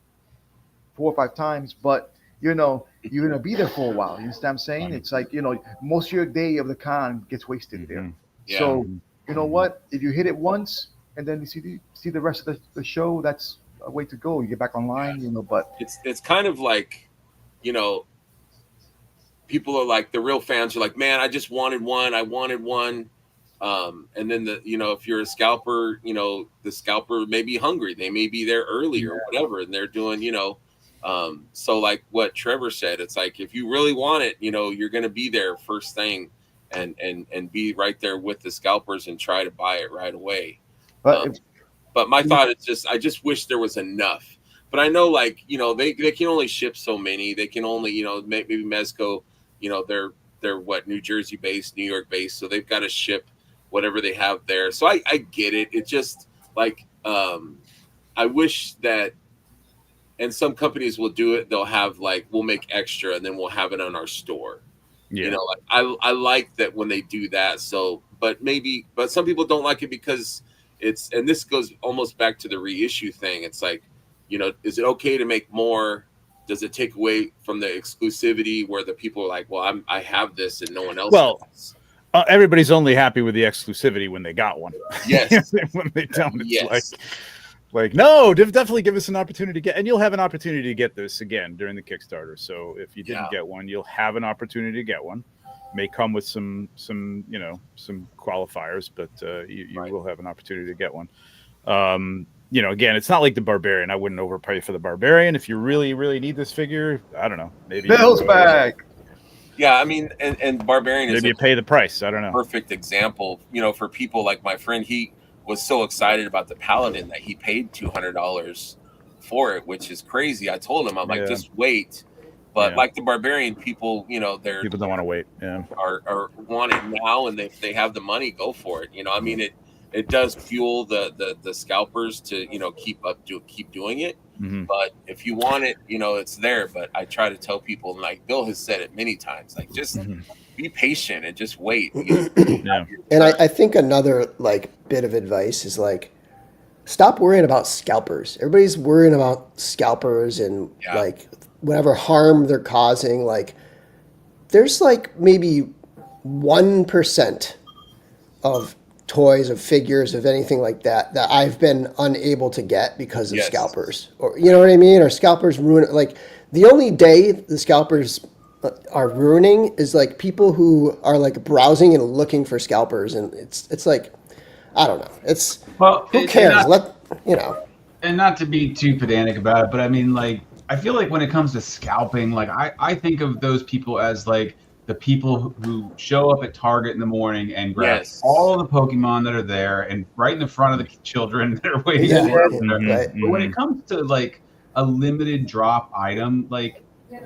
4 or 5 times, but you know, you're gonna be there for a while. You understand what I'm saying? It's like, you know, most of your day of the con gets wasted there. So you know what? If you hit it once and then you see the rest of the show, that's a way to go. You get back online, you know. But it's kind of like, you know, people are like, the real fans are like, man, I just wanted one. I wanted one. And then you know, if you're a scalper, you know, the scalper may be hungry. They may be there early or whatever, and they're doing, you know, so like what Trevor said, it's like, if you really want it, you know, you're going to be there first thing and be right there with the scalpers and try to buy it right away. But my thought is just, I just wish there was enough. But I know, like, you know, they can only ship so many. They can only, you know, maybe Mezco, you know, they're what, New Jersey based, New York based, so they've got to ship whatever they have there. So I get it. It's just like, I wish that, and some companies will do it. They'll have like, we'll make extra and then we'll have it on our store. Yeah. You know, like, I like that when they do that. So, but some people don't like it because and this goes almost back to the reissue thing. It's like, you know, is it okay to make more? Does it take away from the exclusivity where the people are like, well, I have this and no one else does? Everybody's only happy with the exclusivity when they got one. Yes. When they don't, it's Yes. like no, definitely give us an opportunity to get, and you'll have an opportunity to get this again during the Kickstarter. So if you didn't get one, you'll have an opportunity to get one. May come with some some qualifiers, but you will have an opportunity to get one. Again, it's not like the Barbarian. I wouldn't overpay for the Barbarian. If you really, really need this figure, I don't know. Maybe Bill's back. Yeah, I mean, and Barbarian is maybe you pay the price. I don't know. Perfect example, for people like my friend. He was so excited about the Paladin that he paid $200 for it, which is crazy. I told him, I'm like, just wait. But like the Barbarian, people, people don't want to wait. Yeah, are want it now, and if they have the money, go for it. I mean, it does fuel the scalpers to keep doing it. Mm-hmm. But if you want it, it's there. But I try to tell people, and like Bill has said it many times, like just be patient and just wait. And I think another bit of advice is stop worrying about scalpers. Everybody's worrying about scalpers and whatever harm they're causing. There's maybe 1% of toys, of figures, of anything like that I've been unable to get because of scalpers, or you know what I mean, or scalpers ruin it. The only day the scalpers are ruining is people who are browsing and looking for scalpers, and it's I don't know, it's who cares, and not to be too pedantic about it, but I mean, I feel like when it comes to scalping, I think of those people as the people who show up at Target in the morning and grab all the Pokemon that are there and right in the front of the children that are waiting. But when it comes to a limited drop item,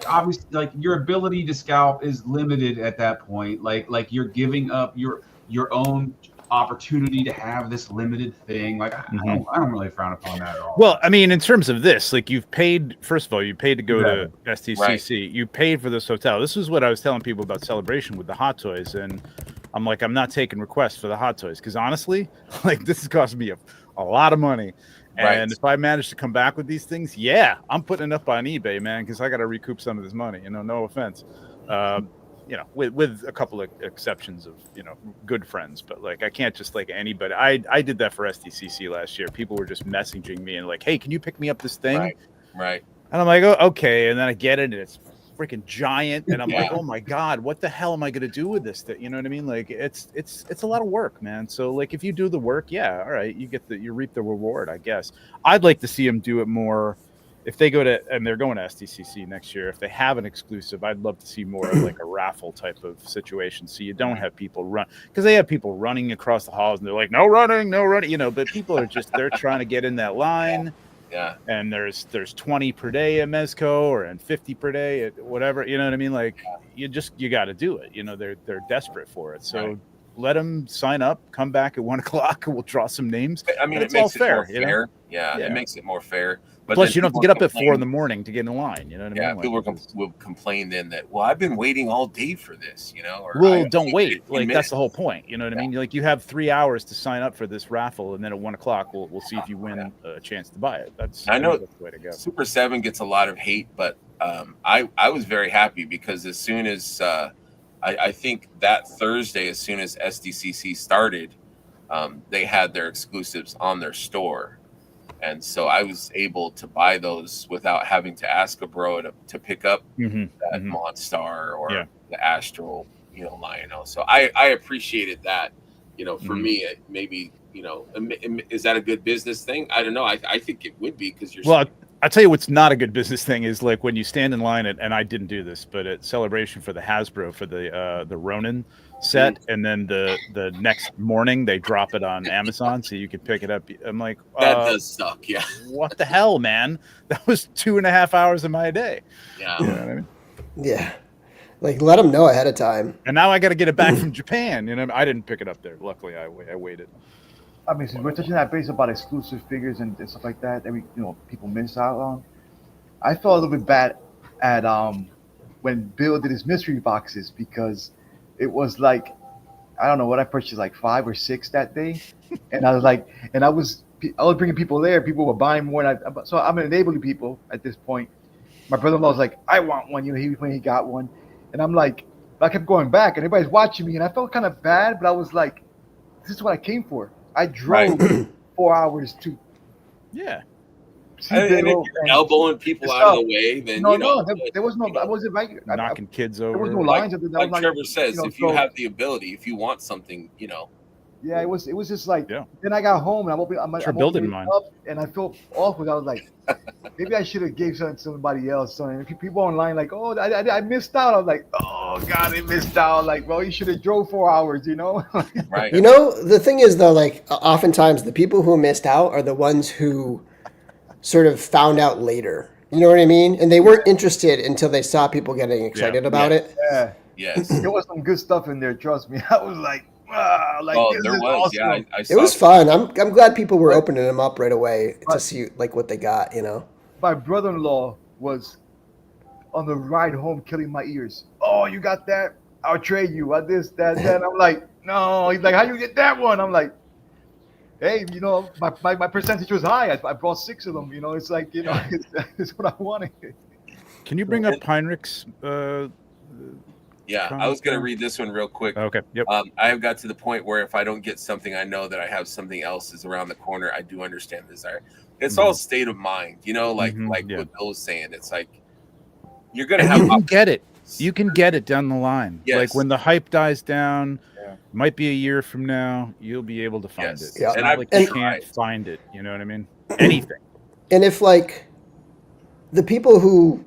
obviously your ability to scalp is limited at that point. You're giving up your own opportunity to have this limited thing. I don't really frown upon that at all. Well, I mean, in terms of this, you've paid, first of all, you paid to go to STCC. Right. You paid for this hotel. This is what I was telling people about Celebration with the hot toys, and I'm like, I'm not taking requests for the hot toys because honestly, this is costing me a lot of money. And if I manage to come back with these things, I'm putting it up on eBay, man, because I got to recoup some of this money. No offense. With a couple of exceptions of, good friends, but I can't just anybody. I did that for STCC last year. People were just messaging me and hey, can you pick me up this thing? Right. And I'm like, oh, okay. And then I get it and it's freaking giant. And I'm like, oh my God, what the hell am I going to do with this? You know what I mean? It's a lot of work, man. So if you do the work, all right, you reap the reward, I guess. I'd like to see them do it more. If they go to, and they're going to STCC next year, if they have an exclusive, I'd love to see more of a raffle type of situation. So you don't have people run, because they have people running across the halls and they're like, no running, but people are just, they're trying to get in that line. Yeah. And there's 20 per day at Mezco or and 50 per day at whatever, you know what I mean? You got to do it. They're desperate for it. So let them sign up, come back at 1 o'clock, and we'll draw some names. I mean, it makes it more fair. Yeah, it makes it more fair. But plus, you don't have to get up at 4 a.m. to get in the line. You know what I mean? People will complain then that, I've been waiting all day for this, Or don't wait. That's the whole point. You know what I mean? You have 3 hours to sign up for this raffle, and then at 1 o'clock, we'll see if you win a chance to buy it. I know that's the way to go. Super 7 gets a lot of hate, but I was very happy because as soon as I think that Thursday, as soon as SDCC started, they had their exclusives on their store. And so I was able to buy those without having to ask a bro to pick up that Monstar or the Astral, Lionel. So I appreciated that. For me, it maybe, is that a good business thing? I don't know. I think it would be because you're. Well, I'll tell you what's not a good business thing is when you stand in line and I didn't do this, but at Celebration for the Hasbro for the Ronin set, and then the next morning they drop it on Amazon so you can pick it up. I'm like, that does suck. Yeah. What the hell, man? That was 2.5 hours of my day. Yeah. You know what I mean? Yeah. Let them know ahead of time. And now I got to get it back from Japan. I didn't pick it up there. Luckily, I waited. I mean, since we're touching that base about exclusive figures and stuff like that people miss out on. I felt a little bit bad at when Bill did his mystery boxes because it was I don't know what I purchased 5 or 6 that day, and I was bringing people there. People were buying more, so I'm enabling people at this point. My brother-in-law was like, I want one, when he got one, and I'm like, But I kept going back, and everybody's watching me, and I felt kind of bad. But I was like, "This is what I came for." I drove 4 hours to Yeah. see And if Bill you're elbowing people out of the way, then no, you know. no, there was no. you know, I wasn't right. Knocking kids over. There was no like lines. That was like not, Trevor says, if you so- have the ability, if you want something, you know. Yeah, it was just like. Yeah. Then I got home and I'm Sure, Bill didn't opening mind. up, and I felt awkward. I was like, maybe I should have gave something to somebody else. So and people online like, oh, I missed out. I was like, oh God, I missed out. Like, well, you should have drove 4 hours. You know. Right. You know, the thing is though, like oftentimes the people who missed out are the ones who sort of found out later. You know what I mean? And they weren't interested until they saw people getting excited about it. Yeah. Yes. There was some good stuff in there. Trust me. I was like, wow, like Oh, this there is was. awesome. Yeah, I saw It was fun. I'm glad people were opening them up right away to But- see like what they got. You know. My brother-in-law was on the ride home killing my ears. Oh, you got that? I'll trade you. I this, that, that. I'm like, no. He's like, how you get that one? I'm like, hey, you know, my percentage was high. I bought 6 of them. You know, it's like, you know, it's what I wanted. Can you bring up Heinrich's? Yeah, I was going to read this one real quick. Okay. Yep. I have got to the point where if I don't get something, I know that I have something else is around the corner. I do understand the desire. It's all state of mind, you know, like what Bill was saying. It's like you're going to have. You can get it. You can get it down the line. Yes. Like when the hype dies down, might be a year from now, you'll be able to find it. Yeah. It's And not I've like you tried. can't find it. You know what I mean? Anything. And if like the people who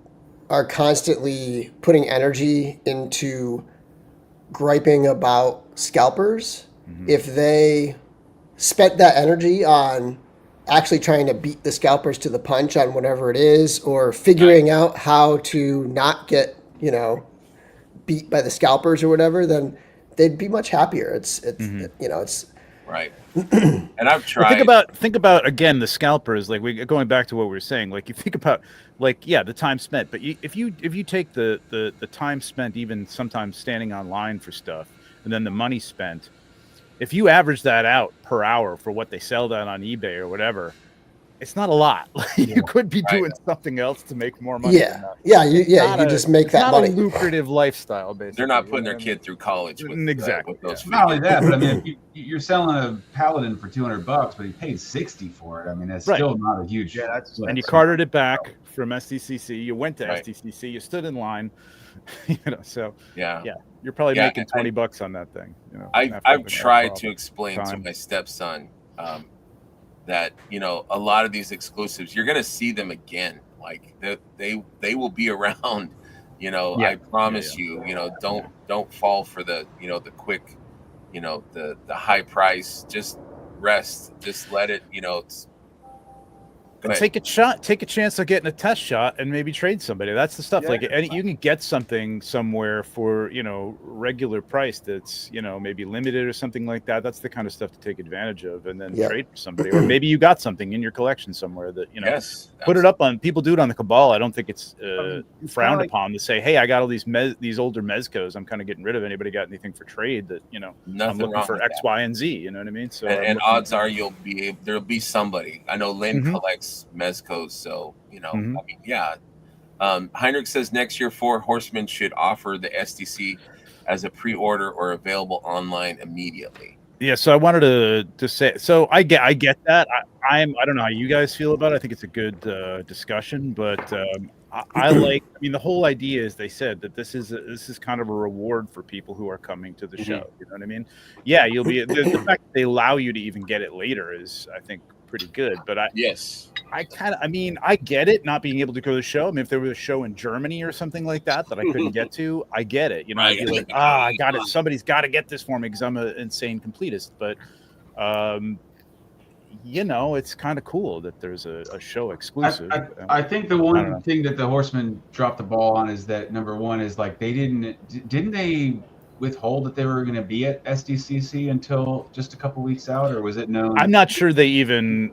are constantly putting energy into griping about scalpers, if they spent that energy on actually trying to beat the scalpers to the punch on whatever it is, or figuring out how to not get, you know, beat by the scalpers or whatever, then they'd be much happier. It's you know, it's Right. And I've tried. Well, think about again the scalpers. Like going back to what we were saying. Like you think about the time spent. But if you take the time spent, even sometimes standing online for stuff, and then the money spent, if you average that out per hour for what they sell that on eBay or whatever, it's not a lot. You could be doing something else to make more money. yeah, you just make that money. It's not a lucrative lifestyle, basically. They're not putting their kid through college with Exactly. with those Not only figures. that, but I mean, if you're selling a Paladin for $200, but he paid $60 for it. I mean, that's still not a huge. Yeah, that's And you carted it back from SDCC. You went to Right. SDCC. You stood in line. You know, so Yeah. you're probably Yeah, making $20 on that thing. You know, after I've the tried problem. to explain to time. my stepson that, you know, a lot of these exclusives, you're going to see them again. Like they will be around, you know. Yeah. I promise you, you know, don't fall for the, you know, the quick, you know, the high price. Just rest, just let it, you know, it's And take a chance of getting a test shot and maybe trade somebody. That's the stuff. Yeah. Like you can get something somewhere for, you know, regular price that's, you know, maybe limited or something like that. That's the kind of stuff to take advantage of and then trade for somebody. Or maybe you got something in your collection somewhere that, you know, put it up on. People do it on the Cabal. I don't think it's frowned upon to say, hey, I got all these older Mezcos. I'm kind of getting rid of. Anybody got anything for trade that, you know, Nothing I'm looking wrong for with X, that. Y, and Z. You know what I mean? So and odds are there'll be somebody. I know Lynn Mhm. collects Mezcos, so you know. Mhm. I mean, yeah. Heinrich says next year 4 Horsemen should offer the SDC as a pre-order or available online immediately. Yeah, so I wanted to say, so I get that. I don't know how you guys feel about it. I think it's a good discussion, but I mean, the whole idea is they said that this is kind of a reward for people who are coming to the show. You know what I mean? Yeah, you'll be the fact that they allow you to even get it later is, I think, pretty good. But I get it not being able to go to the show. I mean, if there was a show in Germany or something like that I couldn't get to, I get it. You know, I'd be like, I got it. Somebody's got to get this for me because I'm an insane completist. But, you know, it's kind of cool that there's a show exclusive. I think the one thing that the Horsemen dropped the ball on is that number one is like didn't they withhold that they were going to be at SDCC until just a couple weeks out, or was it known? I'm not sure they even.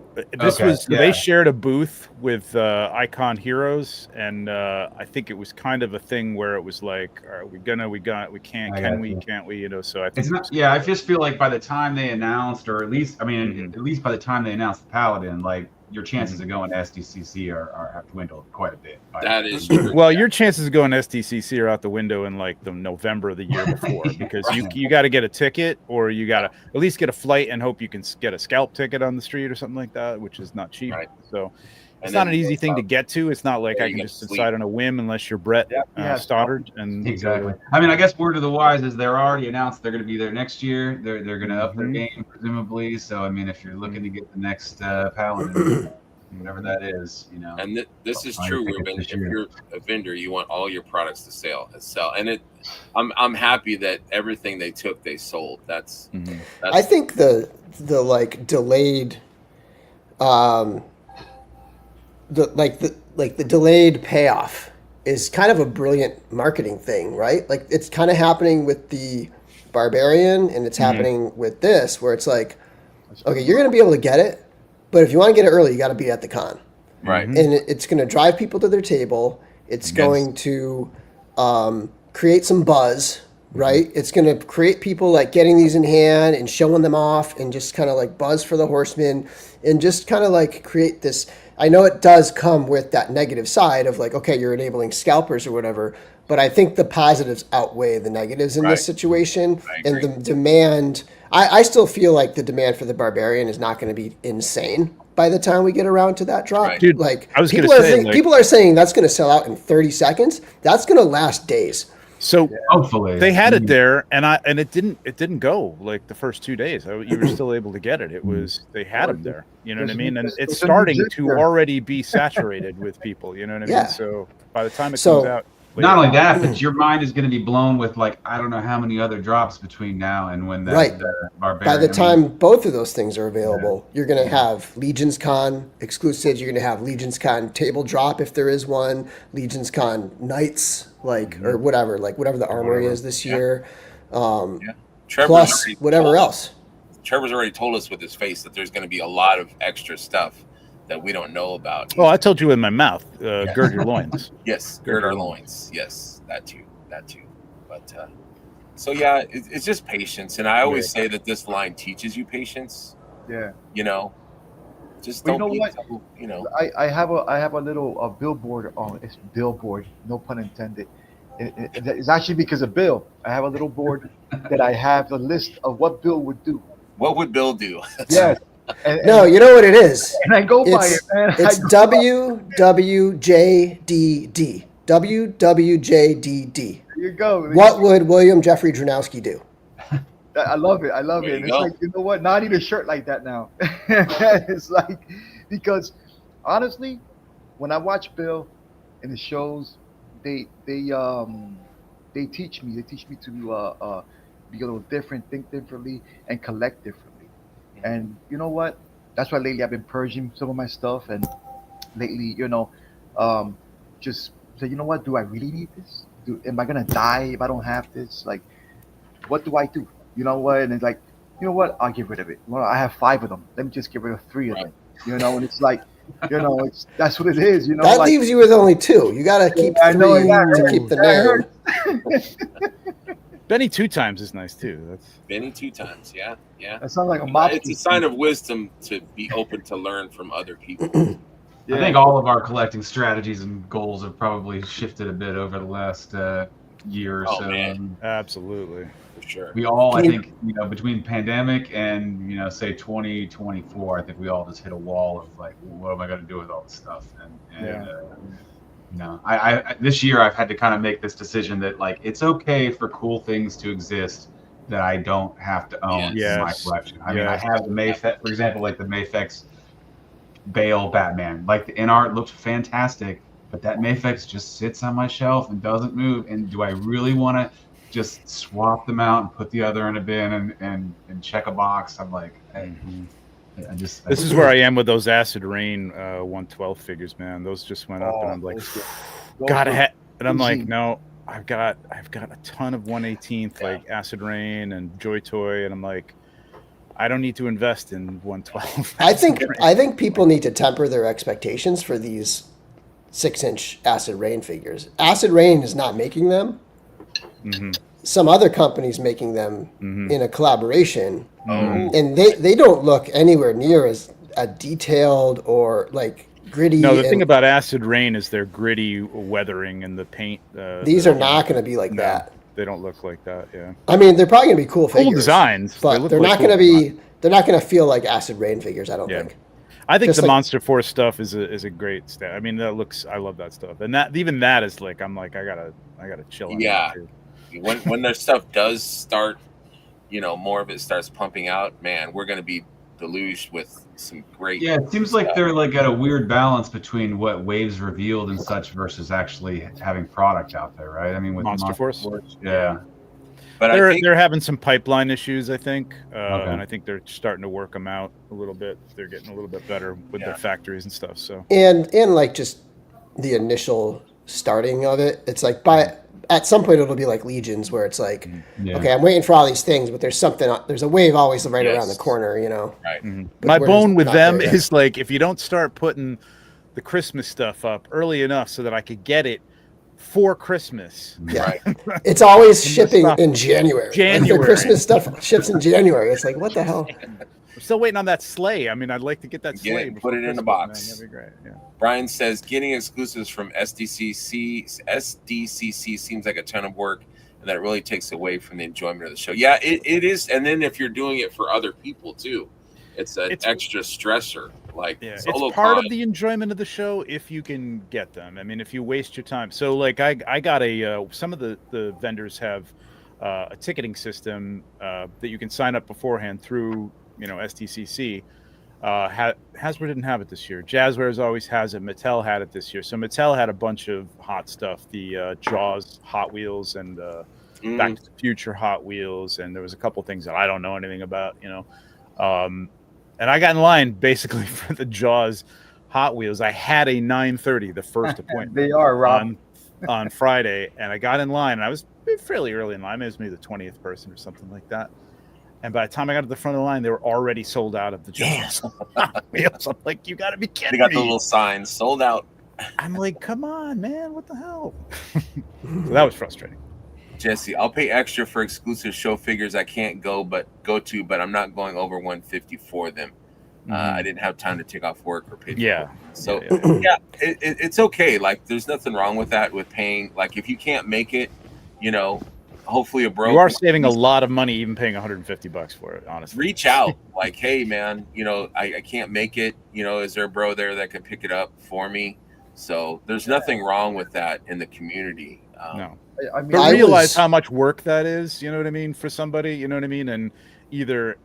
They shared a booth with Icon Heroes, and I think it was kind of a thing where it was like, are we gonna? We can't? Can we? Can't we? You know. So I think it's not. Yeah, I just feel like by the time they announced, or at least, I mean, at least by the time they announced the Paladin, like your chances of going to SDCC are dwindled quite a bit. That is true. Well, your chances of going to SDCC are out the window in like the November of the year before, because you got to get a ticket, or you got to at least get a flight and hope you can get a scalp ticket on the street or something like that, which is not cheap. Right. So it's not an easy thing to get to. It's not like I can just decide on a whim unless you're Brett Stoddard. And exactly. I mean, I guess word of the wise is they're already announced they're going to be there next year. They're going to up their game presumably. So I mean, if you're looking to get the next Paladin, whatever that is, you know. And this is true, Ruben. If you're a vendor, you want all your products to sell, and I'm happy that everything they took, they sold. That's I think the like delayed, the delayed payoff is kind of a brilliant marketing thing, right? Like it's kind of happening with the Barbarian, and it's happening with this, where it's like, okay, you're going to be able to get it, but if you want to get it early, you got to be at the con. right. And it's going to drive people to their table. It's going to create some buzz, right? It's going to create people like getting these in hand and showing them off, and just kind of like buzz for the horsemen, and just kind of like create this. I know it does come with that negative side of like, okay, you're enabling scalpers or whatever, but I think the positives outweigh the negatives in this situation. And the demand, I still feel like the demand for the Barbarian is not going to be insane by the time we get around to that drop. Right. Dude, like I was people gonna are say, like- people are saying that's going to sell out in 30 seconds. That's going to last days. So hopefully they had it there, and it didn't go like the first 2 days. You were still able to get it. It was, they had them there. You know what I mean? And it's starting to already be saturated with people. You know what I mean? Yeah. So by the time it So- comes out, Not only that, but your mind is going to be blown with like I don't know how many other drops between now and when that Right. Barbarian. By the time both of those things are available, you're going to have Legions Con exclusives. You're going to have Legions Con table drop if there is one. Legions Con Knights, like or whatever the armory is this year. Trevor's Plus already whatever told us- else. Trevor's already told us with his face that there's going to be a lot of extra stuff that we don't know about. oh, I told you in my mouth, gird your loins. Yes, gird our loins. Yes, that too. But so yeah, it's just patience, and I always say that this line teaches you patience. Yeah. You know, just Well, don't you know be what? so, you know. I have a little billboard on it's billboard, no pun intended. It's actually because of Bill. I have a little board that I have a list of what Bill would do. What would Bill do? Yes. No, you know what it is. And I go by it, man. It's WWJDD. WWJDD. There you go. What would William Jeffrey Dranowski do? I love it. I love There it. you And it's go. like, you know what? Now I need a shirt like that now. It's like, because honestly, when I watch Bill in the shows, they teach me. They teach me to be a little different, think differently, and collect differently. And you know what? That's why lately I've been purging some of my stuff, and lately, just say, you know what? Do I really need this? Am I gonna die if I don't have this? Like, what do I do? You know what? And it's like, you know what? I'll get rid of it. Well, I have 5 of them. Let me just get rid of 3 of them. You know, and it's like, that's what it is. You know, That like, leaves you with only 2. You got to keep I know, 3 that to hurts. keep the That name. Benny 2 times is nice too. That's Benny 2 times. Yeah. that sounds like a mob. It's a sign of wisdom to be open to learn from other people. I think all of our collecting strategies and goals have probably shifted a bit over the last year or Oh, so. man. absolutely. For sure. We all, I think, between pandemic and say 2024, I think we all just hit a wall of like, well, what am I going to do with all this stuff? I this year I've had to kind of make this decision that like it's okay for cool things to exist that I don't have to own in my collection. I mean, I have the Mayfex, for example, like the Mayfex Bale Batman. Like the in art looked fantastic, but that Mayfex just sits on my shelf and doesn't move. And do I really want to just swap them out and put the other in a bin and check a box? I'm like, this is where I am with those Acid Rain 112 figures, man. Those just went up, and I'm like, and I'm like, no, I've got a ton of 118th like Acid Rain and Joy Toy, and I'm like, I don't need to invest in 112. I think people need to temper their expectations for these 6-inch Acid Rain figures. Acid Rain is not making them. Mm-hmm. Some other company's making them in a collaboration, Oh. and they don't look anywhere near as a detailed or like gritty. No, the thing about Acid Rain is their gritty weathering and the paint. These are not going to be like that. They don't look like that. Yeah. I mean, they're probably going to be cool figures. Cool designs, but they're not going to be. They're not going to feel like Acid Rain figures. I don't think. I think the Monster Force stuff is a great stuff. I mean, that looks. I love that stuff, and that is like I'm like I gotta chill on that too. When their stuff does start, more of it starts pumping out. Man, we're gonna be deluged with some great. Yeah, it seems like they're like at a weird balance between what Waves revealed and such versus actually having product out there, right? I mean, with Monster Force, yeah. But they're having some pipeline issues, I think, and I think they're starting to work them out a little bit. They're getting a little bit better with their factories and stuff. So and like just the initial starting of it, it's like at some point it'll be like Legions, where it's like, okay, I'm waiting for all these things, but there's a wave always right around the corner, Right. Mm-hmm. My bone with them is like if you don't start putting the Christmas stuff up early enough so that I could get it for Christmas. Yeah. It's always shipping in January. Like the Christmas stuff ships in January. It's like, what the hell? We're still waiting on that sleigh. I mean, I'd like to get that sleigh. Put it in the box. Man. That'd be great. Yeah. Brian says getting exclusives from SDCC seems like a ton of work, and that really takes away from the enjoyment of the show. Yeah, it is. And then if you're doing it for other people too, it's an extra stressor. Like it's part of the enjoyment of the show if you can get them. I mean, if you waste your time. So like I got some of the vendors have a ticketing system that you can sign up beforehand through STCC. Hasbro didn't have it this year. Jazzwares always has it. Mattel had it this year. So Mattel had a bunch of hot stuff, the Jaws Hot Wheels and Back to the Future Hot Wheels, and there was a couple things that I don't know anything about, and I got in line basically for the Jaws Hot Wheels. I had a 9:30, the first appointment. They are, Rob. On Friday, and I got in line, and I was fairly early in line. It was maybe the 20th person or something like that. And by the time I got to the front of the line, they were already sold out of the Jaws Hot Wheels. I'm like, you got to be kidding me. They got the little signs, sold out. I'm like, come on, man, what the hell? So that was frustrating. Jesse, I'll pay extra for exclusive show figures I can't go to, but I'm not going over 150 for them. I didn't have time to take off work or pay for it. So it's okay. Like there's nothing wrong with that, with paying. Like if you can't make it, hopefully a bro. You are saving a lot of money even paying $150 for it, honestly. Reach out. Like, hey man, I can't make it. Is there a bro there that could pick it up for me? So there's nothing wrong with that in the community. No. I mean, but realize how much work that is, you know what I mean, for somebody, you know what I mean, and either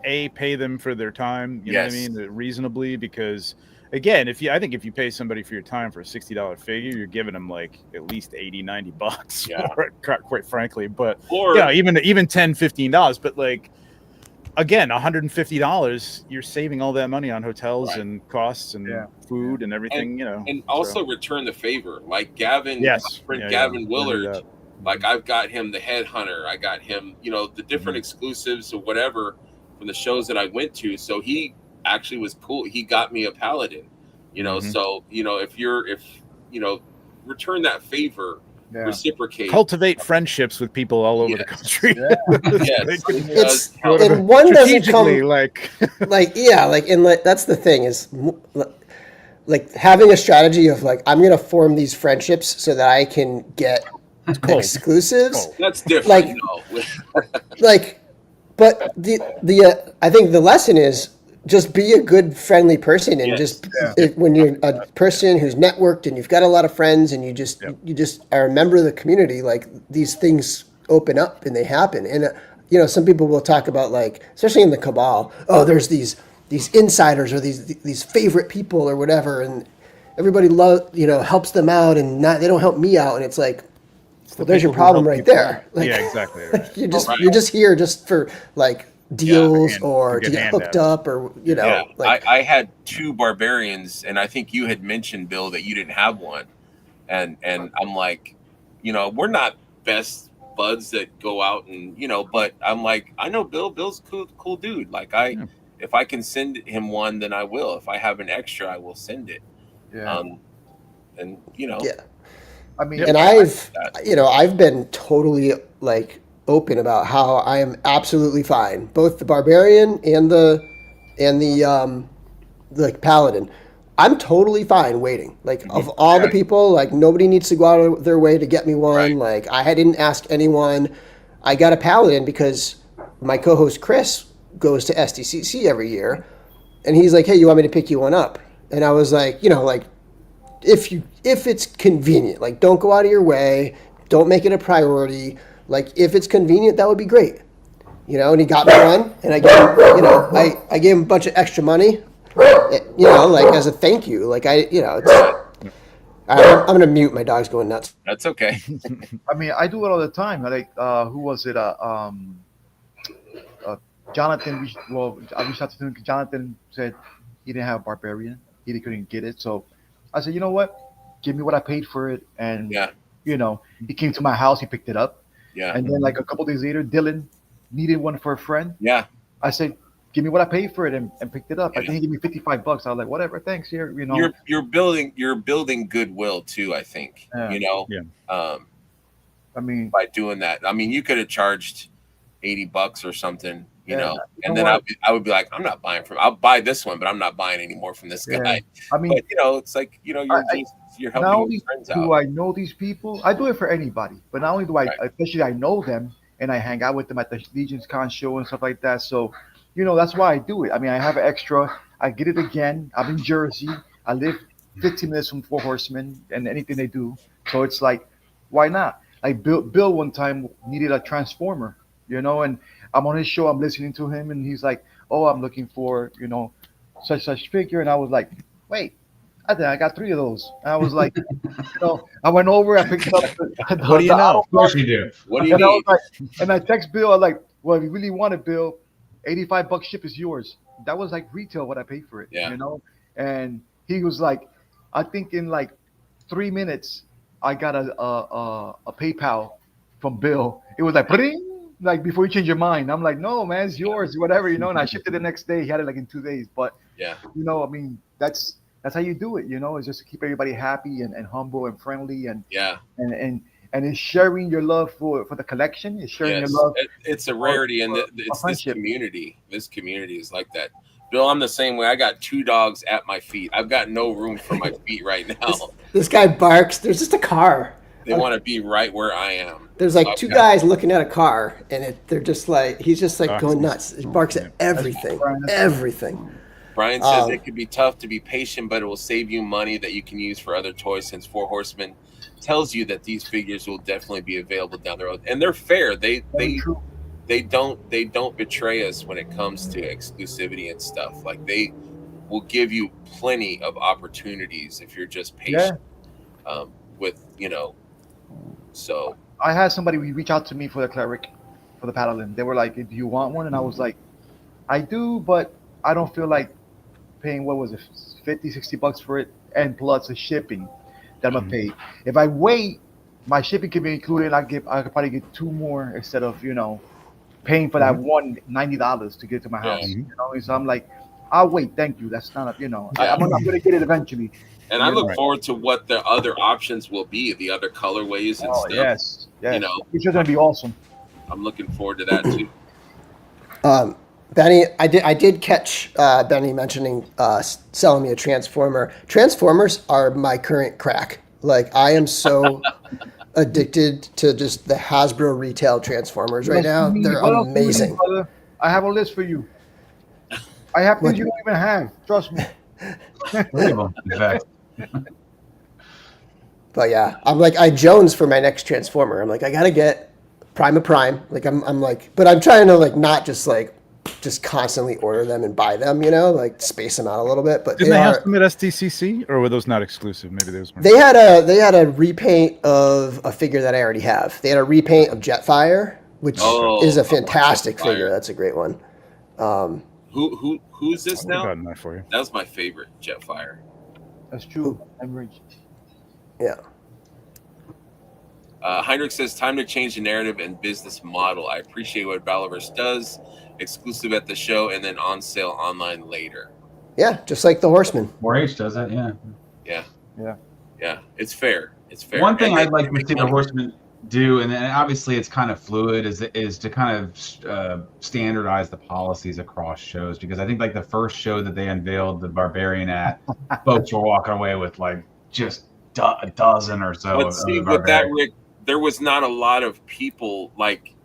pay them for their time, you know what I mean, reasonably, because again, I think if you pay somebody for your time for a $60 figure, you're giving them like at least $80-$90 for it, quite frankly, but even $10-$15, but like again, $150, you're saving all that money on hotels and costs and food and everything, and also return the favor. Like Gavin, Gavin Willard, like I've got him the Headhunter, I got him, the different exclusives or whatever from the shows that I went to. So he actually was cool. He got me a Paladin, so if return that favor. Reciprocate, cultivate friendships with people all over the country. And one doesn't come that's the thing is like having a strategy of like I'm gonna form these friendships so that I can get exclusives. That's different. But the I think the lesson is just be a good, friendly person, and when you're a person who's networked and you've got a lot of friends and you just are a member of the community, like these things open up and they happen. And some people will talk about like, especially in the cabal, there's these insiders or these favorite people or whatever, and everybody helps them out, and they don't help me out, and it's like, well, there's your problem right there. Like, exactly. Right. You're just here just for like deals or to get hooked up or I had 2 barbarians, and I think you had mentioned, Bill, that you didn't have one, and I'm like, we're not best buds that go out and but I'm like, I know Bill's a cool dude, like if I can send him one, then I will. If I have an extra, I will send it. I mean, and I've been totally like open about how I am absolutely fine. Both the barbarian and the like Paladin, I'm totally fine waiting. Like of all the people, like nobody needs to go out of their way to get me one. Like I didn't ask anyone. I got a Paladin because my co-host Chris goes to SDCC every year, and he's like, "Hey, you want me to pick you one up?" And I was like, like if it's convenient, like don't go out of your way, don't make it a priority. Like if it's convenient, that would be great. And he got me one, and I gave him, I gave him a bunch of extra money, like as a thank you. Like I'm gonna mute. My dog's going nuts. That's okay. I mean, I do it all the time. Like, who was it? Jonathan. I reached out to him. Jonathan said he didn't have a barbarian. He couldn't get it. So I said, you know what? Give me what I paid for it. And he came to my house. He picked it up. Yeah. And then like a couple days later, Dylan needed one for a friend. Yeah. I said, give me what I paid for it, and picked it up. I think he gave me $55. I was like, whatever, thanks. Here, You're building goodwill too. I think. I mean, by doing that, I mean, you could have charged $80 or something, and then I would be like, I'm not buying I'll buy this one, but I'm not buying any more from this guy. I mean, but, it's like you're helping your friends out. Do I know these people? I do it for anybody, but not only do I, especially I know them and I hang out with them at the Legion's Con show and stuff like that. So, that's why I do it. I mean, I have an extra. I get it again. I'm in Jersey. I live 15 minutes from Four Horsemen and anything they do. So it's like, why not? Like Bill one time needed a transformer, and I'm on his show. I'm listening to him, and he's like, "Oh, I'm looking for such figure," and I was like, "Wait, I think I got 3 of those." And I was like, I went over. I picked up. What do you know? Of course you do. What do you need? And I text Bill. I was like, "Well, if you really want it, Bill, $85 ship is yours." That was like retail what I paid for it. Yeah. And he was like, I think in like 3 minutes, I got a PayPal from Bill. It was like, like before you change your mind. I'm like, no, man, it's yours, whatever, And I shipped it the next day. He had it like in 2 days. But I mean, that's how you do it. It's just to keep everybody happy and humble and friendly and it's sharing your love for the collection. It's sharing your love. It's a rarity, and it's this community. This community is like that. Bill, I'm the same way. I got 2 dogs at my feet. I've got no room for my feet right now. This guy barks. There's just a car. They want to be right where I am. There's like 2 guys looking at a car, and they're just like, he's just like going nuts. He barks at everything. Everything. Brian says it could be tough to be patient, but it will save you money that you can use for other toys, since Four Horsemen tells you that these figures will definitely be available down the road. And they're fair. They don't betray us when it comes to exclusivity and stuff. Like, they will give you plenty of opportunities if you're just patient. So I had somebody reach out to me for the cleric, for the paladin. They were like, "Do you want one?" And I was like, "I do, but I don't feel like paying, what was it, $50-$60 for it, and plus the shipping that I'm gonna pay. If I wait, my shipping can be included. I could probably get 2 more instead of paying for that one $90 to get to my house. So I'm like, I'll wait. Thank you. That's not I'm gonna get it eventually. And I look forward to what the other options will be, the other colorways and stuff. Yes. Which is gonna be awesome. I'm looking forward to that too. Benny, I did catch Benny mentioning selling me a Transformer. Transformers are my current crack. Like, I am so addicted to just the Hasbro retail Transformers right now. They're amazing. I have a list for you. I have things you don't even have. Trust me. In fact. But yeah, I'm like, I Jones for my next Transformer. I'm like, I gotta get Prime of Prime. Like, I'm like, but I'm trying to like not just constantly order them and buy them, like space them out a little bit. But didn't they have them at SDCC, or were those not exclusive? Maybe those were. They had a repaint of a figure that I already have. They had a repaint of Jetfire, which is a fantastic figure. That's a great one. Who's this now? Gotten that for you. That was my favorite, Jetfire. That's true. I'm rich. Yeah. Heinrich says, time to change the narrative and business model. I appreciate what Battleverse does. Exclusive at the show and then on sale online later. Yeah, just like the Horseman. 4-H does that, yeah. Yeah. It's fair. One thing I'd like to see the Horseman do, and then obviously it's kind of fluid, is to kind of standardize the policies across shows, because I think like the first show that they unveiled the Barbarian at, folks were walking away with like just a dozen or so But of see, the with that, Barbarian. Rick, there was not a lot of people. Like,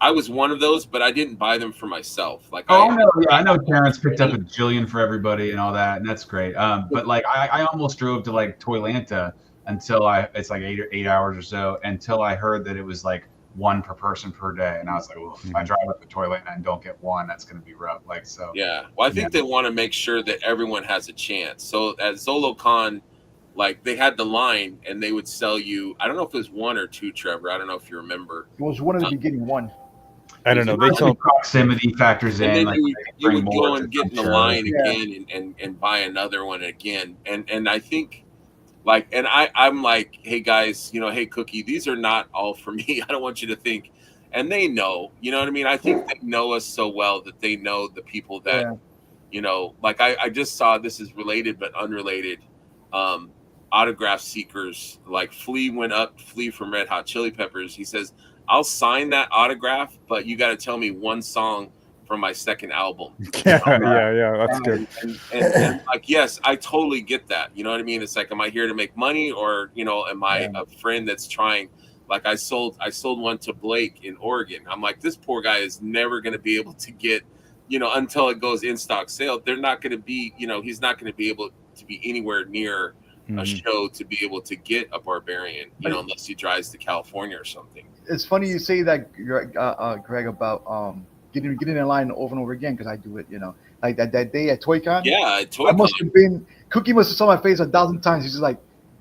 I was one of those, but I didn't buy them for myself. Like, Oh no, yeah, I know Terrence picked up a jillion for everybody and all that, and that's great. But like I almost drove to like Toylanta until it's like 8 hours or so, until I heard that it was like one per person per day, and I was like, well, if I drive up to Toylanta and don't get one, that's going to be rough. Like, so yeah. Well, I think they want to make sure that everyone has a chance. So at ZoloCon, like they had the line, and they would sell you. I don't know if it was one or two, Trevor. I don't know if you remember. It was one of the beginning one. I don't know. They the proximity factors And in, then like you would more go to and get in the some line shows. again and buy another one again. And I think like, and I'm like, hey guys, hey Cookie, these are not all for me. I don't want you to think, and they know, you know what I mean? I think they know us so well that they know the people that, like I just saw, this is related but unrelated, autograph seekers. Like Flea from Red Hot Chili Peppers. He says, I'll sign that autograph, but you got to tell me one song from my second album. Yeah, that's good. And like, yes, I totally get that. You know what I mean? It's like, am I here to make money, or am I a friend that's trying? Like I sold one to Blake in Oregon. I'm like, this poor guy is never going to be able to get, until it goes in stock sale. They're not going to be, he's not going to be able to be anywhere near a show to be able to get a Barbarian, unless he drives to California or something. It's funny you say that, Greg, about getting in line over and over again, because I do it. Like that day at ToyCon. Yeah, at ToyCon. I must have been. Cookie must have saw my face 1,000 times. He's just like,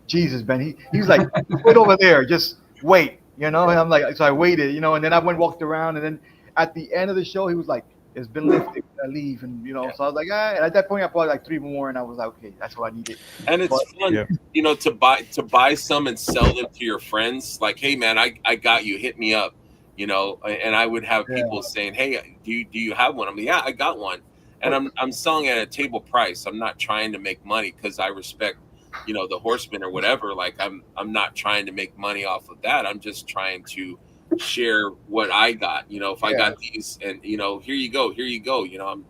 Jesus, Ben. He's like, wait over there, just wait. And I'm like, so I waited. And then I walked around, and then at the end of the show, he was like, it's been lifted. I leave, and so I was like, and at that point I bought like 3 more, and I was like, okay, that's what I needed. And it's fun, to buy some and sell them to your friends. Like, hey man, I got you, hit me up, and I would have people saying, hey, do you have one? I'm like, yeah, I got one, and I'm selling at a table price. I'm not trying to make money, because I respect the Horsemen or whatever. Like I'm not trying to make money off of that. I'm just trying to share what I got. If I got these, and here you go.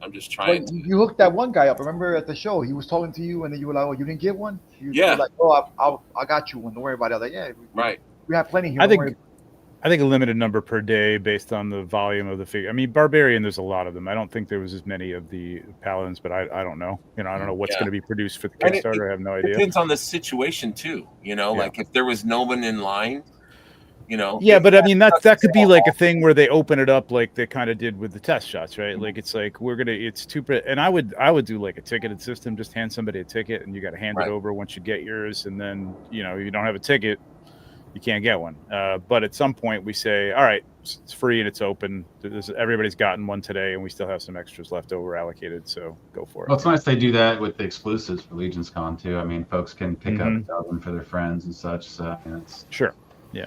I'm just trying to. You hooked that one guy up. Remember at the show, he was talking to you, and then you were like, "Oh, you didn't get one?" You were like, "Oh, I got you one. Don't worry about it." I was like, "Yeah, right. We have plenty here." I think a limited number per day based on the volume of the figure. I mean, Barbarian, there's a lot of them. I don't think there was as many of the Paladins, but I don't know. I don't know what's going to be produced for the Kickstarter. I have no idea. It depends on the situation too. Like if there was no one in line. Yeah, but I mean that could be like a thing where they open it up like they kind of did with the test shots, right? Like it's like it's too, and I would do like a ticketed system, just hand somebody a ticket and you got to hand it over once you get yours, and then you don't have a ticket, you can't get one. But at some point we say, all right, it's free and it's open. Everybody's gotten one today, and we still have some extras left over allocated, so go for it. Well, it's nice they do that with the exclusives for Legion's Con too. I mean, folks can pick up a dozen for their friends and such. So it's sure, yeah.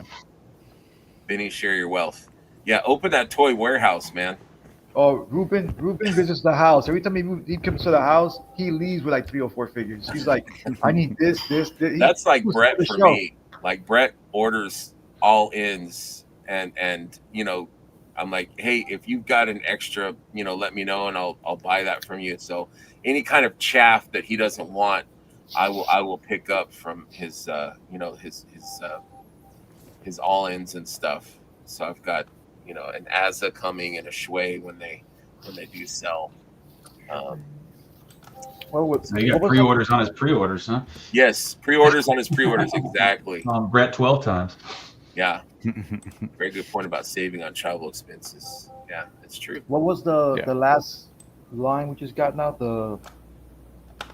Benny, share your wealth. Yeah, open that toy warehouse, man. Oh, Ruben visits the house. Every time he comes to the house, he leaves with like 3 or 4 figures. He's like, I need this. That's like Brett for me. Like Brett orders all ins, and I'm like, hey, if you've got an extra, let me know and I'll buy that from you. So any kind of chaff that he doesn't want, I will pick up from his his all-ins and stuff. So I've got an Azza coming and a Shui when they do sell. So you got pre-orders on his pre-orders, huh? Yes, pre-orders on his pre-orders, exactly. Brett 12 times. Yeah, very good point about saving on travel expenses. Yeah, that's true. What was the last line we just got now? The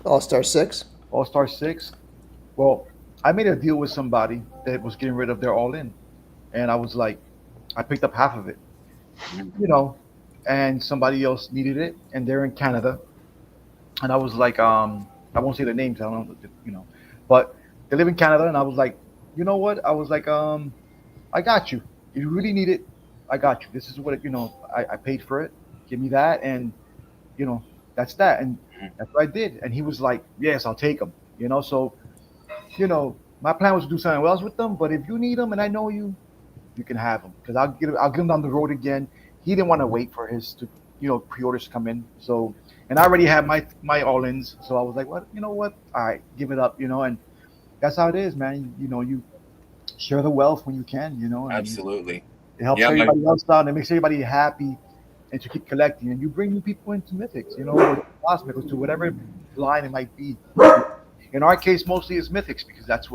All-Star 6. All-Star 6. Well, I made a deal with somebody that was getting rid of their all-in, and I was like, I picked up half of it, and somebody else needed it, and they're in Canada, and I was like, I won't say the names, I don't know, but they live in Canada, and I was like, you know what? I was like, I got you. If you really need it, I got you. This is what I paid for it. Give me that, and that's that, and that's what I did. And he was like, yes, I'll take them. So. My plan was to do something else with them, but if you need them and I know you, you can have them because I'll get him down the road again. He didn't want to wait for his to pre-orders to come in. So and I already had my all-ins. So I was like, what you know what? All right, give it up. And that's how it is, man. You share the wealth when you can. And Absolutely. it helps Yeah, everybody else out. And it makes everybody happy, and to keep collecting. And you bring new people into Mythics. Or Lost Mythics to whatever line it might be. In our case, mostly it's Mythics because that's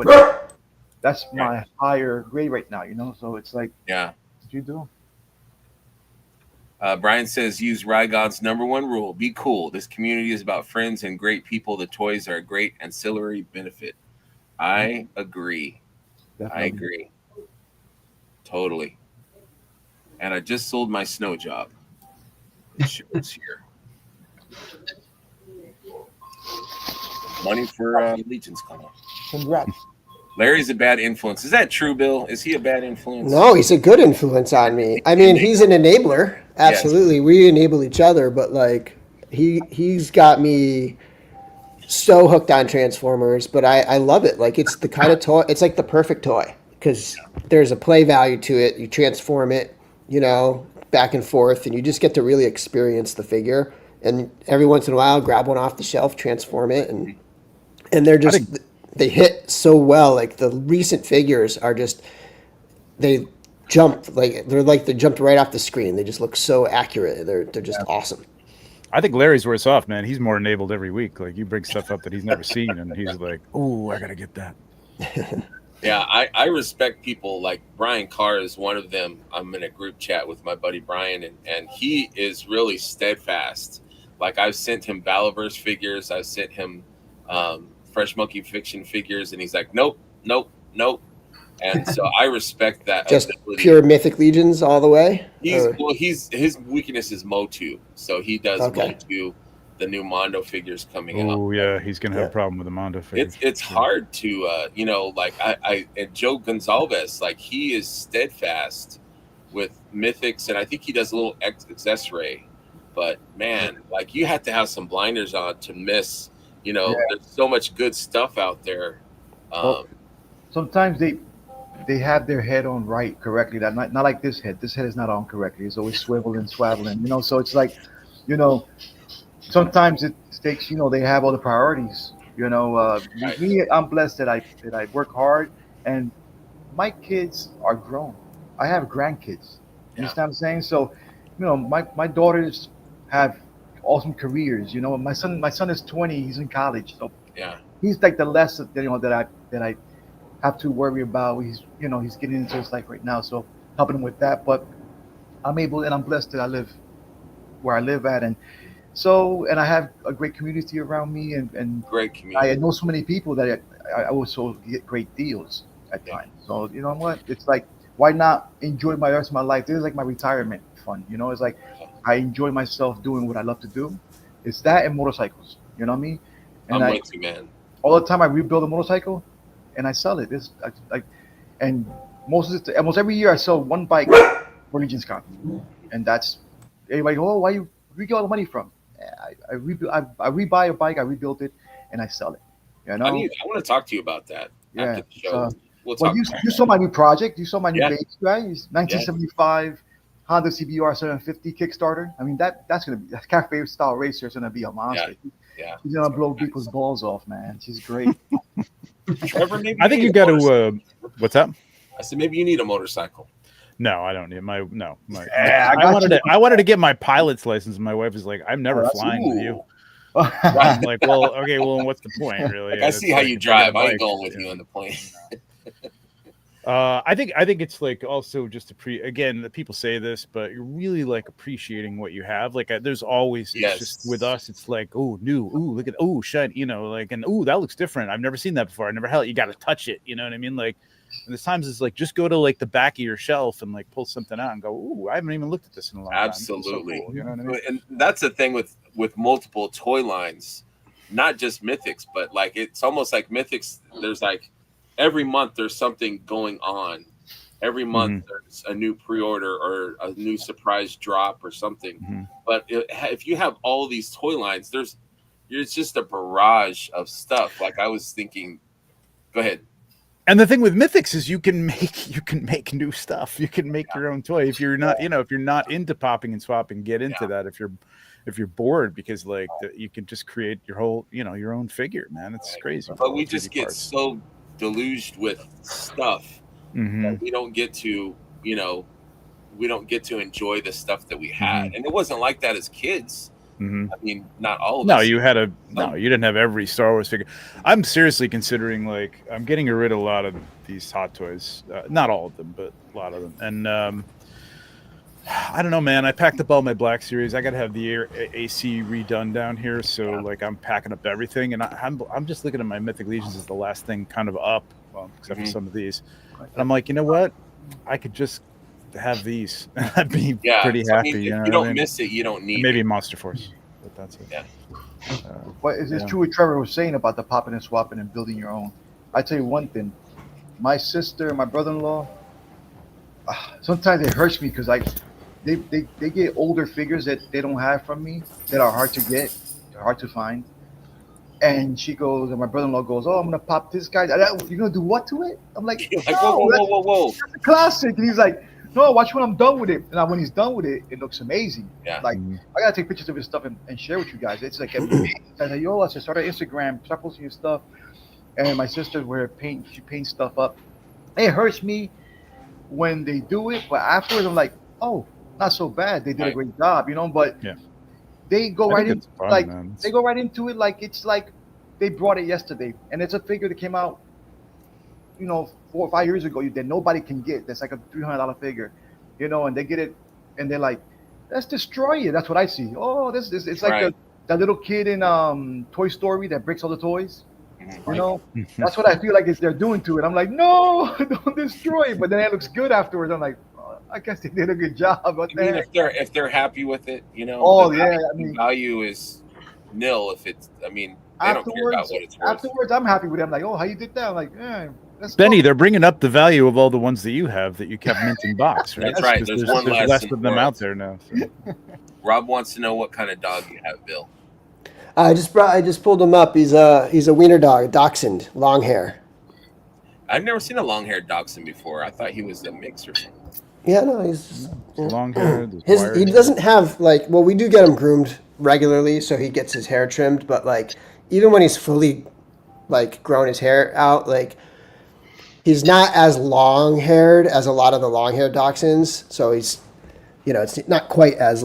my higher grade right now. So it's like yeah. what you do. Brian says, use Rygon's #1 rule: be cool. This community is about friends and great people. The toys are a great ancillary benefit. I agree. Definitely. I agree. Totally. And I just sold my snow job. It shows here. Money for Legion's coming. Congrats. Larry's a bad influence. Is that true, Bill? Is he a bad influence? No, he's a good influence on me. I mean, he's an enabler. Absolutely. Yes. We enable each other, but like he's got me so hooked on Transformers, but I love it. Like it's the kind of toy, it's like the perfect toy because there's a play value to it. You transform it, back and forth, and you just get to really experience the figure. And every once in a while, grab one off the shelf, transform it, and they're just they hit so well. Like the recent figures are just they jumped they jumped right off the screen. They just look so accurate. They're just awesome. I think Larry's worse off, man. He's more enabled every week. Like you bring stuff up that he's never seen, and he's like, "Oh, I gotta get that." Yeah, I respect people like Brian Carr is one of them. I'm in a group chat with my buddy Brian, and he is really steadfast. Like I've sent him Balaverse figures, I've sent him Fresh Monkey Fiction figures, and he's like, nope. And so I respect that. Just ability. Pure Mythic Legions all the way. His weakness is Motu, so he does Motu. The new Mondo figures coming out. Oh yeah, he's gonna have a problem with the Mondo figures. It's hard to like I and Joe Gonzalez, like he is steadfast with Mythics, and I think he does a little accessory. But man, like you have to have some blinders on to miss. There's so much good stuff out there. Sometimes they have their head on right correctly. That not like this head. This head is not on correctly. It's always swiveling, swaveling. So it's like, sometimes it takes. They have all the priorities. Me, I'm blessed that I work hard, and my kids are grown. I have grandkids. You understand what I'm saying? So, my daughters have awesome careers. My son is 20. He's in college. So he's like the less that I have to worry about. He's getting into his life right now, so helping him with that. But I'm able, and I'm blessed that I live where I live at, and I have a great community around me, and great community. I know so many people that I also get great deals at times. So you know what? It's like, why not enjoy my rest of my life? This is like my retirement fund. It's like I enjoy myself doing what I love to do. It's that and motorcycles. You know what I mean? And I'm with you, man. All the time I rebuild a motorcycle, and I sell it. And almost every year I sell one bike for Legion's Con, and that's everybody. Oh, where you get all the money from? I rebuy a bike, I rebuild it, and I sell it. I want to talk to you about that after the show. We'll talk. You saw my new project. You saw my new baby, right? 1975 Honda CBR 750 Kickstarter. I mean that's gonna be that cafe style racer is gonna be a monster. Yeah. She's gonna blow people's balls off, man. She's great. Trevor, maybe I think you got to. What's that? I said maybe you need a motorcycle. No, I don't need I wanted to get my pilot's license, and my wife is like, "I'm never flying with you." I'm like, well, okay, well, what's the point, really? I see how you drive. I ain't going with you on the plane. I think it's like also just again, people say this, but you're really like appreciating what you have. Like there's always it's just with us, it's like, oh, new, look at shine, and that looks different. I've never seen that before. I never held it. You got to touch it. You know what I mean? Like. And there's times it's like just go to like the back of your shelf and like pull something out and go, ooh, I haven't even looked at this in a long time. Absolutely. So cool. You know what I mean? And that's the thing with multiple toy lines, not just Mythics, but like it's almost like Mythics. There's like every month there's something going on. Every month there's a new pre-order or a new surprise drop or something. Mm-hmm. But if you have all these toy lines, it's just a barrage of stuff. Like I was thinking, go ahead. And the thing with Mythics is you can make new stuff. You can make your own toy if you're not if you're not into popping and swapping. Get into that if you're bored, because like you can just create your whole your own figure, man. It's crazy. But we just get so deluged with stuff that we don't get to we don't get to enjoy the stuff that we had, and it wasn't like that as kids. I mean, not all of us. You didn't have every Star Wars figure. I'm seriously considering, like, I'm getting rid of a lot of these Hot Toys. Not all of them, but a lot of them. And I don't know, man. I packed up all my Black Series. I got to have the AC redone down here, so like I'm packing up everything. And I'm just looking at my Mythic Legions as the last thing kind of up, well, except for some of these. And I'm like, you know what? I could just have these. I'd be pretty happy. If you don't miss it, you don't need maybe it. Monster Force, but that's it. Yeah. But is it true what Trevor was saying about the popping and swapping and building your own? I tell you one thing, my sister and my brother-in-law, sometimes it hurts me because they get older figures that they don't have from me that are hard to get, they're hard to find. And she goes, and my brother-in-law goes, "Oh, I'm gonna pop this guy. You're gonna do what to it?" I'm like, whoa. That's a classic. And he's like, "No, watch when I'm done with it." And when he's done with it, it looks amazing. Yeah. Like I gotta take pictures of his stuff and share with you guys. It's like amazing. I said, "Yo, I should start on Instagram, start posting your stuff." And my sister, she paints stuff up. It hurts me when they do it, but afterwards I'm like, "Oh, not so bad. They did a great job, But they go right into they go right into it like it's like they brought it yesterday, and it's a figure that came out, 4 or 5 years ago that nobody can get. That's like a $300 figure, and they get it, and they're like, "Let's destroy it." That's what I see. Oh, this it's like that little kid in Toy Story that breaks all the toys. That's what I feel like they're doing to it. I'm like, no, don't destroy it. But then it looks good afterwards. I'm like, I guess they did a good job. If they're happy with it, value is nil. If it's, they don't care about what it's worth. Afterwards, I'm happy with it. I'm like, oh, how you did that? I'm like, Benny, they're bringing up the value of all the ones that you have that you kept mint in box, right? That's right. There's one less of them out there now. So. Rob wants to know what kind of dog you have, Bill. I just pulled him up. He's a wiener dog, dachshund, long hair. I've never seen a long-haired dachshund before. I thought he was a mix or something. Yeah, no, he's just long hair. He doesn't have we do get him groomed regularly, so he gets his hair trimmed. But even when he's fully grown his hair out, he's not as long haired as a lot of the long haired dachshunds. So he's, it's not quite as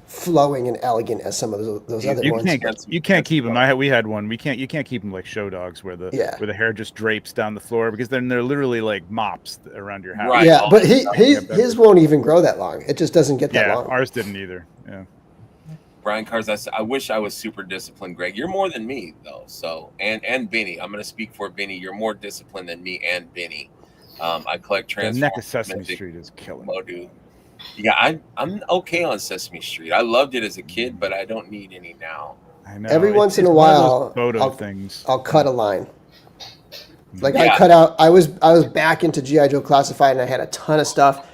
flowing and elegant as some of those other ones. You can't keep them. We had one. You can't keep them like show dogs where the hair just drapes down the floor, because then they're literally like mops around your house. Right. Yeah, but his won't even grow that long. It just doesn't get that long. Ours didn't either. Yeah. Brian Cars, I wish I was super disciplined, Greg. You're more than me though. So and Benny, I'm going to speak for Benny. You're more disciplined than me and Benny. I collect Transformers. The neck of Sesame Street is killing. Oh, dude. Yeah, I'm okay on Sesame Street. I loved it as a kid, but I don't need any now. I know. Every once in a while, I'll cut a line. I cut out. I was back into G.I. Joe Classified, and I had a ton of stuff,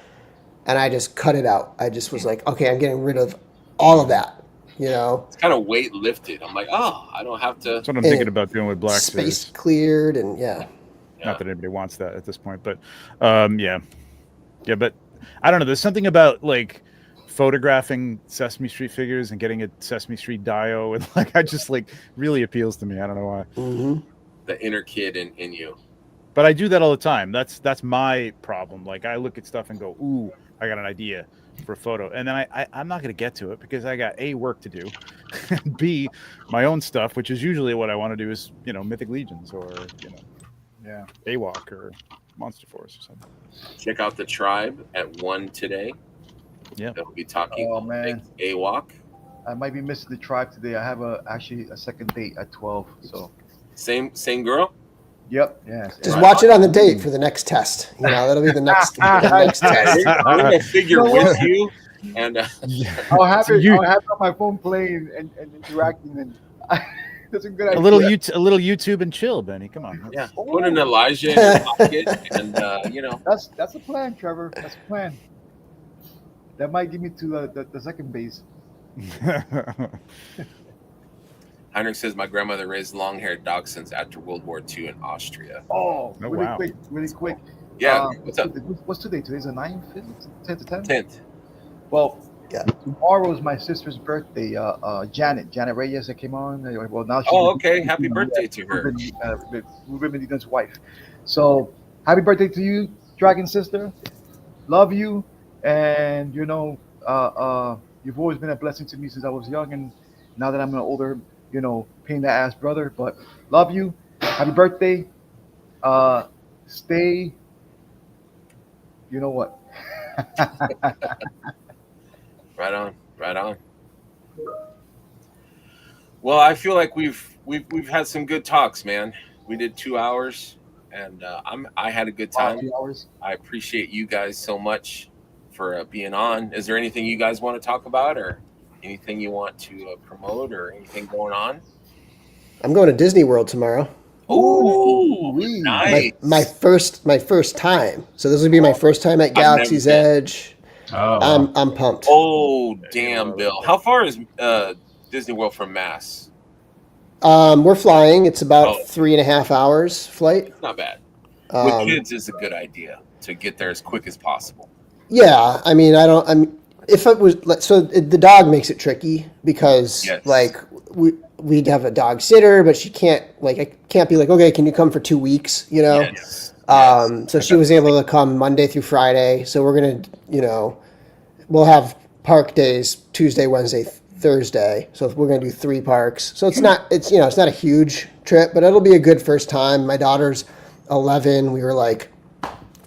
and I just cut it out. I just was like, okay, I'm getting rid of all of that. It's kind of weight lifted. I'm like, I don't have to. That's what I'm thinking about doing with Black Space Series. Cleared, and Not that anybody wants that at this point, but but I don't know. There's something about photographing Sesame Street figures and getting a Sesame Street dio, and I just really appeals to me. I don't know why. Mm-hmm. The inner kid in you. But I do that all the time. That's my problem. I look at stuff and go, ooh, I got an idea for a photo, and then I'm not going to get to it because I got A, work to do, and B, my own stuff, which is usually what I want to do is Mythic Legions or AWOC or Monster Force or something. Check out the Tribe at 1 today. Yeah, they'll be talking. Oh man, AWOC. I might be missing the Tribe today. I have actually a second date at 12. So same girl. Yep. Yes. Just watch it on the date for the next test. That'll be the next test. We're gonna figure with you, and I'll have it on my phone playing and interacting. And that's a good idea. A little YouTube and chill, Benny. Come on. Yeah. Put an Elijah in your pocket, and That's a plan, Trevor. That's a plan. That might get me to the second base. Heinrich says my grandmother raised long-haired dachshunds after World War II in Austria. Oh, Oh, really wow. quick, really quick. Yeah, what's up? What's today? Today's the 9th, 10th to 10th? 10th. Well, Yeah. tomorrow is my sister's birthday. Janet Reyes that came on. Well, now she's Oh, okay. Happy birthday to her. Ruben Medina's wife. So, happy birthday to you, Dragon Sister. Love you, and you've always been a blessing to me since I was young, and now that I'm an older, pain in the ass brother. But love you. Happy birthday. Stay. You know what? Right on, right on. Well, I feel like we've had some good talks, man. We did 2 hours, and I had a good time. 2 hours. I appreciate you guys so much for being on. Is there anything you guys want to talk about, or anything you want to promote, or anything going on? I'm going to Disney World tomorrow. Oh, Ooh-wee. nice! My first time. So this will be my first time at Galaxy's never Edge. Oh, I'm pumped. Oh, damn, Bill. How far is Disney World from Mass? We're flying. It's about 3.5 hours flight. It's not bad. With kids is a good idea to get there as quick as possible. Yeah, I mean, if it was the dog makes it tricky because Yes. like we'd have a dog sitter, but she can't I can't be like, okay, can you come for 2 weeks? Yes. So she was able to come Monday through Friday. So we're gonna, we'll have park days Tuesday, Wednesday, Thursday. So we're gonna do 3 parks. So it's not a huge trip, but it'll be a good first time. My daughter's 11. We were like,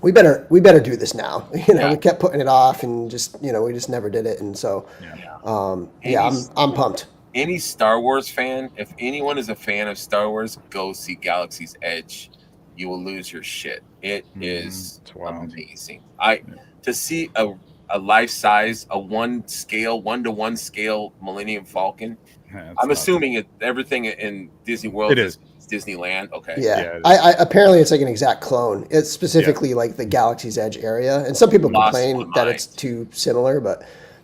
we better do this now. We kept putting it off and just we just never did it. And so I'm pumped. Any Star Wars fan, if anyone is a fan of Star Wars, go see Galaxy's Edge. You will lose your shit. It is It's wild. amazing. To see a life size, a 1-to-1 scale Millennium Falcon. Yeah, I'm assuming everything in Disney World It is Disneyland. Okay. Yeah, it is. I apparently it's like an exact clone. It's specifically like the Galaxy's Edge area, and some people Lost complain my that mind. it's too similar, but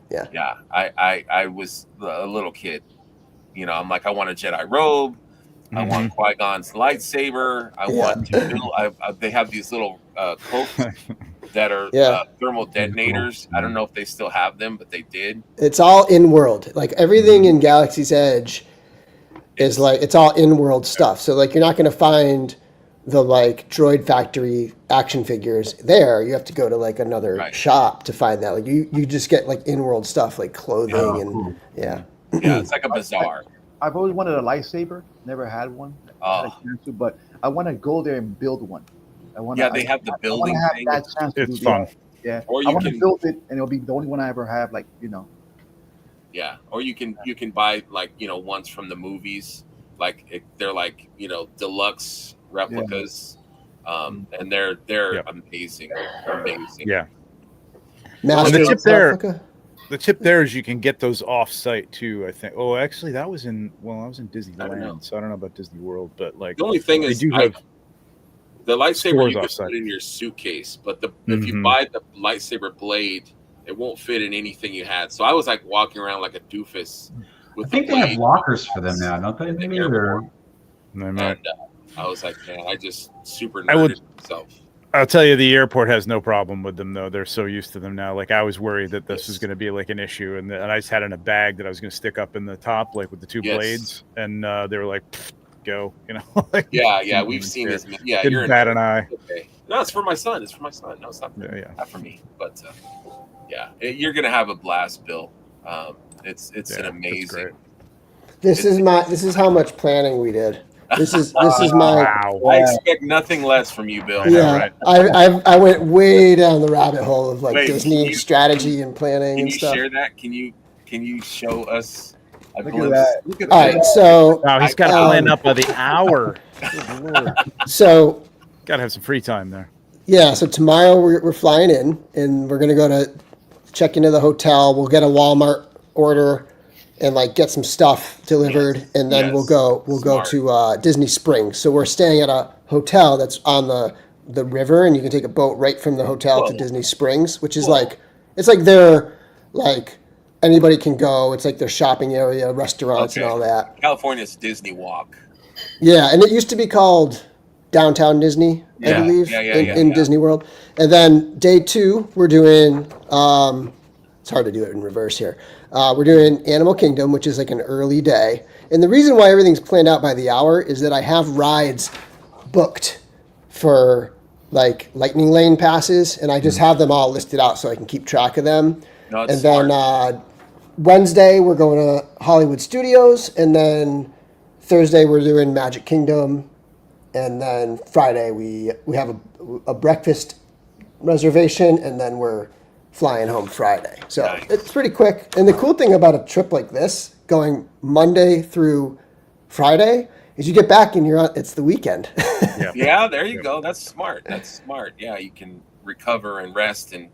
yeah. Yeah. I was a little kid. I'm like, I want a Jedi robe. I want Qui-Gon's lightsaber. I want to build. They have these little cloaks that are thermal detonators. I don't know if they still have them, but they did. It's all in world. Like everything in Galaxy's Edge is like it's all in world stuff. So like you're not going to find the like Droid Factory action figures there. You have to go to like another shop to find that. Like you just get like in world stuff like clothing and Yeah, it's like a bazaar. I've always wanted a lightsaber. Never had one. But I want to go there and build one. They have the building thing. That chance to It's do fun. that. Yeah. Or I you want to can build it, and it'll be the only one I ever have. Yeah, or you can buy ones from the movies, they're deluxe replicas, and they're amazing. Yeah. Master the tip there- Replica? The tip there is you can get those off-site too. I think. Oh, actually, that was in. Well, I was in Disneyland, so I don't know about Disney World, but like The only thing they is, do have the lightsaber stores you can offsite. put in your suitcase, but if you buy the lightsaber blade, it won't fit in anything you had. So I was like walking around like a doofus. I think they have lockers for them now, don't they? Maybe or And I was like, man, I just super I would- nerded myself. I'll tell you, the airport has no problem with them though. They're so used to them now. Like I was worried that this was going to be like an issue, and I just had in a bag that I was going to stick up in the top, like with the 2 blades, and they were like, "Go," like, Yeah, we've seen this. Yeah, didn't bat an eye. Okay. No, it's for my son. No, it's not. Not for me. But you're gonna have a blast, Bill. It's an amazing. This is how much planning we did. This is my Wow. I expect nothing less from you, Bill. yeah. I went way down the rabbit hole of like Wait, Disney strategy and planning Can and you stuff. share that? Can you show us a Look at glimpse? that. Look at All that. right, so Wow, he's got to plan up by the hour. Good Lord. so Got to have some free time there. yeah, so tomorrow we're flying in and we're gonna go to check into the hotel. We'll get a Walmart order and like get some stuff delivered, and then we'll go Smart. to Disney Springs. So we're staying at a hotel that's on the river, and you can take a boat right from the hotel to Whoa. Disney Springs, which is like it's like their like anybody can go. It's like their shopping area, restaurants, and all that. California's Disney Walk. Yeah, and it used to be called Downtown Disney, I believe, in Disney World. And then day 2, we're doing. It's hard to do it in reverse here. We're doing Animal Kingdom, which is like an early day. And the reason why everything's planned out by the hour is that I have rides booked for like Lightning Lane passes, and I just have them all listed out so I can keep track of them. No, and smart. then Wednesday we're going to Hollywood Studios, and then Thursday we're doing Magic Kingdom, and then Friday we have a breakfast reservation, and then we're flying home Friday. So Nice. It's pretty quick. And the cool thing about a trip like this, going Monday through Friday, is you get back and it's the weekend. Yeah, there you go. That's smart. Yeah, you can recover and rest and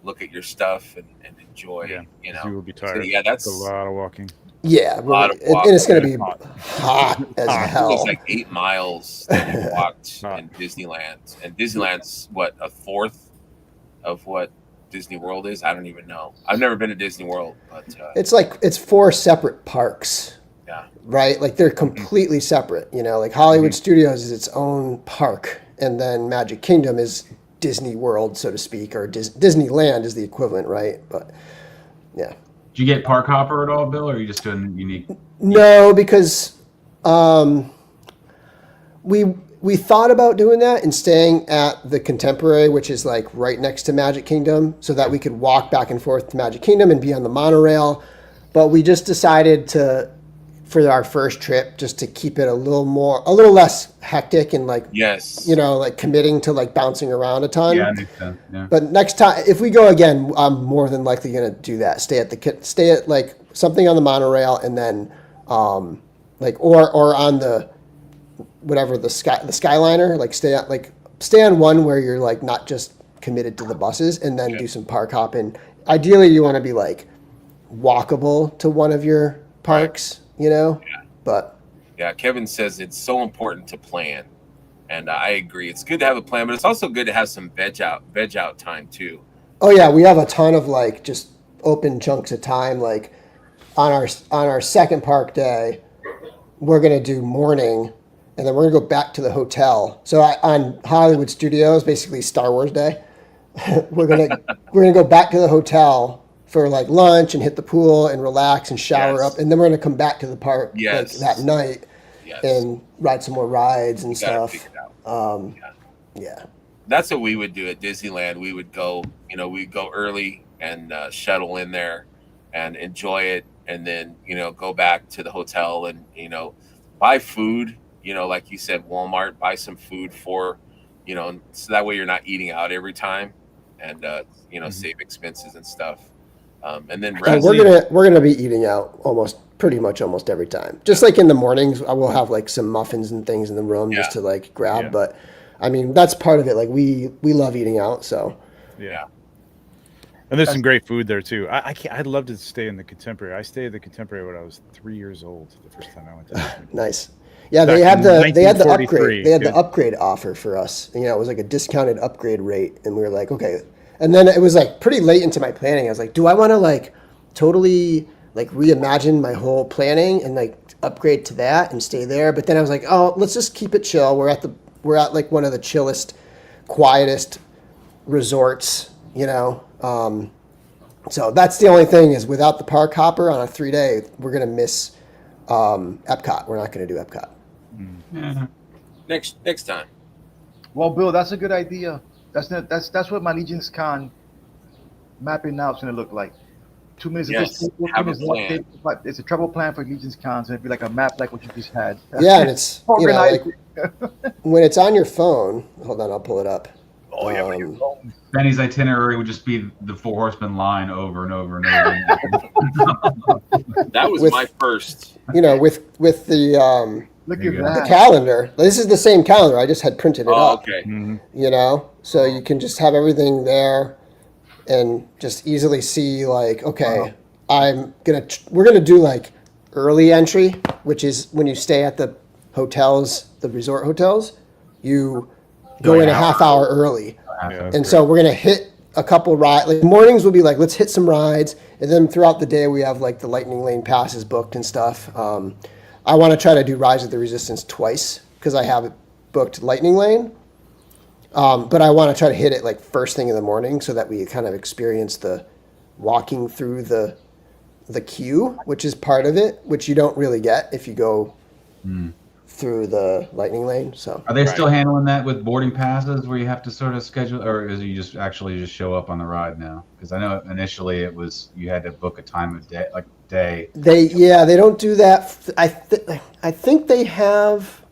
look at your stuff and enjoy. Yeah, You know, you will be tired. So, yeah, that's a lot of walking. Yeah, lot of and it's going to be hot as It hell. was like 8 miles that we walked in Disneyland, and Disneyland's what, a fourth of what Disney World is? I don't even know. I've never been to Disney World, but It's 4 separate parks. yeah, Right? Like they're completely separate. You know, like Hollywood Studios is its own park, and then Magic Kingdom is Disney World, so to speak, or Disneyland is the equivalent, right? But yeah. Did you get park hopper at all, Bill, or are you just doing unique? No, because we thought about doing that and staying at the Contemporary, which is like right next to Magic Kingdom, so that we could walk back and forth to Magic Kingdom and be on the monorail. But we just decided for our first trip, just to keep it a little less hectic and like, yes, you know, like committing to like bouncing around a ton. Yeah, that makes sense. Yeah. But next time, if we go again, I'm more than likely going to do that. Stay at like something on the monorail, and then like or on the whatever the Skyliner, like stay on one where you're like not just committed to the buses, and then do some park hopping. Ideally, you want to be like walkable to one of your parks, you know. Yeah. But yeah, Kevin says it's so important to plan, and I agree. It's good to have a plan, but it's also good to have some veg out time too. oh yeah, we have a ton of like just open chunks of time. Like on our second park day, we're gonna do morning, and then we're gonna go back to the hotel. So on Hollywood Studios, basically Star Wars Day, we're gonna go back to the hotel for like lunch and hit the pool and relax and shower Yes. up, and then we're gonna come back to the park Yes. like that night Yes, and ride some more rides and you gotta stuff. figure it out. Yeah. That's what we would do at Disneyland. We would go, we'd go early and shuttle in there and enjoy it, and then go back to the hotel and buy food. Like you said, Walmart, buy some food for, so that way you're not eating out every time, and save expenses and stuff. And then Oh, we're gonna be eating out pretty much almost every time. Just like in the mornings, I will have like some muffins and things in the room just to like grab. Yeah. But I mean, that's part of it. Like we love eating out, so Yeah. And there's some great food there too. I'd love to stay in the Contemporary. I stayed at the Contemporary when I was 3 years old. The first time I went to Disney. nice. Yeah, Back they had in the upgrade. 1943, They had the dude. upgrade offer for us. It was like a discounted upgrade rate, and we were like, okay. And then it was like pretty late into my planning. I was like, do I want to like totally like reimagine my whole planning and like upgrade to that and stay there? But then I was like, oh, let's just keep it chill. We're at like one of the chillest, quietest resorts, So that's the only thing is without the park hopper on a 3-day, we're gonna miss Epcot. We're not gonna do Epcot. Yeah. next time. Well, Bill, that's a good idea. That's what my Legion's Con mapping now is going to look like. 2 minutes Yes, of this table, 2 have a minutes of that plan. table, but it's a travel plan for Legion's Con, so it'd be like a map like what you just had. Yeah, and it's like Organized. when it's on your phone. Hold on, I'll pull it up. Oh yeah, when you're home. Benny's itinerary would just be the Four Horsemen line over and over and over. That was With- my first. With the Look There at you go. the that. calendar. This is the same calendar. I just had printed it Oh, up. okay. So you can just have everything there and just easily see like, okay, we're gonna do like early entry, which is when you stay at the hotels, the resort hotels, you go in a half hour early. Yeah. And so we're gonna hit a couple rides. Like mornings will be like, let's hit some rides, and then throughout the day we have like the Lightning Lane passes booked and stuff. I want to try to do Rise of the Resistance twice because I have it booked Lightning Lane, but I want to try to hit it like first thing in the morning so that we kind of experience the walking through the queue, which is part of it, which you don't really get if you go through the Lightning Lane. So are they still handling that with boarding passes where you have to sort of schedule, or is it you just actually just show up on the ride now? Because I know initially it was you had to book a time of day, like day. they don't do that. I think they have,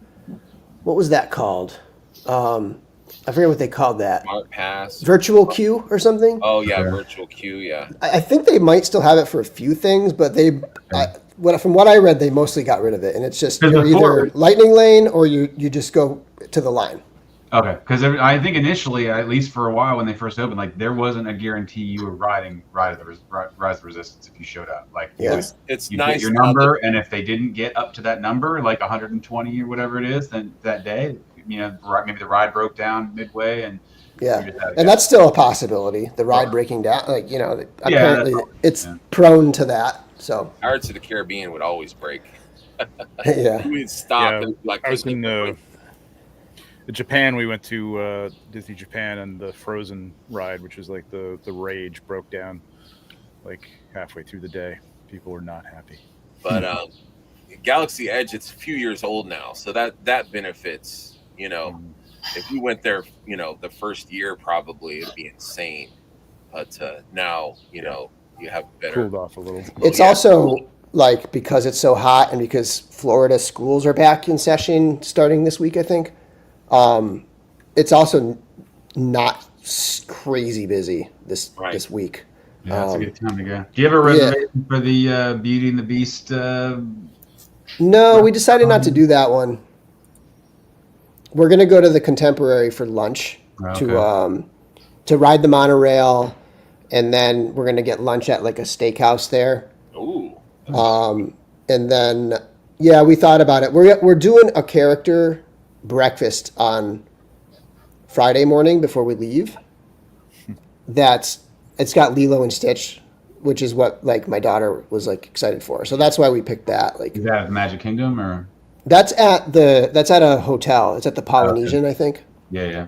what was that called? I forget what they called that. Smart Pass. Virtual queue or something. Oh yeah, Okay. virtual queue. Yeah. I think they might still have it for a few things, but from what I read, they mostly got rid of it, and it's just you're either Lightning Lane or you just go to the line. Okay, because I think initially, at least for a while when they first opened, like there wasn't a guarantee you were riding Rise of the Resistance if you showed up. Like It's you nice. get your number, and if they didn't get up to that number, like 120 or whatever it is, then that day, you know, maybe the ride broke down midway, and and that's still a possibility. The ride breaking down, like apparently it's prone to that. So Pirates of the Caribbean would always break. Yeah. We'd stop Yeah, and like I was in Japan. We went to Disney Japan, and the Frozen ride, which was like the Rage, broke down like halfway through the day. People were not happy. But Galaxy Edge, it's a few years old now, so that benefits. You know, if you went there, you know, the first year probably it'd be insane. But now, you know, you have better Cooled off a little. It's also like because it's so hot and because Florida schools are back in session starting this week, I think. It's also not crazy busy this week. Yeah, it's a good time to go. Do you have a reservation for the Beauty and the Beast? No, we decided not to do that one. We're gonna go to the Contemporary for lunch to ride the monorail, and then we're gonna get lunch at like a steakhouse there. Ooh. And then we thought about it. We're doing a character breakfast on Friday morning before we leave. It's got Lilo and Stitch, which is what like my daughter was like excited for. So that's why we picked that. Like, is that at Magic Kingdom or? That's at a hotel. It's at the Polynesian, I think. Yeah.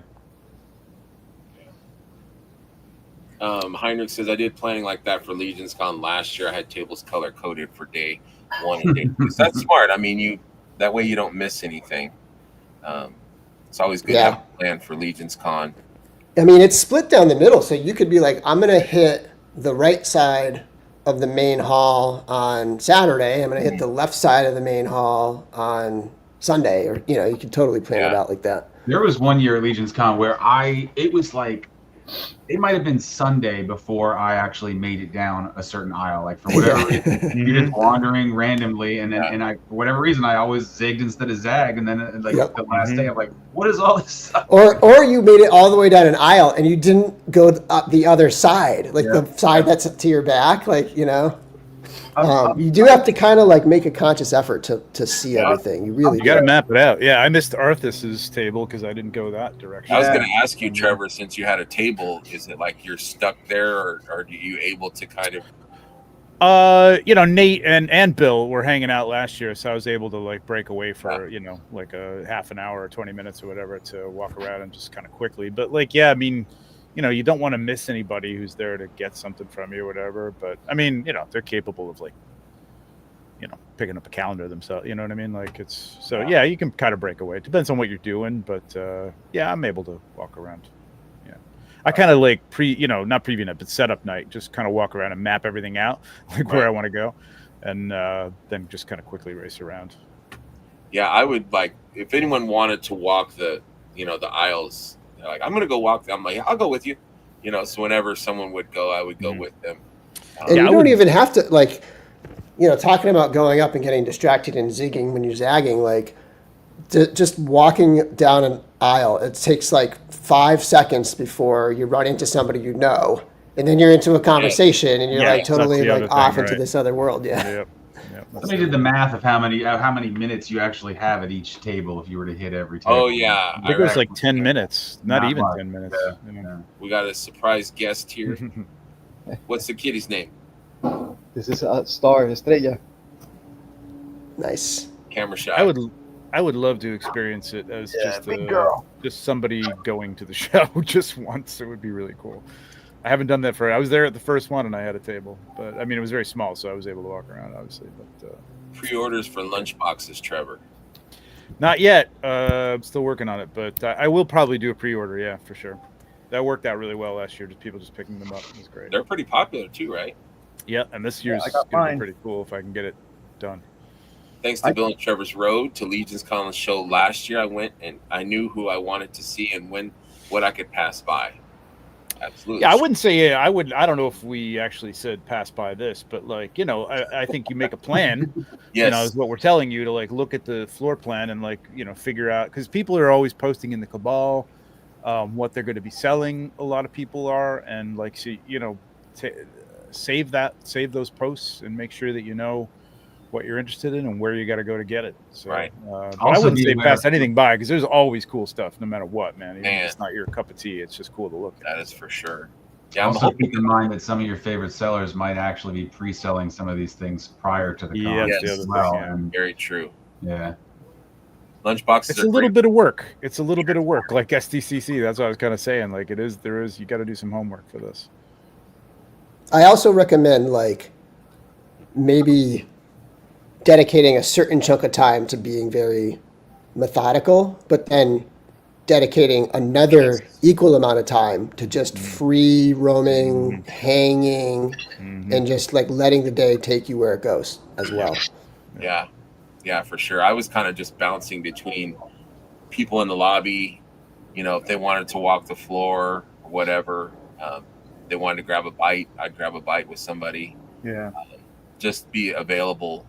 Heinrich says I did planning like that for Legion's Con last year. I had tables color coded for day 1 and day 2. So that's smart. I mean, that way you don't miss anything. It's always good to have a plan for Legion's Con. I mean, it's split down the middle, so you could be like, I'm going to hit the right side of the main hall on Saturday. I'm going to hit the left side of the main hall on Sunday, or you could totally plan it out like that. There was one year at Legion's Con where it was like, it might have been Sunday before I actually made it down a certain aisle. Like for whatever reason, you're just wandering randomly, and then and for whatever reason I always zigged instead of zag, and then the last day I'm like, what is all this stuff? Or you made it all the way down an aisle and you didn't go up the other side, like the side that's to your back, like you do have to kind of like make a conscious effort to see everything. You really got to map it out. Yeah, I missed Arthas's table because I didn't go that direction. I was going to ask you, Trevor, since you had a table, is it like you're stuck there, or are you able to kind of? Nate and Bill were hanging out last year, so I was able to like break away for like a half an hour or 20 minutes or whatever to walk around and just kind of quickly. But like, I mean, you don't want to miss anybody who's there to get something from you or whatever. But I mean, they're capable of like, picking up a calendar themselves. You know what I mean? Like it's so you can kind of break away. It depends on what you're doing, but I'm able to walk around. Yeah, I kind of like not preview night, but setup night. Just kind of walk around and map everything out, like where I want to go, and then just kind of quickly race around. Yeah, I would like if anyone wanted to walk the aisles. Like, I'm gonna go walk. I'm like, I'll go with you. So whenever someone would go, I would go with them. And you don't even have to like, talking about going up and getting distracted and zigging when you're zagging. Like, just walking down an aisle, it takes like 5 seconds before you run into somebody and then you're into a conversation and you're like totally like off into this other world. Yeah. Yep. Somebody did the math of how many minutes you actually have at each table if you were to hit every table. Oh yeah, I think it was like 10 minutes, not even much. 10 minutes. Yeah. we got a surprise guest here. What's the kitty's name? This is a star, Estrella. Nice. Camera shy. I would love to experience it as big girl. just somebody going to the show just once. It would be really cool. I haven't done that I was there at the first one and I had a table, but I mean, it was very small, so I was able to walk around, obviously. But Pre-orders for lunch boxes, Trevor. not yet. I'm still working on it, but I will probably do a pre-order. Yeah, for sure. That worked out really well last year. Just people just picking them up. It was great. They're pretty popular too, right? Yeah, and this year's I got gonna mine. be pretty cool if I can get it done. Thanks to Bill and Trevor's Road to Legion's Collins show last year, I went and I knew who I wanted to see and what I could pass by. Absolutely. Yeah, I wouldn't say I would. I don't know if we actually said pass by this, but like, you know, I think you make a plan. Yes. You know, is what we're telling you to like look at the floor plan and like, you know, figure out, because people are always posting in the cabal what they're going to be selling. A lot of people are, and like, so, you know, save those posts and make sure that you know what you're interested in and where you got to go to get it. So, Right. But I wouldn't say pass anything by, because there's always cool stuff no matter what, man. Even if it's not your cup of tea, it's just cool to look at. That is for sure. Yeah, also keep in mind that some of your favorite sellers might actually be pre-selling some of these things prior to the con as well. And, very true. Yeah. Lunchboxes. It's a little bit of work. It's a little bit of work, like SDCC. That's what I was kind of saying. Like there is, you got to do some homework for this. I also recommend like maybe dedicating a certain chunk of time to being very methodical, but then dedicating another equal amount of time to just free roaming, hanging, and just like letting the day take you where it goes as well. Yeah, for sure. I was kind of just bouncing between people in the lobby, you know, if they wanted to walk the floor or whatever, they wanted to grab a bite, I'd grab a bite with somebody. Yeah. Just be available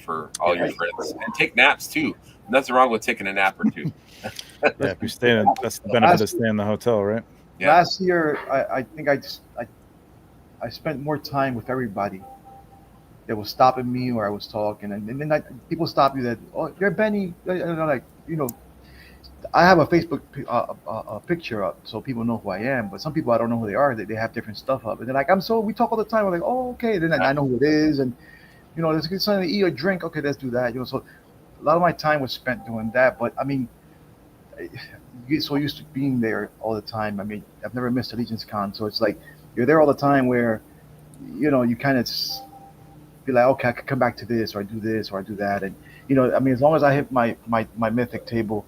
for all your friends and take naps too. Nothing wrong with taking a nap or two. Yeah, if you're staying, that's the benefit of staying in the hotel, right? Yeah. Last year, I think I spent more time with everybody that was stopping me or I was talking, and then people stop you that, oh, you're Benny, like, you know, I have a Facebook picture up so people know who I am, but some people I don't know who they are. They have different stuff up, and they're like, we talk all the time. I'm like, oh, okay. Then I know who it is, and you know, let's get something to eat or drink. Okay, let's do that. You know, so a lot of my time was spent doing that. But I mean, you get so used to being there all the time. I mean, I've never missed a Legion's Con, so it's like you're there all the time where, you know, you kind of be like, okay, I could come back to this, or I do this, or I do that, and you know, I mean, as long as I hit my mythic table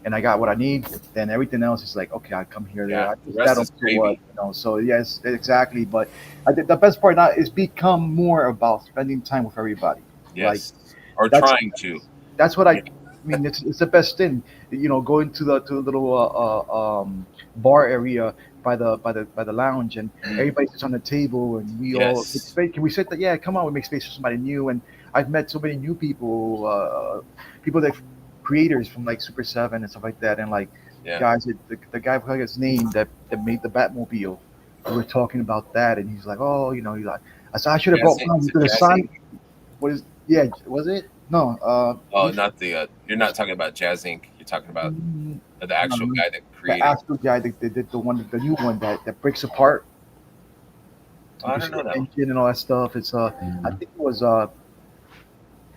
and I got what I need, then everything else is like, okay, I come here, there. The rest is gravy. You know, so yes, exactly. But I think the best part now is become more about spending time with everybody. Yes, like, or trying to. That's what I mean. It's the best thing. You know, going to the little bar area by the lounge, and everybody sits on the table, and we all make space. Can we sit there? Yeah, come on, we make space for somebody new. And I've met so many new people, people that. Creators from like Super 7 and stuff like that, and like guys, the guy who his name that made the Batmobile, we were talking about that, and he's like, oh, you know, he's like, I said I should have brought mine to the sign. What is? Yeah, was it? No. Not the. You're not talking about Jazz Inc. You're talking about the actual guy that created. The actual guy that did the new one that breaks apart. I don't know that. Engine and all that stuff. It's I think it was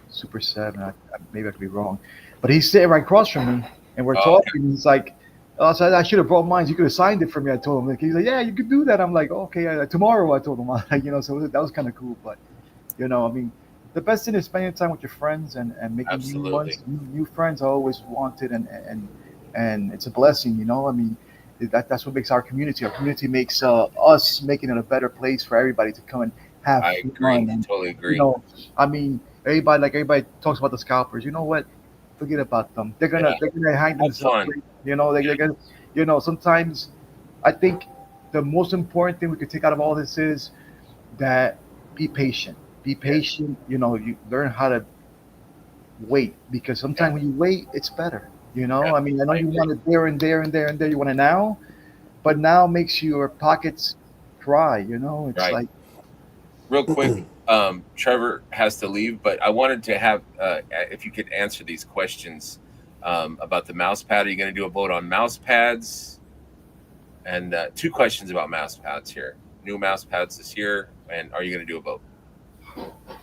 Super 7. Maybe I could be wrong. But he's sitting right across from me, and we're talking. Okay. He's like, so I should have brought mine. You could have signed it for me. I told him. Like, he's like, yeah, you could do that. I'm like, okay, tomorrow. I told him, you know, so that was kind of cool. But, you know, I mean, the best thing is spending time with your friends and making new ones. New friends are always wanted, and it's a blessing, you know. I mean, that's what makes our community. Our community makes us making it a better place for everybody to come and have fun. I agree. Totally agree. You know, I mean, everybody talks about the scalpers. You know what? Forget about them. They're gonna hang themselves. You know, they're gonna. You know, sometimes I think the most important thing we could take out of all this is that be patient. Be patient. You know, you learn how to wait, because sometimes when you wait, it's better. You know, I mean, I know you want it there and there and there and there. You want it now, but now makes your pockets dry. You know, it's like real quick. Trevor has to leave, but I wanted to have if you could answer these questions about the mouse pad. Are you going to do a vote on mouse pads? And 2 questions about mouse pads here. New mouse pads this year, and are you going to do a vote?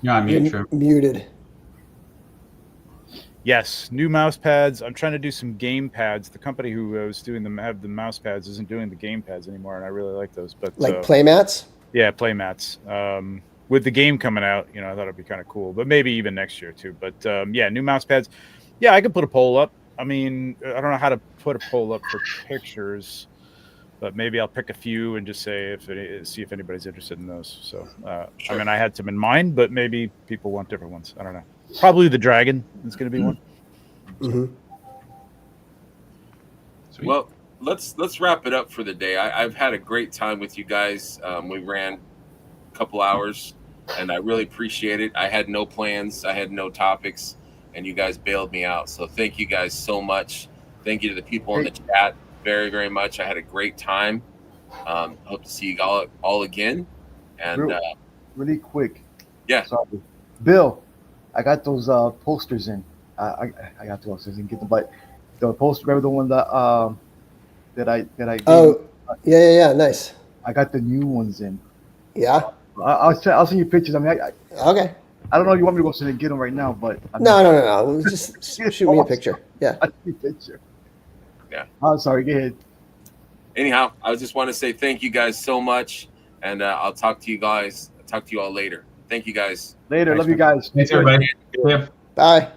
Yeah, I'm muted. Yes, new mouse pads. I'm trying to do some game pads. The company who was doing them have the mouse pads isn't doing the game pads anymore, and I really like those. But like playmats. Yeah, playmats. With the game coming out, I thought it'd be kind of cool. But maybe even next year too. But yeah, new mouse pads. Yeah, I could put a poll up. I mean, I don't know how to put a poll up for pictures, but maybe I'll pick a few and just say see if anybody's interested in those. So Sure. I mean, I had some in mind, but maybe people want different ones. I don't know. Probably the dragon is going to be one. Mm-hmm. Sweet. Well, let's wrap it up for the day. I've had a great time with you guys. We ran a couple hours, and I really appreciate it. I had no plans. I had no topics, and you guys bailed me out. So thank you guys so much. Thank you to the people in the chat very, very much. I had a great time. Hope to see you all again. And really quick. Yeah. Sorry. Bill, I got those posters in. I got those posters in. Get them, but the poster, remember the one that I Oh, yeah, nice. I got the new ones in. Yeah. I'll send you pictures. I mean, Okay. I don't know if you want me to go sit and get them right now, but No. Just shoot me a picture. Yeah. I'll shoot a picture. Yeah. I'm sorry. Go ahead. Anyhow, I just want to say thank you guys so much, and I'll talk to you all later. Thank you guys. Later. Thanks, Love you guys. Thanks, everybody. Yeah. Bye.